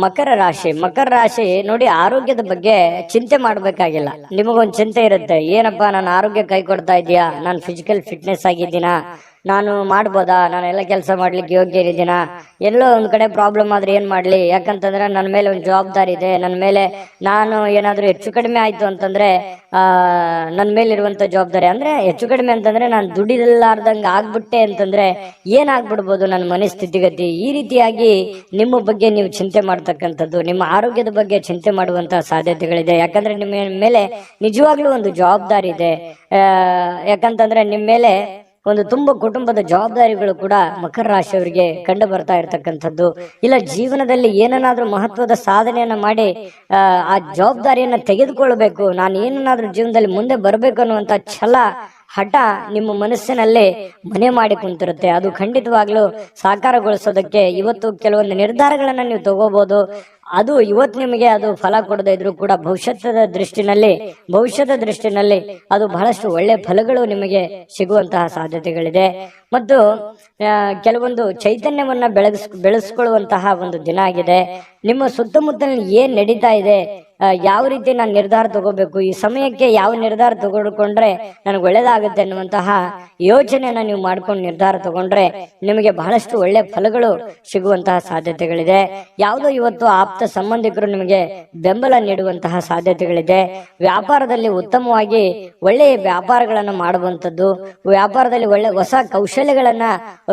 ಮಕರ ರಾಶಿ. ಮಕರ ರಾಶಿ ನೋಡಿ, ಆರೋಗ್ಯದ ಬಗ್ಗೆ ಚಿಂತೆ ಮಾಡ್ಬೇಕಾಗಿಲ್ಲ. ನಿಮಗೊಂದು ಚಿಂತೆ ಇರುತ್ತೆ, ಏನಪ್ಪಾ ನನ್ನ ಆರೋಗ್ಯ ಕೈ ಕೊಡ್ತಾ ಇದೆಯಾ, ನಾನು ಫಿಸಿಕಲ್ ಫಿಟ್ನೆಸ್ ಆಗಿದ್ದೀನಾ, ನಾನು ಮಾಡ್ಬೋದಾ, ನಾನು ಎಲ್ಲ ಕೆಲಸ ಮಾಡ್ಲಿಕ್ಕೆ ಯೋಗ್ಯ ಇದ್ದೀನಾ, ಎಲ್ಲೋ ಒಂದ್ ಕಡೆ ಪ್ರಾಬ್ಲಮ್ ಆದ್ರೆ ಏನ್ ಮಾಡ್ಲಿ, ಯಾಕಂತಂದ್ರೆ ನನ್ನ ಮೇಲೆ ಒಂದು ಜವಾಬ್ದಾರಿ ಇದೆ. ನನ್ನ ಮೇಲೆ ನಾನು ಏನಾದ್ರೂ ಹೆಚ್ಚು ಕಡಿಮೆ ಆಯ್ತು ಅಂತಂದ್ರೆ ನನ್ನ ಮೇಲೆ ಇರುವಂತ ಜವಾಬ್ದಾರಿ, ಅಂದ್ರೆ ಹೆಚ್ಚು ಕಡಿಮೆ ಅಂತಂದ್ರೆ ನಾನು ದುಡಿಲಾರ್ದಂಗ ಆಗ್ಬಿಟ್ಟೆ ಅಂತಂದ್ರೆ ಏನಾಗ್ಬಿಡ್ಬೋದು ನನ್ನ ಮನಸ್ಥಿತಿಗತಿ. ಈ ರೀತಿಯಾಗಿ ನಿಮ್ಮ ಬಗ್ಗೆ ನೀವು ಚಿಂತೆ ಮಾಡ್ತಕ್ಕಂಥದ್ದು, ನಿಮ್ಮ ಆರೋಗ್ಯದ ಬಗ್ಗೆ ಚಿಂತೆ ಮಾಡುವಂತಹ ಸಾಧ್ಯತೆಗಳಿದೆ. ಯಾಕಂದ್ರೆ ನಿಮ್ಮ ಮೇಲೆ ನಿಜವಾಗ್ಲೂ ಒಂದು ಜವಾಬ್ದಾರಿ ಇದೆ. ಯಾಕಂತಂದ್ರೆ ನಿಮ್ಮ ಮೇಲೆ ಒಂದು ತುಂಬ ಕುಟುಂಬದ ಜವಾಬ್ದಾರಿಗಳು ಕೂಡ ಮಕರ ರಾಶಿಯವರಿಗೆ ಕಂಡು ಬರ್ತಾ ಇರತಕ್ಕಂಥದ್ದು. ಇಲ್ಲ ಜೀವನದಲ್ಲಿ ಏನನ್ನಾದ್ರೂ ಮಹತ್ವದ ಸಾಧನೆಯನ್ನ ಮಾಡಿ ಆ ಜವಾಬ್ದಾರಿಯನ್ನ ತೆಗೆದುಕೊಳ್ಬೇಕು, ನಾನು ಏನನ್ನಾದ್ರೂ ಜೀವನದಲ್ಲಿ ಮುಂದೆ ಬರ್ಬೇಕು ಅನ್ನುವಂತ ಛಲ, ಹಠ ನಿಮ್ಮ ಮನಸ್ಸಿನಲ್ಲೇ ಮನೆ ಮಾಡಿ ಕುಂತಿರುತ್ತೆ. ಅದು ಖಂಡಿತವಾಗ್ಲೂ ಸಾಕಾರಗೊಳಿಸೋದಕ್ಕೆ ಇವತ್ತು ಕೆಲವೊಂದು ನಿರ್ಧಾರಗಳನ್ನ ನೀವು ತಗೋಬಹುದು. ಅದು ಇವತ್ತು ನಿಮಗೆ ಅದು ಫಲ ಕೊಡದೇ ಇದ್ರು ಕೂಡ ಭವಿಷ್ಯದ ದೃಷ್ಟಿನಲ್ಲಿ ಅದು ಬಹಳಷ್ಟು ಒಳ್ಳೆ ಫಲಗಳು ನಿಮಗೆ ಸಿಗುವಂತಹ ಸಾಧ್ಯತೆಗಳಿದೆ. ಮತ್ತು ಕೆಲವೊಂದು ಚೈತನ್ಯವನ್ನ ಬೆಳೆಸ್ಕೊಳ್ಳುವಂತಹ ಒಂದು ದಿನ ಆಗಿದೆ. ನಿಮ್ಮ ಸುತ್ತಮುತ್ತಲಿನ ಏನ್ ನಡೀತಾ ಇದೆ, ಯಾವ ರೀತಿ ನಾನು ನಿರ್ಧಾರ ತಗೋಬೇಕು, ಈ ಸಮಯಕ್ಕೆ ಯಾವ ನಿರ್ಧಾರ ತಗೊಂಡ್ರೆ ನನಗೆ ಒಳ್ಳೇದಾಗುತ್ತೆ ಅನ್ನುವಂತಹ ಯೋಚನೆಯನ್ನ ನೀವು ಮಾಡ್ಕೊಂಡು ನಿರ್ಧಾರ ತಗೊಂಡ್ರೆ ನಿಮಗೆ ಬಹಳಷ್ಟು ಒಳ್ಳೆ ಫಲಗಳು ಸಿಗುವಂತಹ ಸಾಧ್ಯತೆಗಳಿದೆ. ಯಾವುದೋ ಇವತ್ತು ಆಪ್ತ ಸಂಬಂಧಿಕರು ನಿಮಗೆ ಬೆಂಬಲ ನೀಡುವಂತಹ ಸಾಧ್ಯತೆಗಳಿದೆ. ವ್ಯಾಪಾರದಲ್ಲಿ ಉತ್ತಮವಾಗಿ ಒಳ್ಳೆಯ ವ್ಯಾಪಾರಗಳನ್ನು ಮಾಡುವಂಥದ್ದು, ವ್ಯಾಪಾರದಲ್ಲಿ ಒಳ್ಳೆ ಹೊಸ ಕೌಶಲ್ಯಗಳನ್ನ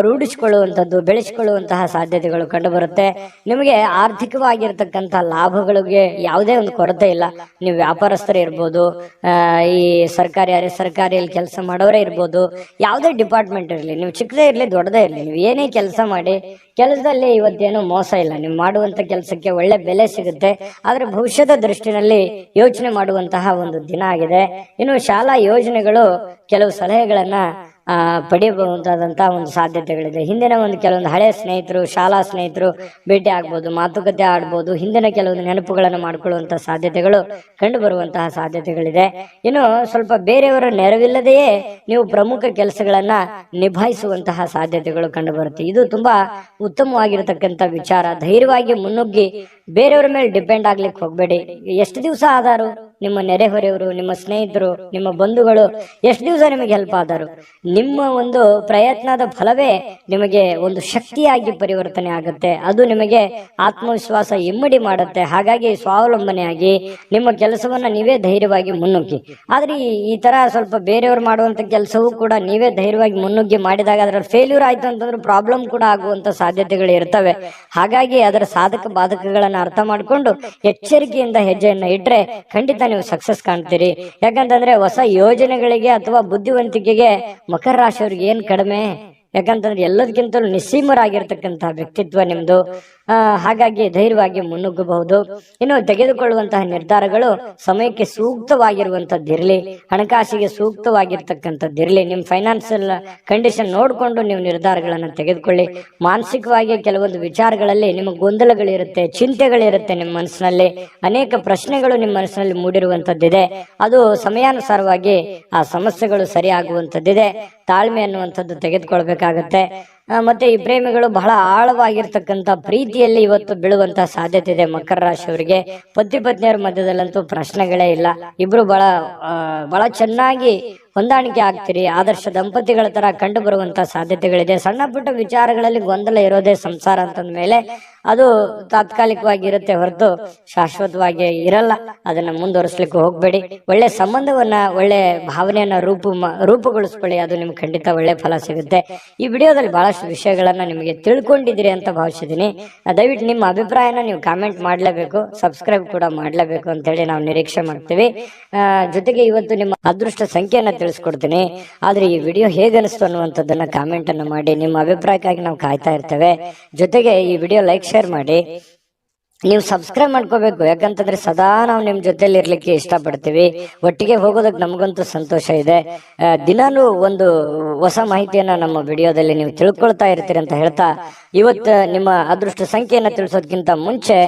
ರೂಢಿಸಿಕೊಳ್ಳುವಂಥದ್ದು, ಬೆಳೆಸಿಕೊಳ್ಳುವಂತಹ ಸಾಧ್ಯತೆಗಳು ಕಂಡುಬರುತ್ತೆ. ನಿಮಗೆ ಆರ್ಥಿಕವಾಗಿರ್ತಕ್ಕಂಥ ಲಾಭಗಳಿಗೆ ಯಾವುದೇ ಒಂದು ಕೊರತೆ ಇಲ್ಲ. ನೀವು ವ್ಯಾಪಾರಸ್ಥರೇ ಇರ್ಬೋದು, ಈ ಸರ್ಕಾರಿ ಅರೆ ಸರ್ಕಾರಿಯಲ್ಲಿ ಕೆಲಸ ಮಾಡೋರೇ ಇರ್ಬೋದು, ಯಾವುದೇ ಡಿಪಾರ್ಟ್ಮೆಂಟ್ ಇರಲಿ, ನೀವು ಚಿಕ್ಕದೇ ಇರಲಿ ದೊಡ್ಡದೇ ಇರಲಿ, ನೀವು ಏನೇ ಕೆಲಸ ಮಾಡಿ ಕೆಲಸದಲ್ಲಿ ಇವತ್ತೇನು ಮೋಸ ಇಲ್ಲ. ನೀವು ಮಾಡುವಂತ ಕೆಲಸಕ್ಕೆ ಒಳ್ಳೆ ಬೆಲೆ ಸಿಗುತ್ತೆ. ಆದ್ರೆ ಭವಿಷ್ಯದ ದೃಷ್ಟಿನಲ್ಲಿ ಯೋಚನೆ ಮಾಡುವಂತಹ ಒಂದು ದಿನ ಆಗಿದೆ. ಇನ್ನು ಶಾಲಾ ಯೋಜನೆಗಳು ಕೆಲವು ಸಲಹೆಗಳನ್ನ ಪಡೆಯಬಹುದಾದಂತಹ ಒಂದು ಸಾಧ್ಯತೆಗಳಿದೆ. ಹಿಂದಿನ ಒಂದು ಕೆಲವೊಂದು ಹಳೆಯ ಸ್ನೇಹಿತರು, ಶಾಲಾ ಸ್ನೇಹಿತರು ಭೇಟಿ ಆಗ್ಬೋದು, ಮಾತುಕತೆ ಆಡ್ಬೋದು, ಹಿಂದಿನ ಕೆಲವೊಂದು ನೆನಪುಗಳನ್ನು ಮಾಡಿಕೊಳ್ಳುವಂತಹ ಸಾಧ್ಯತೆಗಳು ಕಂಡು ಬರುವಂತಹ ಸಾಧ್ಯತೆಗಳಿದೆ. ಇನ್ನು ಸ್ವಲ್ಪ ಬೇರೆಯವರ ನೆರವಿಲ್ಲದೆಯೇ ನೀವು ಪ್ರಮುಖ ಕೆಲಸಗಳನ್ನ ನಿಭಾಯಿಸುವಂತಹ ಸಾಧ್ಯತೆಗಳು ಕಂಡು ಬರುತ್ತೆ. ಇದು ತುಂಬಾ ಉತ್ತಮವಾಗಿರತಕ್ಕಂಥ ವಿಚಾರ. ಧೈರ್ಯವಾಗಿ ಮುನ್ನುಗ್ಗಿ ಬೇರೆಯವರ ಮೇಲೆ ಡಿಪೆಂಡ್ ಆಗ್ಲಿಕ್ಕೆ ಹೋಗ್ಬೇಡಿ. ಎಷ್ಟು ದಿವಸ ಆದಾರು ನಿಮ್ಮ ನೆರೆಹೊರೆಯವರು, ನಿಮ್ಮ ಸ್ನೇಹಿತರು, ನಿಮ್ಮ ಬಂಧುಗಳು ಎಷ್ಟು ದಿವಸ ನಿಮಗೆ ಹೆಲ್ಪ್ ಆದರು? ನಿಮ್ಮ ಒಂದು ಪ್ರಯತ್ನದ ಫಲವೇ ನಿಮಗೆ ಒಂದು ಶಕ್ತಿಯಾಗಿ ಪರಿವರ್ತನೆ ಆಗುತ್ತೆ. ಅದು ನಿಮಗೆ ಆತ್ಮವಿಶ್ವಾಸ ಇಮ್ಮಡಿ ಮಾಡುತ್ತೆ. ಹಾಗಾಗಿ ಸ್ವಾವಲಂಬನೆಯಾಗಿ ನಿಮ್ಮ ಕೆಲಸವನ್ನ ನೀವೇ ಧೈರ್ಯವಾಗಿ ಮುನ್ನುಗ್ಗಿ. ಆದ್ರೆ ಈ ತರ ಸ್ವಲ್ಪ ಬೇರೆಯವರು ಮಾಡುವಂತ ಕೆಲಸವೂ ಕೂಡ ನೀವೇ ಧೈರ್ಯವಾಗಿ ಮುನ್ನುಗ್ಗಿ ಮಾಡಿದಾಗ ಅದರಲ್ಲಿ ಫೇಲ್ಯೂರ್ ಆಯ್ತು ಅಂತಂದ್ರೆ ಪ್ರಾಬ್ಲಮ್ ಕೂಡ ಆಗುವಂತ ಸಾಧ್ಯತೆಗಳು ಇರ್ತವೆ. ಹಾಗಾಗಿ ಅದರ ಸಾಧಕ ಬಾಧಕಗಳನ್ನ ಅರ್ಥ ಮಾಡಿಕೊಂಡು ಎಚ್ಚರಿಕೆಯಿಂದ ಹೆಜ್ಜೆಯನ್ನ ಇಟ್ರೆ ಖಂಡಿತ ನೀವು ಸಕ್ಸಸ್ ಕಾಣ್ತೀರಿ. ಯಾಕಂತಂದ್ರೆ ಹೊಸ ಯೋಜನೆಗಳಿಗೆ ಅಥವಾ ಬುದ್ಧಿವಂತಿಕೆಗೆ ಮಕರ ರಾಶಿಯವ್ರಿಗೆ ಏನ್ ಕಡಿಮೆ? ಯಾಕಂತಂದ್ರೆ ಎಲ್ಲದಕ್ಕಿಂತಲೂ ನಿಸ್ಸೀಮರಾಗಿರ್ತಕ್ಕಂತಹ ವ್ಯಕ್ತಿತ್ವ ನಿಮ್ದು. ಹಾಗಾಗಿ ಧೈರ್ಯವಾಗಿ ಮುನ್ನುಗ್ಗಬಹುದು. ಇನ್ನು ತೆಗೆದುಕೊಳ್ಳುವಂತಹ ನಿರ್ಧಾರಗಳು ಸಮಯಕ್ಕೆ ಸೂಕ್ತವಾಗಿರುವಂತದ್ದಿರಲಿ, ಹಣಕಾಸಿಗೆ ಸೂಕ್ತವಾಗಿರ್ತಕ್ಕಂಥದ್ದಿರಲಿ. ನಿಮ್ಮ ಫೈನಾನ್ಸಿಯಲ್ ಕಂಡೀಷನ್ ನೋಡಿಕೊಂಡು ನೀವು ನಿರ್ಧಾರಗಳನ್ನು ತೆಗೆದುಕೊಳ್ಳಿ. ಮಾನಸಿಕವಾಗಿ ಕೆಲವೊಂದು ವಿಚಾರಗಳಲ್ಲಿ ನಿಮಗೆ ಗೊಂದಲಗಳಿರುತ್ತೆ, ಚಿಂತೆಗಳಿರುತ್ತೆ. ನಿಮ್ಮ ಮನಸ್ಸಿನಲ್ಲಿ ಅನೇಕ ಪ್ರಶ್ನೆಗಳು ನಿಮ್ಮ ಮನಸ್ಸಿನಲ್ಲಿ ಮೂಡಿರುವಂತದ್ದಿದೆ. ಅದು ಸಮಯಾನುಸಾರವಾಗಿ ಆ ಸಮಸ್ಯೆಗಳು ಸರಿಯಾಗುವಂತದ್ದಿದೆ. ತಾಳ್ಮೆ ಅನ್ನುವಂಥದ್ದು ತೆಗೆದುಕೊಳ್ಬೇಕಾಗತ್ತೆ. ಮತ್ತೆ ಈ ಪ್ರೇಮಿಗಳು ಬಹಳ ಆಳವಾಗಿರ್ತಕ್ಕಂಥ ಪ್ರೀತಿಯಲ್ಲಿ ಇವತ್ತು ಬೀಳುವಂತಹ ಸಾಧ್ಯತೆ ಇದೆ ಮಕರ ರಾಶಿಯವರಿಗೆ. ಪತಿ ಪತ್ನಿಯರ ಮಧ್ಯದಲ್ಲಂತೂ ಪ್ರಶ್ನೆಗಳೇ ಇಲ್ಲ. ಇಬ್ರು ಬಹಳ ಚೆನ್ನಾಗಿ ಹೊಂದಾಣಿಕೆ ಆಗ್ತೀರಿ. ಆದರ್ಶ ದಂಪತಿಗಳ ತರ ಕಂಡು ಬರುವಂತಹ ಸಾಧ್ಯತೆಗಳಿದೆ. ಸಣ್ಣ ಪುಟ್ಟ ವಿಚಾರಗಳಲ್ಲಿ ಗೊಂದಲ ಇರೋದೇ ಸಂಸಾರ ಅಂತಂದ ಮೇಲೆ ಅದು ತಾತ್ಕಾಲಿಕವಾಗಿ ಇರುತ್ತೆ ಹೊರತು ಶಾಶ್ವತವಾಗಿ ಇರಲ್ಲ. ಅದನ್ನ ಮುಂದುವರಿಸ್ಲಿಕ್ಕೆ ಹೋಗ್ಬೇಡಿ. ಒಳ್ಳೆ ಸಂಬಂಧವನ್ನ, ಒಳ್ಳೆ ಭಾವನೆಯನ್ನ ರೂಪುಗೊಳಿಸ್ಕೊಳ್ಳಿ. ಅದು ನಿಮ್ಗೆ ಖಂಡಿತ ಒಳ್ಳೆ ಫಲ ಸಿಗುತ್ತೆ. ಈ ವಿಡಿಯೋದಲ್ಲಿ ಬಹಳಷ್ಟು ವಿಷಯಗಳನ್ನ ನಿಮಗೆ ತಿಳ್ಕೊಂಡಿದ್ದೀರಿ ಅಂತ ಭಾವಿಸಿದ್ದೀನಿ. ದಯವಿಟ್ಟು ನಿಮ್ಮ ಅಭಿಪ್ರಾಯನ ನೀವು ಕಾಮೆಂಟ್ ಮಾಡ್ಲೇಬೇಕು, ಸಬ್ಸ್ಕ್ರೈಬ್ ಕೂಡ ಮಾಡ್ಲೇಬೇಕು ಅಂತ ಹೇಳಿ ನಾವು ನಿರೀಕ್ಷೆ ಮಾಡ್ತೀವಿ. ಜೊತೆಗೆ ಇವತ್ತು ನಿಮ್ಮ ಅದೃಷ್ಟ ಸಂಖ್ಯೆಯನ್ನ ತಿಳಿಸ್ಕೊಡ್ತೀನಿ. ಆದ್ರೆ ಈ ವಿಡಿಯೋ ಹೇಗೆ ಅನಿಸ್ತು ಅನ್ನುವಂಥದ್ದನ್ನ ಕಾಮೆಂಟ್ ಅನ್ನು ಮಾಡಿ. ನಿಮ್ಮ ಅಭಿಪ್ರಾಯಕ್ಕಾಗಿ ನಾವು ಕಾಯ್ತಾ ಇರ್ತೇವೆ. ಜೊತೆಗೆ ಈ ವಿಡಿಯೋ ಲೈಕ್, ಶೇರ್ ಮಾಡಿ. ನೀವು ಸಬ್ಸ್ಕ್ರೈಬ್ ಮಾಡ್ಕೋಬೇಕು. ಯಾಕಂತಂದ್ರೆ ಸದಾ ನಾವು ನಿಮ್ ಜೊತೆಲಿ ಇರ್ಲಿಕ್ಕೆ ಇಷ್ಟಪಡ್ತೀವಿ. ಒಟ್ಟಿಗೆ ಹೋಗೋದಕ್ಕೆ ನಮಗಂತೂ ಸಂತೋಷ ಇದೆ. ದಿನಾನು ಒಂದು ಹೊಸ ಮಾಹಿತಿಯನ್ನ ನಮ್ಮ ವಿಡಿಯೋದಲ್ಲಿ ನೀವು ತಿಳ್ಕೊಳ್ತಾ ಇರ್ತೀರಿ ಅಂತ ಹೇಳ್ತಾ, ಇವತ್ತು ನಿಮ್ಮ ಅದೃಷ್ಟ ಸಂಖ್ಯೆಯನ್ನ ತಿಳಿಸೋದಕ್ಕಿಂತ ಮುಂಚೆ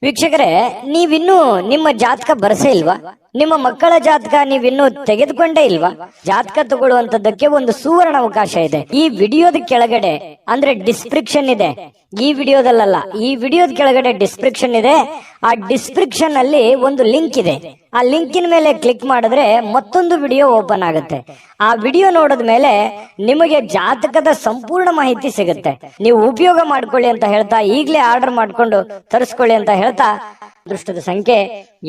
ವೀಕ್ಷಕರೇ, ನೀವಿನ್ನೂ ನಿಮ್ಮ ಜಾತಕ ಬರಸೇ ಇಲ್ವಾ? ನಿಮ್ಮ ಮಕ್ಕಳ ಜಾತಕ ನೀವಿನ್ನೂ ತೆಗೆದುಕೊಂಡೇ ಇಲ್ವಾ? ಜಾತಕ ತಗೊಳ್ಳುವಂತದ್ದಕ್ಕೆ ಒಂದು ಸುವರ್ಣ ಅವಕಾಶ ಇದೆ. ಈ ವಿಡಿಯೋದ ಕೆಳಗಡೆ ಅಂದ್ರೆ ಡಿಸ್ಕ್ರಿಪ್ಷನ್ ಇದೆ. ಈ ವಿಡಿಯೋದಲ್ಲ, ಈ ವಿಡಿಯೋದ ಕೆಳಗಡೆ ಡಿಸ್ಕ್ರಿಪ್ಷನ್ ಇದೆ. ಆ ಡಿಸ್ಕ್ರಿಪ್ಷನ್ ಅಲ್ಲಿ ಒಂದು ಲಿಂಕ್ ಇದೆ. ಆ ಲಿಂಕಿನ ಮೇಲೆ ಕ್ಲಿಕ್ ಮಾಡಿದ್ರೆ ಮತ್ತೊಂದು ವಿಡಿಯೋ ಓಪನ್ ಆಗುತ್ತೆ. ಆ ವಿಡಿಯೋ ನೋಡಿದ ಮೇಲೆ ನಿಮಗೆ ಜಾತಕದ ಸಂಪೂರ್ಣ ಮಾಹಿತಿ ಸಿಗುತ್ತೆ. ನೀವು ಉಪಯೋಗ ಮಾಡ್ಕೊಳ್ಳಿ ಅಂತ ಹೇಳ್ತಾ, ಈಗಲೇ ಆರ್ಡರ್ ಮಾಡ್ಕೊಂಡು ತರಿಸ್ಕೊಳ್ಳಿ ಅಂತ ಹೇಳ್ತಾ, ಅದೃಷ್ಟದ ಸಂಖ್ಯೆ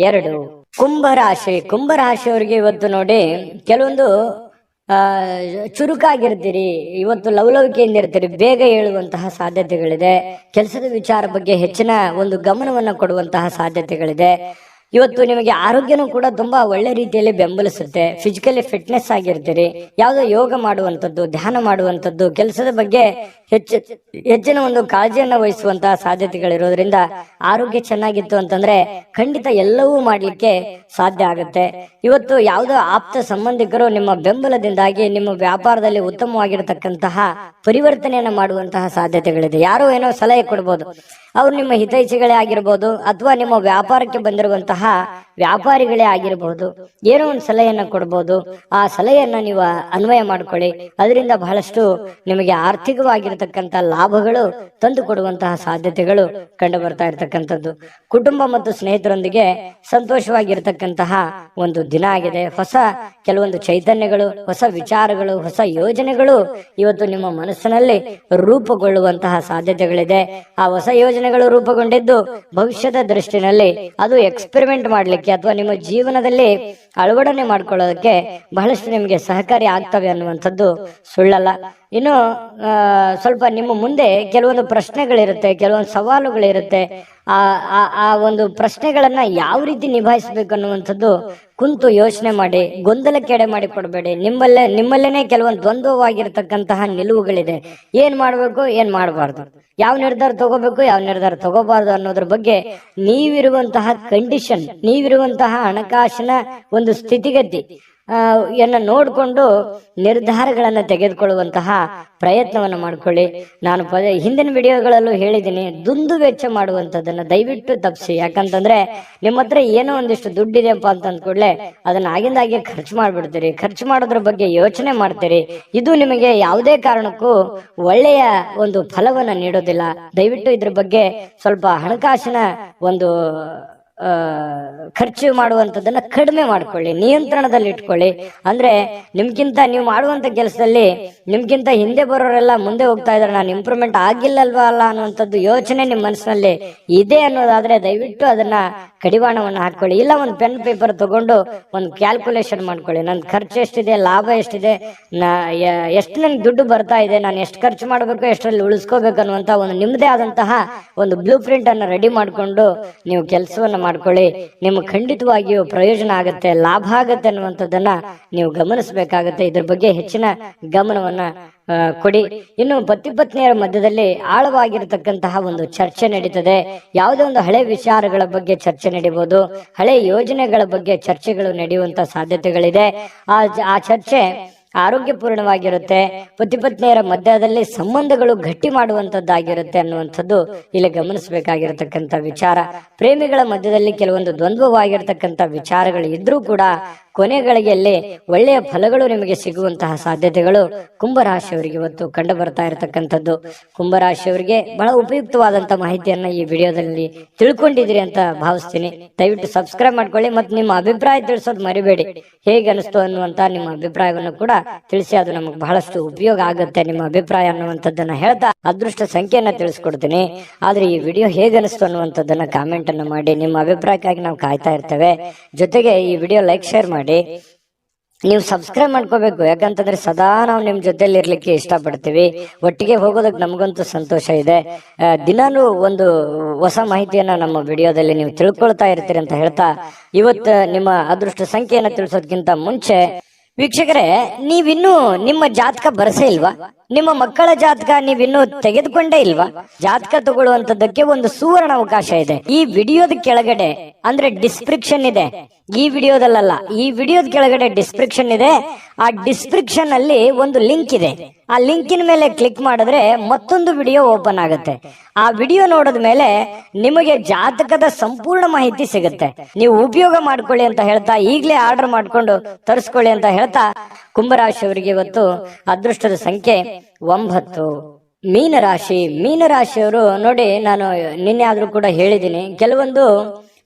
2 ಕುಂಭರಾಶಿ. ಕುಂಭರಾಶಿಯವರಿಗೆ ಇವತ್ತು ನೋಡಿ, ಕೆಲವೊಂದು ಚುರುಕಾಗಿರ್ತೀರಿ. ಇವತ್ತು ಲವಲವಿಕೆಯಿಂದ ಇರ್ತೀರಿ. ಬೇಗ ಹೇಳುವಂತಹ ಸಾಧ್ಯತೆಗಳಿದೆ. ಕೆಲಸದ ವಿಚಾರ ಬಗ್ಗೆ ಹೆಚ್ಚಿನ ಒಂದು ಗಮನವನ್ನು ಕೊಡುವಂತಹ ಸಾಧ್ಯತೆಗಳಿದೆ. ಇವತ್ತು ನಿಮಗೆ ಆರೋಗ್ಯನೂ ಕೂಡ ತುಂಬಾ ಒಳ್ಳೆ ರೀತಿಯಲ್ಲಿ ಬೆಂಬಲಿಸುತ್ತೆ. Physically fitness ಆಗಿರ್ತೀರಿ. ಯಾವುದೋ ಯೋಗ ಮಾಡುವಂಥದ್ದು, ಧ್ಯಾನ ಮಾಡುವಂಥದ್ದು, ಕೆಲಸದ ಬಗ್ಗೆ ಹೆಚ್ಚಿನ ಒಂದು ಕಾಳಜಿಯನ್ನ ವಹಿಸುವಂತಹ ಸಾಧ್ಯತೆಗಳಿರೋದ್ರಿಂದ ಆರೋಗ್ಯ ಚೆನ್ನಾಗಿತ್ತು ಅಂತಂದ್ರೆ ಖಂಡಿತ ಎಲ್ಲವೂ ಮಾಡ್ಲಿಕ್ಕೆ ಸಾಧ್ಯ ಆಗುತ್ತೆ. ಇವತ್ತು ಯಾವುದೋ ಆಪ್ತ ಸಂಬಂಧಿಕರು ನಿಮ್ಮ ಬೆಂಬಲದಿಂದಾಗಿ ನಿಮ್ಮ ವ್ಯಾಪಾರದಲ್ಲಿ ಉತ್ತಮವಾಗಿರತಕ್ಕಂತಹ ಪರಿವರ್ತನೆಯನ್ನ ಮಾಡುವಂತಹ ಸಾಧ್ಯತೆಗಳಿದೆ. ಯಾರೋ ಏನೋ ಸಲಹೆ ಕೊಡ್ಬೋದು. ಅವ್ರು ನಿಮ್ಮ ಹಿತೈಷಿಗಳೇ ಆಗಿರ್ಬೋದು, ಅಥವಾ ನಿಮ್ಮ ವ್ಯಾಪಾರಕ್ಕೆ ಬಂದಿರುವಂತಹ ವ್ಯಾಪಾರಿಗಳೇ ಆಗಿರಬಹುದು. ಏನೋ ಒಂದು ಸಲಹೆಯನ್ನ ಕೊಡ್ಬೋದು. ಆ ಸಲಹೆಯನ್ನ ನೀವು ಅನ್ವಯ ಮಾಡ್ಕೊಳ್ಳಿ. ಅದರಿಂದ ಬಹಳಷ್ಟು ನಿಮಗೆ ಆರ್ಥಿಕವಾಗಿರತಕ್ಕಂತ ಲಾಭಗಳು ತಂದು ಕೊಡುವಂತಹ ಸಾಧ್ಯತೆಗಳು ಕಂಡು ಬರ್ತಾ ಇರತಕ್ಕಂಥದ್ದು. ಕುಟುಂಬ ಮತ್ತು ಸ್ನೇಹಿತರೊಂದಿಗೆ ಸಂತೋಷವಾಗಿರತಕ್ಕಂತಹ ಒಂದು ದಿನ ಆಗಿದೆ. ಹೊಸ ಕೆಲವೊಂದು ಚೈತನ್ಯಗಳು, ಹೊಸ ವಿಚಾರಗಳು, ಹೊಸ ಯೋಜನೆಗಳು ಇವತ್ತು ನಿಮ್ಮ ಮನಸ್ಸಿನಲ್ಲಿ ರೂಪುಗೊಳ್ಳುವಂತಹ ಸಾಧ್ಯತೆಗಳಿದೆ. ಆ ಹೊಸ ಯೋಜನೆಗಳು ರೂಪುಗೊಂಡಿದ್ದು ಭವಿಷ್ಯದ ದೃಷ್ಟಿನಲ್ಲಿ ಅದು ಎಕ್ಸ್ಪೆರಿಮೆಂಟ್ ಮಾಡ್ಲಿಕ್ಕೆ ಅಥವಾ ನಿಮ್ಮ ಜೀವನದಲ್ಲಿ ಅಳವಡನೆ ಮಾಡ್ಕೊಳ್ಳೋದಕ್ಕೆ ಬಹಳಷ್ಟು ನಿಮಗೆ ಸಹಕಾರಿ ಆಗ್ತವೆ ಅನ್ನುವಂಥದ್ದು ಸುಳ್ಳಲ್ಲ. ಇನ್ನು ಸ್ವಲ್ಪ ನಿಮ್ಮ ಮುಂದೆ ಕೆಲವೊಂದು ಪ್ರಶ್ನೆಗಳಿರುತ್ತೆ, ಕೆಲವೊಂದು ಸವಾಲುಗಳಿರುತ್ತೆ. ಆ ಒಂದು ಪ್ರಶ್ನೆಗಳನ್ನ ಯಾವ ರೀತಿ ನಿಭಾಯಿಸಬೇಕು ಅನ್ನುವಂಥದ್ದು ಕುಂತು ಯೋಚನೆ ಮಾಡಿ. ಗೊಂದಲಕ್ಕೆ ಎಡೆ ಮಾಡಿ ಕೊಡಬೇಡಿ. ನಿಮ್ಮಲ್ಲೇನೆ ಕೆಲವೊಂದು ದ್ವಂದ್ವವಾಗಿರ್ತಕ್ಕಂತಹ ನಿಲುವುಗಳಿದೆ. ಏನ್ ಮಾಡ್ಬೇಕು, ಏನ್ ಮಾಡಬಾರ್ದು, ಯಾವ ನಿರ್ಧಾರ ತಗೋಬೇಕು, ಯಾವ ನಿರ್ಧಾರ ತಗೋಬಾರ್ದು ಅನ್ನೋದ್ರ ಬಗ್ಗೆ ನೀವಿರುವಂತಹ ಕಂಡೀಷನ್, ನೀವಿರುವಂತಹ ಹಣಕಾಸಿನ ಒಂದು ಸ್ಥಿತಿಗತಿ ನೋಡಿಕೊಂಡು ನಿರ್ಧಾರಗಳನ್ನು ತೆಗೆದುಕೊಳ್ಳುವಂತಹ ಪ್ರಯತ್ನವನ್ನು ಮಾಡ್ಕೊಳ್ಳಿ. ನಾನು ಹಿಂದಿನ ವಿಡಿಯೋಗಳಲ್ಲೂ ಹೇಳಿದ್ದೀನಿ, ದುಂದು ವೆಚ್ಚ ಮಾಡುವಂಥದ್ದನ್ನ ದಯವಿಟ್ಟು ತಪ್ಪಿಸಿ. ಯಾಕಂತಂದ್ರೆ ನಿಮ್ಮ ಹತ್ರ ಏನೋ ಒಂದಿಷ್ಟು ದುಡ್ಡಿದೆಯಪ್ಪ ಅಂತ ಅಂದ್ಕೂಡ್ಲೆ ಅದನ್ನ ಆಗಿಂದಾಗೆ ಖರ್ಚು ಮಾಡ್ಬಿಡ್ತೀರಿ. ಖರ್ಚು ಮಾಡೋದ್ರ ಬಗ್ಗೆ ಯೋಚನೆ ಮಾಡ್ತೀರಿ. ಇದು ನಿಮಗೆ ಯಾವುದೇ ಕಾರಣಕ್ಕೂ ಒಳ್ಳೆಯ ಒಂದು ಫಲವನ್ನ ನೀಡೋದಿಲ್ಲ. ದಯವಿಟ್ಟು ಇದ್ರ ಬಗ್ಗೆ ಸ್ವಲ್ಪ ಹಣಕಾಸಿನ ಒಂದು ಖರ್ಚು ಮಾಡುವಂಥದ್ದನ್ನ ಕಡಿಮೆ ಮಾಡ್ಕೊಳ್ಳಿ, ನಿಯಂತ್ರಣದಲ್ಲಿ ಇಟ್ಕೊಳ್ಳಿ. ಅಂದ್ರೆ ನಿಮ್ಗಿಂತ ನೀವು ಮಾಡುವಂತ ಕೆಲಸದಲ್ಲಿ ನಿಮ್ಗಿಂತ ಹಿಂದೆ ಬರೋರೆಲ್ಲ ಮುಂದೆ ಹೋಗ್ತಾ ಇದಾರೆ, ನಾನು ಇಂಪ್ರೂವ್ಮೆಂಟ್ ಆಗಿಲ್ಲಲ್ವಾ ಅಲ್ಲ ಅನ್ನುವಂಥದ್ದು ಯೋಚನೆ ನಿಮ್ಮ ಮನಸ್ಸಿನಲ್ಲಿ ಇದೆ ಅನ್ನೋದಾದ್ರೆ ದಯವಿಟ್ಟು ಅದನ್ನ ಕಡಿವಾಣವನ್ನು ಹಾಕೊಳ್ಳಿ. ಇಲ್ಲ ಒಂದು ಪೆನ್ ಪೇಪರ್ ತಗೊಂಡು ಒಂದು ಕ್ಯಾಲ್ಕುಲೇಷನ್ ಮಾಡ್ಕೊಳ್ಳಿ. ನನ್ನ ಖರ್ಚು ಎಷ್ಟಿದೆ, ಲಾಭ ಎಷ್ಟಿದೆ, ಎಷ್ಟು ನನ್ಗೆ ದುಡ್ಡು ಬರ್ತಾ ಇದೆ, ನಾನು ಎಷ್ಟು ಖರ್ಚು ಮಾಡಬೇಕು, ಎಷ್ಟರಲ್ಲಿ ಉಳಿಸ್ಕೋಬೇಕು ಅನ್ನುವಂತ ಒಂದು ನಿಮ್ಮದೇ ಆದಂತಹ ಒಂದು ಬ್ಲೂ ಪ್ರಿಂಟ್ ಅನ್ನು ರೆಡಿ ಮಾಡಿಕೊಂಡು ನೀವು ಕೆಲಸವನ್ನ ಮಾಡ್ಕೊಳ್ಳಿ. ನಿಮ್ಗೆ ಖಂಡಿತವಾಗಿಯೂ ಪ್ರಯೋಜನ ಆಗುತ್ತೆ, ಲಾಭ ಆಗುತ್ತೆ ಅನ್ನುವಂಥದ್ದನ್ನ ನೀವು ಗಮನಿಸಬೇಕಾಗತ್ತೆ. ಇದ್ರ ಬಗ್ಗೆ ಹೆಚ್ಚಿನ ಗಮನವನ್ನ ಕೊಡಿ. ಇನ್ನು ಪತಿ ಪತ್ನಿಯರ ಮಧ್ಯದಲ್ಲಿ ಆಳವಾಗಿರತಕ್ಕಂತಹ ಒಂದು ಚರ್ಚೆ ನಡೀತದೆ. ಯಾವುದೇ ಒಂದು ಹಳೆ ವಿಚಾರಗಳ ಬಗ್ಗೆ ಚರ್ಚೆ ನಡೀಬಹುದು, ಹಳೆ ಯೋಜನೆಗಳ ಬಗ್ಗೆ ಚರ್ಚೆಗಳು ನಡೆಯುವಂತ ಸಾಧ್ಯತೆಗಳಿದೆ. ಆ ಚರ್ಚೆ ಆರೋಗ್ಯಪೂರ್ಣವಾಗಿರುತ್ತೆ, ಪತಿ ಪತ್ನಿಯರ ಮಧ್ಯದಲ್ಲಿ ಸಂಬಂಧಗಳು ಗಟ್ಟಿ ಮಾಡುವಂತದ್ದಾಗಿರುತ್ತೆ ಅನ್ನುವಂಥದ್ದು ಇಲ್ಲಿ ಗಮನಿಸಬೇಕಾಗಿರತಕ್ಕಂಥ ವಿಚಾರ. ಪ್ರೇಮಿಗಳ ಮಧ್ಯದಲ್ಲಿ ಕೆಲವೊಂದು ದ್ವಂದ್ವವಾಗಿರ್ತಕ್ಕಂಥ ವಿಚಾರಗಳು ಇದ್ರೂ ಕೂಡ ಕೊನೆಗಳಿಗೆಯಲ್ಲಿ ಒಳ್ಳೆಯ ಫಲಗಳು ನಿಮಗೆ ಸಿಗುವಂತಹ ಸಾಧ್ಯತೆಗಳು ಕುಂಭರಾಶಿಯವರಿಗೆ ಇವತ್ತು ಕಂಡು ಬರ್ತಾ ಇರತಕ್ಕಂಥದ್ದು. ಕುಂಭರಾಶಿಯವರಿಗೆ ಬಹಳ ಉಪಯುಕ್ತವಾದಂತಹ ಮಾಹಿತಿಯನ್ನ ಈ ವಿಡಿಯೋದಲ್ಲಿ ತಿಳ್ಕೊಂಡಿದ್ರಿ ಅಂತ ಭಾವಿಸ್ತೀನಿ. ದಯವಿಟ್ಟು ಸಬ್ಸ್ಕ್ರೈಬ್ ಮಾಡ್ಕೊಳ್ಳಿ ಮತ್ತು ನಿಮ್ಮ ಅಭಿಪ್ರಾಯ ತಿಳಿಸೋದು ಮರಿಬೇಡಿ. ಹೇಗೆ ಅನಿಸ್ತು ಅನ್ನುವಂತ ನಿಮ್ಮ ಅಭಿಪ್ರಾಯವನ್ನು ಕೂಡ ತಿಳಿಸಿ, ಅದು ನಮಗೆ ಬಹಳಷ್ಟು ಉಪಯೋಗ ಆಗುತ್ತೆ ನಿಮ್ಮ ಅಭಿಪ್ರಾಯ ಅನ್ನುವಂಥದ್ದನ್ನ ಹೇಳ್ತಾ ಅದೃಷ್ಟ ಸಂಖ್ಯೆಯನ್ನ ತಿಳಿಸ್ಕೊಡ್ತೀನಿ. ಆದ್ರೆ ಈ ವಿಡಿಯೋ ಹೇಗೆ ಅನಿಸ್ತು ಅನ್ನುವಂಥದ್ದನ್ನ ಕಾಮೆಂಟ್ ಅನ್ನ ಮಾಡಿ. ನಿಮ್ಮ ಅಭಿಪ್ರಾಯಕ್ಕಾಗಿ ನಾವು ಕಾಯ್ತಾ ಇರ್ತೇವೆ. ಜೊತೆಗೆ ಈ ವಿಡಿಯೋ ಲೈಕ್ ಶೇರ್ ಮಾಡಿ. ನೀವು ಸಬ್ಸ್ಕ್ರೈಬ್ ಮಾಡ್ಕೋಬೇಕು, ಯಾಕಂತಂದ್ರೆ ಸದಾ ನಾವು ನಿಮ್ ಜೊತೆಲಿ ಇರ್ಲಿಕ್ಕೆ ಇಷ್ಟಪಡ್ತೀವಿ. ಒಟ್ಟಿಗೆ ಹೋಗೋದಕ್ಕೆ ನಮಗಂತೂ ಸಂತೋಷ ಇದೆ. ದಿನಾನು ಒಂದು ಹೊಸ ಮಾಹಿತಿಯನ್ನ ನಮ್ಮ ವಿಡಿಯೋದಲ್ಲಿ ನೀವು ತಿಳ್ಕೊಳ್ತಾ ಇರ್ತೀರಿ ಅಂತ ಹೇಳ್ತಾ, ಇವತ್ತು ನಿಮ್ಮ ಅದೃಷ್ಟ ಸಂಖ್ಯೆಯನ್ನ ತಿಳಿಸೋದಕ್ಕಿಂತ ಮುಂಚೆ ವೀಕ್ಷಕರೇ, ನೀವಿನ್ನೂ ನಿಮ್ಮ ಜಾತಕ ಬರಸೇ ಇಲ್ವಾ? ನಿಮ್ಮ ಮಕ್ಕಳ ಜಾತಕ ನೀವಿನ್ನೂ ತೆಗೆದುಕೊಂಡೇ ಇಲ್ವಾ? ಜಾತಕ ತಗೊಳ್ಳುವಂತದ್ದಕ್ಕೆ ಒಂದು ಸುವರ್ಣ ಅವಕಾಶ ಇದೆ. ಈ ವಿಡಿಯೋದ ಕೆಳಗಡೆ ಅಂದ್ರೆ ಡಿಸ್ಕ್ರಿಪ್ಷನ್ ಇದೆ, ಈ ವಿಡಿಯೋದಲ್ಲ, ಈ ವಿಡಿಯೋದ ಕೆಳಗಡೆ ಡಿಸ್ಕ್ರಿಪ್ಷನ್ ಇದೆ. ಆ ಡಿಸ್ಕ್ರಿಪ್ಷನ್ ಅಲ್ಲಿ ಒಂದು ಲಿಂಕ್ ಇದೆ. ಆ ಲಿಂಕಿನ ಮೇಲೆ ಕ್ಲಿಕ್ ಮಾಡಿದ್ರೆ ಮತ್ತೊಂದು ವಿಡಿಯೋ ಓಪನ್ ಆಗುತ್ತೆ. ಆ ವಿಡಿಯೋ ನೋಡಿದ ಮೇಲೆ ನಿಮಗೆ ಜಾತಕದ ಸಂಪೂರ್ಣ ಮಾಹಿತಿ ಸಿಗುತ್ತೆ. ನೀವು ಉಪಯೋಗ ಮಾಡ್ಕೊಳ್ಳಿ ಅಂತ ಹೇಳ್ತಾ, ಈಗಲೇ ಆರ್ಡರ್ ಮಾಡ್ಕೊಂಡು ತರಿಸ್ಕೊಳ್ಳಿ ಅಂತ ಹೇಳ್ತಾ, ಕುಂಭರಾಶಿಯವರಿಗೆ ಇವತ್ತು ಅದೃಷ್ಟದ ಸಂಖ್ಯೆ 9. ಮೀನರಾಶಿಯವರು ನೋಡಿ, ನಾನು ನಿನ್ನೆ ಆದ್ರೂ ಕೂಡ ಹೇಳಿದ್ದೀನಿ, ಕೆಲವೊಂದು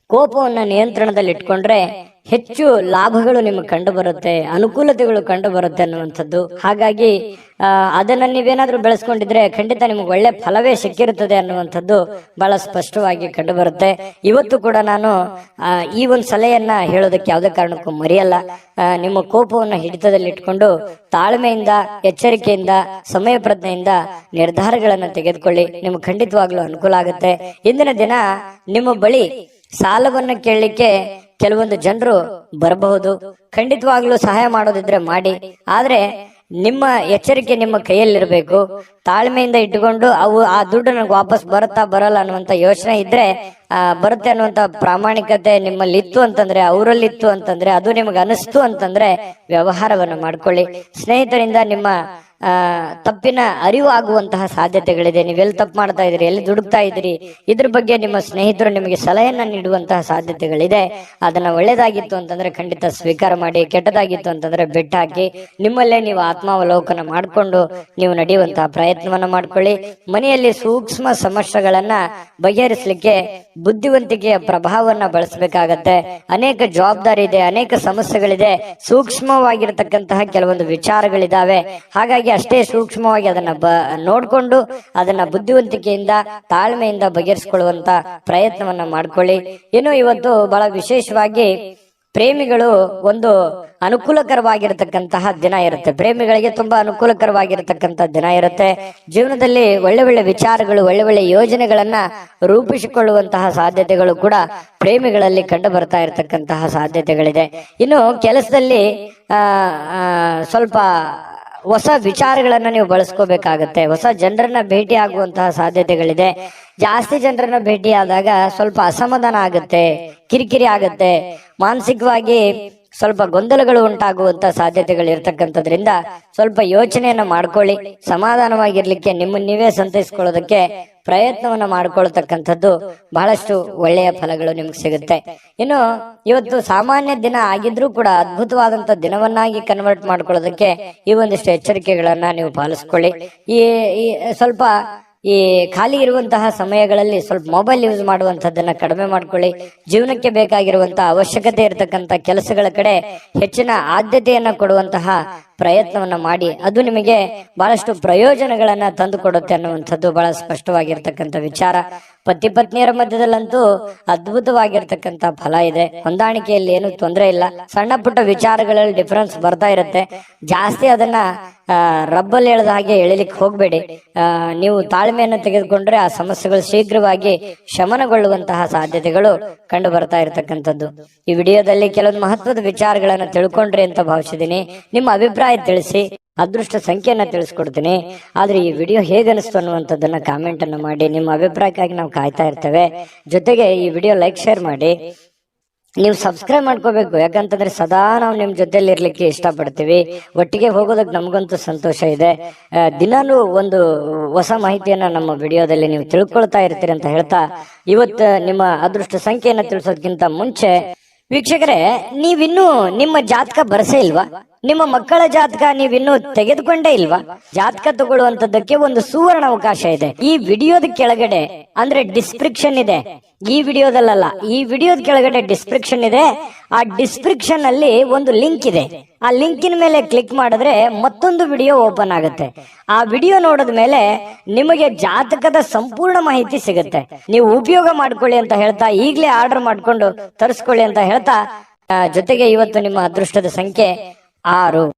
ಕೋಪವನ್ನ ನಿಯಂತ್ರಣದಲ್ಲಿ ಇಟ್ಕೊಂಡ್ರೆ ಹೆಚ್ಚು ಲಾಭಗಳು ನಿಮಗೆ ಕಂಡು ಬರುತ್ತೆ, ಅನುಕೂಲತೆಗಳು ಕಂಡು ಬರುತ್ತೆ ಅನ್ನುವಂಥದ್ದು. ಹಾಗಾಗಿ ಅದನ್ನ ನೀವೇನಾದ್ರೂ ಬೆಳೆಸ್ಕೊಂಡಿದ್ರೆ ಖಂಡಿತ ನಿಮ್ಗೆ ಒಳ್ಳೆ ಫಲವೇ ಸಿಕ್ಕಿರುತ್ತದೆ ಅನ್ನುವಂಥದ್ದು ಬಹಳ ಸ್ಪಷ್ಟವಾಗಿ ಕಂಡು ಬರುತ್ತೆ. ಇವತ್ತು ಕೂಡ ನಾನು ಈ ಒಂದು ಸಲಹೆಯನ್ನ ಹೇಳೋದಕ್ಕೆ ಯಾವುದೇ ಕಾರಣಕ್ಕೂ ಮರೆಯಲ್ಲ. ನಿಮ್ಮ ಕೋಪವನ್ನ ಹಿಡಿತದಲ್ಲಿ ಇಟ್ಕೊಂಡು ತಾಳ್ಮೆಯಿಂದ, ಎಚ್ಚರಿಕೆಯಿಂದ, ಸಮಯ ಪ್ರಜ್ಞೆಯಿಂದ ನಿರ್ಧಾರಗಳನ್ನ ತೆಗೆದುಕೊಳ್ಳಿ. ನಿಮ್ಗೆ ಖಂಡಿತವಾಗ್ಲೂ ಅನುಕೂಲ ಆಗುತ್ತೆ. ಇಂದಿನ ದಿನ ನಿಮ್ಮ ಬಳಿ ಸಾಲವನ್ನ ಕೇಳಲಿಕ್ಕೆ ಕೆಲವೊಂದು ಜನರು ಬರಬಹುದು. ಖಂಡಿತವಾಗ್ಲೂ ಸಹಾಯ ಮಾಡೋದಿದ್ರೆ ಮಾಡಿ. ಆದ್ರೆ ನಿಮ್ಮ ಎಚ್ಚರಿಕೆ ನಿಮ್ಮ ಕೈಯಲ್ಲಿರ್ಬೇಕು. ತಾಳ್ಮೆಯಿಂದ ಇಟ್ಟುಕೊಂಡು ಆ ದುಡ್ಡು ನನಗೆ ವಾಪಸ್ ಬರುತ್ತಾ ಬರಲ್ಲ ಅನ್ನುವಂತ ಯೋಚನೆ ಇದ್ರೆ, ಬರುತ್ತೆ ಅನ್ನುವಂತ ಪ್ರಾಮಾಣಿಕತೆ ನಿಮ್ಮಲ್ಲಿ ಇತ್ತು ಅಂತಂದ್ರೆ, ಅವರಲ್ಲಿತ್ತು ಅಂತಂದ್ರೆ, ಅದು ನಿಮಗೆ ಅನಿಸ್ತು ಅಂತಂದ್ರೆ ವ್ಯವಹಾರವನ್ನ ಮಾಡ್ಕೊಳ್ಳಿ. ಸ್ನೇಹಿತರಿಂದ ನಿಮ್ಮ ತಪ್ಪಿನ ಅರಿವು ಆಗುವಂತಹ ಸಾಧ್ಯತೆಗಳಿದೆ. ನೀವೆಲ್ಲಿ ತಪ್ಪು ಮಾಡ್ತಾ ಇದ್ರಿ, ಎಲ್ಲಿ ದುಡುಕ್ತಾ ಇದ್ರಿ, ಇದ್ರ ಬಗ್ಗೆ ನಿಮ್ಮ ಸ್ನೇಹಿತರು ನಿಮಗೆ ಸಲಹೆಯನ್ನ ನೀಡುವಂತಹ ಸಾಧ್ಯತೆಗಳಿದೆ. ಅದನ್ನ ಒಳ್ಳೇದಾಗಿತ್ತು ಅಂತಂದ್ರೆ ಖಂಡಿತ ಸ್ವೀಕಾರ ಮಾಡಿ, ಕೆಟ್ಟದಾಗಿತ್ತು ಅಂತಂದ್ರೆ ಬೆಟ್ಟ ಹಾಕಿ ನಿಮ್ಮಲ್ಲೇ ನೀವು ಆತ್ಮಾವಲೋಕನ ಮಾಡಿಕೊಂಡು ನೀವು ನಡೆಯುವಂತಹ ಪ್ರಯತ್ನವನ್ನ ಮಾಡ್ಕೊಳ್ಳಿ. ಮನೆಯಲ್ಲಿ ಸೂಕ್ಷ್ಮ ಸಮಸ್ಯೆಗಳನ್ನ ಬಗೆಹರಿಸಲಿಕ್ಕೆ ಬುದ್ಧಿವಂತಿಕೆಯ ಪ್ರಭಾವವನ್ನ ಬಳಸಬೇಕಾಗತ್ತೆ. ಅನೇಕ ಜವಾಬ್ದಾರಿ ಇದೆ, ಅನೇಕ ಸಮಸ್ಯೆಗಳಿದೆ, ಸೂಕ್ಷ್ಮವಾಗಿರತಕ್ಕಂತಹ ಕೆಲವೊಂದು ವಿಚಾರಗಳಿದಾವೆ. ಹಾಗಾಗಿ ಅಷ್ಟೇ ಸೂಕ್ಷ್ಮವಾಗಿ ಅದನ್ನ ನೋಡ್ಕೊಂಡು ಅದನ್ನ ಬುದ್ಧಿವಂತಿಕೆಯಿಂದ, ತಾಳ್ಮೆಯಿಂದ ಬಗೆಹರಿಸಿಕೊಳ್ಳುವಂತ ಪ್ರಯತ್ನವನ್ನ ಮಾಡ್ಕೊಳ್ಳಿ. ಇನ್ನು ಇವತ್ತು ಬಹಳ ವಿಶೇಷವಾಗಿ ಪ್ರೇಮಿಗಳು ಒಂದು ಅನುಕೂಲಕರವಾಗಿರತಕ್ಕಂತಹ ದಿನ ಇರುತ್ತೆ. ಪ್ರೇಮಿಗಳಿಗೆ ತುಂಬಾ ಅನುಕೂಲಕರವಾಗಿರತಕ್ಕಂತಹ ದಿನ ಇರುತ್ತೆ. ಜೀವನದಲ್ಲಿ ಒಳ್ಳೆ ಒಳ್ಳೆ ವಿಚಾರಗಳು, ಒಳ್ಳೆ ಒಳ್ಳೆ ಯೋಜನೆಗಳನ್ನ ರೂಪಿಸಿಕೊಳ್ಳುವಂತಹ ಸಾಧ್ಯತೆಗಳು ಕೂಡ ಪ್ರೇಮಿಗಳಲ್ಲಿ ಕಂಡು ಬರ್ತಾ ಇರತಕ್ಕಂತಹ ಸಾಧ್ಯತೆಗಳಿದೆ. ಇನ್ನು ಕೆಲಸದಲ್ಲಿ ಸ್ವಲ್ಪ ಹೊಸ ವಿಚಾರಗಳನ್ನ ನೀವು ಬಳಸ್ಕೋಬೇಕಾಗತ್ತೆ. ಹೊಸ ಜನರನ್ನ ಭೇಟಿ ಆಗುವಂತಹ ಸಾಧ್ಯತೆಗಳಿದೆ. ಜಾಸ್ತಿ ಜನರನ್ನ ಭೇಟಿ ಆದಾಗ ಸ್ವಲ್ಪ ಅಸಮಾಧಾನ ಆಗುತ್ತೆ, ಕಿರಿಕಿರಿ ಆಗುತ್ತೆ, ಮಾನಸಿಕವಾಗಿ ಸ್ವಲ್ಪ ಗೊಂದಲಗಳು ಉಂಟಾಗುವಂತ ಸಾಧ್ಯತೆಗಳು ಇರ್ತಕ್ಕಂಥದ್ರಿಂದ ಸ್ವಲ್ಪ ಯೋಚನೆಯನ್ನ ಮಾಡ್ಕೊಳ್ಳಿ. ಸಮಾಧಾನವಾಗಿರ್ಲಿಕ್ಕೆ ನಿಮ್ಮನ್ನ ನೀವೇ ಸಂತೈಸ್ಕೊಳ್ಳೋದಕ್ಕೆ ಪ್ರಯತ್ನವನ್ನ ಮಾಡ್ಕೊಳ್ತಕ್ಕಂಥದ್ದು ಬಹಳಷ್ಟು ಒಳ್ಳೆಯ ಫಲಗಳು ನಿಮ್ಗೆ ಸಿಗುತ್ತೆ. ಇನ್ನು ಇವತ್ತು ಸಾಮಾನ್ಯ ದಿನ ಆಗಿದ್ರೂ ಕೂಡ ಅದ್ಭುತವಾದಂತ ದಿನವನ್ನಾಗಿ ಕನ್ವರ್ಟ್ ಮಾಡ್ಕೊಳ್ಳೋದಕ್ಕೆ ಈ ಒಂದಿಷ್ಟು ಎಚ್ಚರಿಕೆಗಳನ್ನ ನೀವು ಪಾಲಿಸ್ಕೊಳ್ಳಿ. ಈ ಸ್ವಲ್ಪ ಈ ಖಾಲಿ ಇರುವಂತಹ ಸಮಯಗಳಲ್ಲಿ ಸ್ವಲ್ಪ ಮೊಬೈಲ್ ಯೂಸ್ ಮಾಡುವಂತದ್ದನ್ನ ಕಡಿಮೆ ಮಾಡ್ಕೊಳ್ಳಿ. ಜೀವನಕ್ಕೆ ಬೇಕಾಗಿರುವಂತಹ ಅವಶ್ಯಕತೆ ಇರತಕ್ಕಂತ ಕೆಲಸಗಳ ಕಡೆ ಹೆಚ್ಚಿನ ಆದ್ಯತೆಯನ್ನ ಕೊಡುವಂತಹ ಪ್ರಯತ್ನವನ್ನ ಮಾಡಿ. ಅದು ನಿಮಗೆ ಬಹಳಷ್ಟು ಪ್ರಯೋಜನಗಳನ್ನ ತಂದು ಕೊಡುತ್ತೆ ಅನ್ನುವಂಥದ್ದು ಬಹಳ ಸ್ಪಷ್ಟವಾಗಿರ್ತಕ್ಕಂಥ ವಿಚಾರ. ಪತಿ ಪತ್ನಿಯರ ಮಧ್ಯದಲ್ಲಂತೂ ಅದ್ಭುತವಾಗಿರ್ತಕ್ಕಂಥ ಫಲ ಇದೆ. ಹೊಂದಾಣಿಕೆಯಲ್ಲಿ ಏನು ತೊಂದರೆ ಇಲ್ಲ. ಸಣ್ಣ ಪುಟ್ಟ ವಿಚಾರಗಳಲ್ಲಿ ಡಿಫರೆನ್ಸ್ ಬರ್ತಾ ಇರುತ್ತೆ. ಜಾಸ್ತಿ ಅದನ್ನ ರಬ್ಬಲ್ಲಿ ಎಳೆದ ಹಾಗೆ ಎಳಿಲಿಕ್ಕೆ ಹೋಗ್ಬೇಡಿ. ನೀವು ತಾಳ್ಮೆಯನ್ನು ತೆಗೆದುಕೊಂಡ್ರೆ ಆ ಸಮಸ್ಯೆಗಳು ಶೀಘ್ರವಾಗಿ ಶಮನಗೊಳ್ಳುವಂತಹ ಸಾಧ್ಯತೆಗಳು ಕಂಡು ಬರ್ತಾ ಇರತಕ್ಕಂಥದ್ದು. ಈ ವಿಡಿಯೋದಲ್ಲಿ ಕೆಲವೊಂದು ಮಹತ್ವದ ವಿಚಾರಗಳನ್ನ ತಿಳ್ಕೊಂಡ್ರಿ ಅಂತ ಭಾವಿಸಿದೀನಿ. ನಿಮ್ಮ ಅಭಿಪ್ರಾಯ ತಿಳಿಸಿ. ಅದೃಷ್ಟ ಸಂಖ್ಯೆಯನ್ನ ತಿಳಿಸ್ಕೊಡ್ತೀನಿ. ಆದ್ರೆ ಈ ವಿಡಿಯೋ ಹೇಗನಿಸ್ತು ಅನ್ನುವಂಥದ್ದನ್ನ ಕಾಮೆಂಟ್ ಅನ್ನು ಮಾಡಿ. ನಿಮ್ಮ ಅಭಿಪ್ರಾಯಕ್ಕಾಗಿ ನಾವು ಕಾಯ್ತಾ ಇರ್ತೇವೆ. ಜೊತೆಗೆ ಈ ವಿಡಿಯೋ ಲೈಕ್ ಶೇರ್ ಮಾಡಿ. ನೀವು ಸಬ್ಸ್ಕ್ರೈಬ್ ಮಾಡ್ಕೋಬೇಕು. ಯಾಕಂತಂದ್ರೆ ಸದಾ ನಾವು ನಿಮ್ ಜೊತೆಲಿ ಇರ್ಲಿಕ್ಕೆ ಇಷ್ಟಪಡ್ತೀವಿ. ಒಟ್ಟಿಗೆ ಹೋಗೋದಕ್ಕೆ ನಮಗಂತೂ ಸಂತೋಷ ಇದೆ. ದಿನಾನು ಒಂದು ಹೊಸ ಮಾಹಿತಿಯನ್ನ ನಮ್ಮ ವಿಡಿಯೋದಲ್ಲಿ ನೀವು ತಿಳ್ಕೊಳ್ತಾ ಇರ್ತೀರಿ ಅಂತ ಹೇಳ್ತಾ, ಇವತ್ತು ನಿಮ್ಮ ಅದೃಷ್ಟ ಸಂಖ್ಯೆಯನ್ನ ತಿಳಿಸೋದಕ್ಕಿಂತ ಮುಂಚೆ ವೀಕ್ಷಕರೇ, ನೀವಿನ್ನೂ ನಿಮ್ಮ ಜಾತಕ ಬರಸೇ ಇಲ್ವಾ? ನಿಮ್ಮ ಮಕ್ಕಳ ಜಾತಕ ನೀವಿನ್ನೂ ತೆಗೆದುಕೊಂಡೇ ಇಲ್ವಾ? ಜಾತಕ ತಗೊಳ್ಳುವಂತದ್ದಕ್ಕೆ ಒಂದು ಸುವರ್ಣ ಅವಕಾಶ ಇದೆ. ಈ ವಿಡಿಯೋದ ಕೆಳಗಡೆ ಅಂದ್ರೆ ಡಿಸ್ಕ್ರಿಪ್ಷನ್ ಇದೆ. ಈ ವಿಡಿಯೋದಲ್ಲ, ಈ ವಿಡಿಯೋದ ಕೆಳಗಡೆ ಡಿಸ್ಕ್ರಿಪ್ಷನ್ ಇದೆ. ಆ ಡಿಸ್ಕ್ರಿಪ್ಷನ್ ಅಲ್ಲಿ ಒಂದು ಲಿಂಕ್ ಇದೆ. ಆ ಲಿಂಕಿನ ಮೇಲೆ ಕ್ಲಿಕ್ ಮಾಡಿದ್ರೆ ಮತ್ತೊಂದು ವಿಡಿಯೋ ಓಪನ್ ಆಗುತ್ತೆ. ಆ ವಿಡಿಯೋ ನೋಡಿದ ಮೇಲೆ ನಿಮಗೆ ಜಾತಕದ ಸಂಪೂರ್ಣ ಮಾಹಿತಿ ಸಿಗುತ್ತೆ. ನೀವು ಉಪಯೋಗ ಮಾಡ್ಕೊಳ್ಳಿ ಅಂತ ಹೇಳ್ತಾ, ಈಗಲೇ ಆರ್ಡರ್ ಮಾಡ್ಕೊಂಡು ತರಿಸ್ಕೊಳ್ಳಿ ಅಂತ ಹೇಳ್ತಾ, ಜೊತೆಗೆ ಇವತ್ತು ನಿಮ್ಮ ಅದೃಷ್ಟದ ಸಂಖ್ಯೆ 6.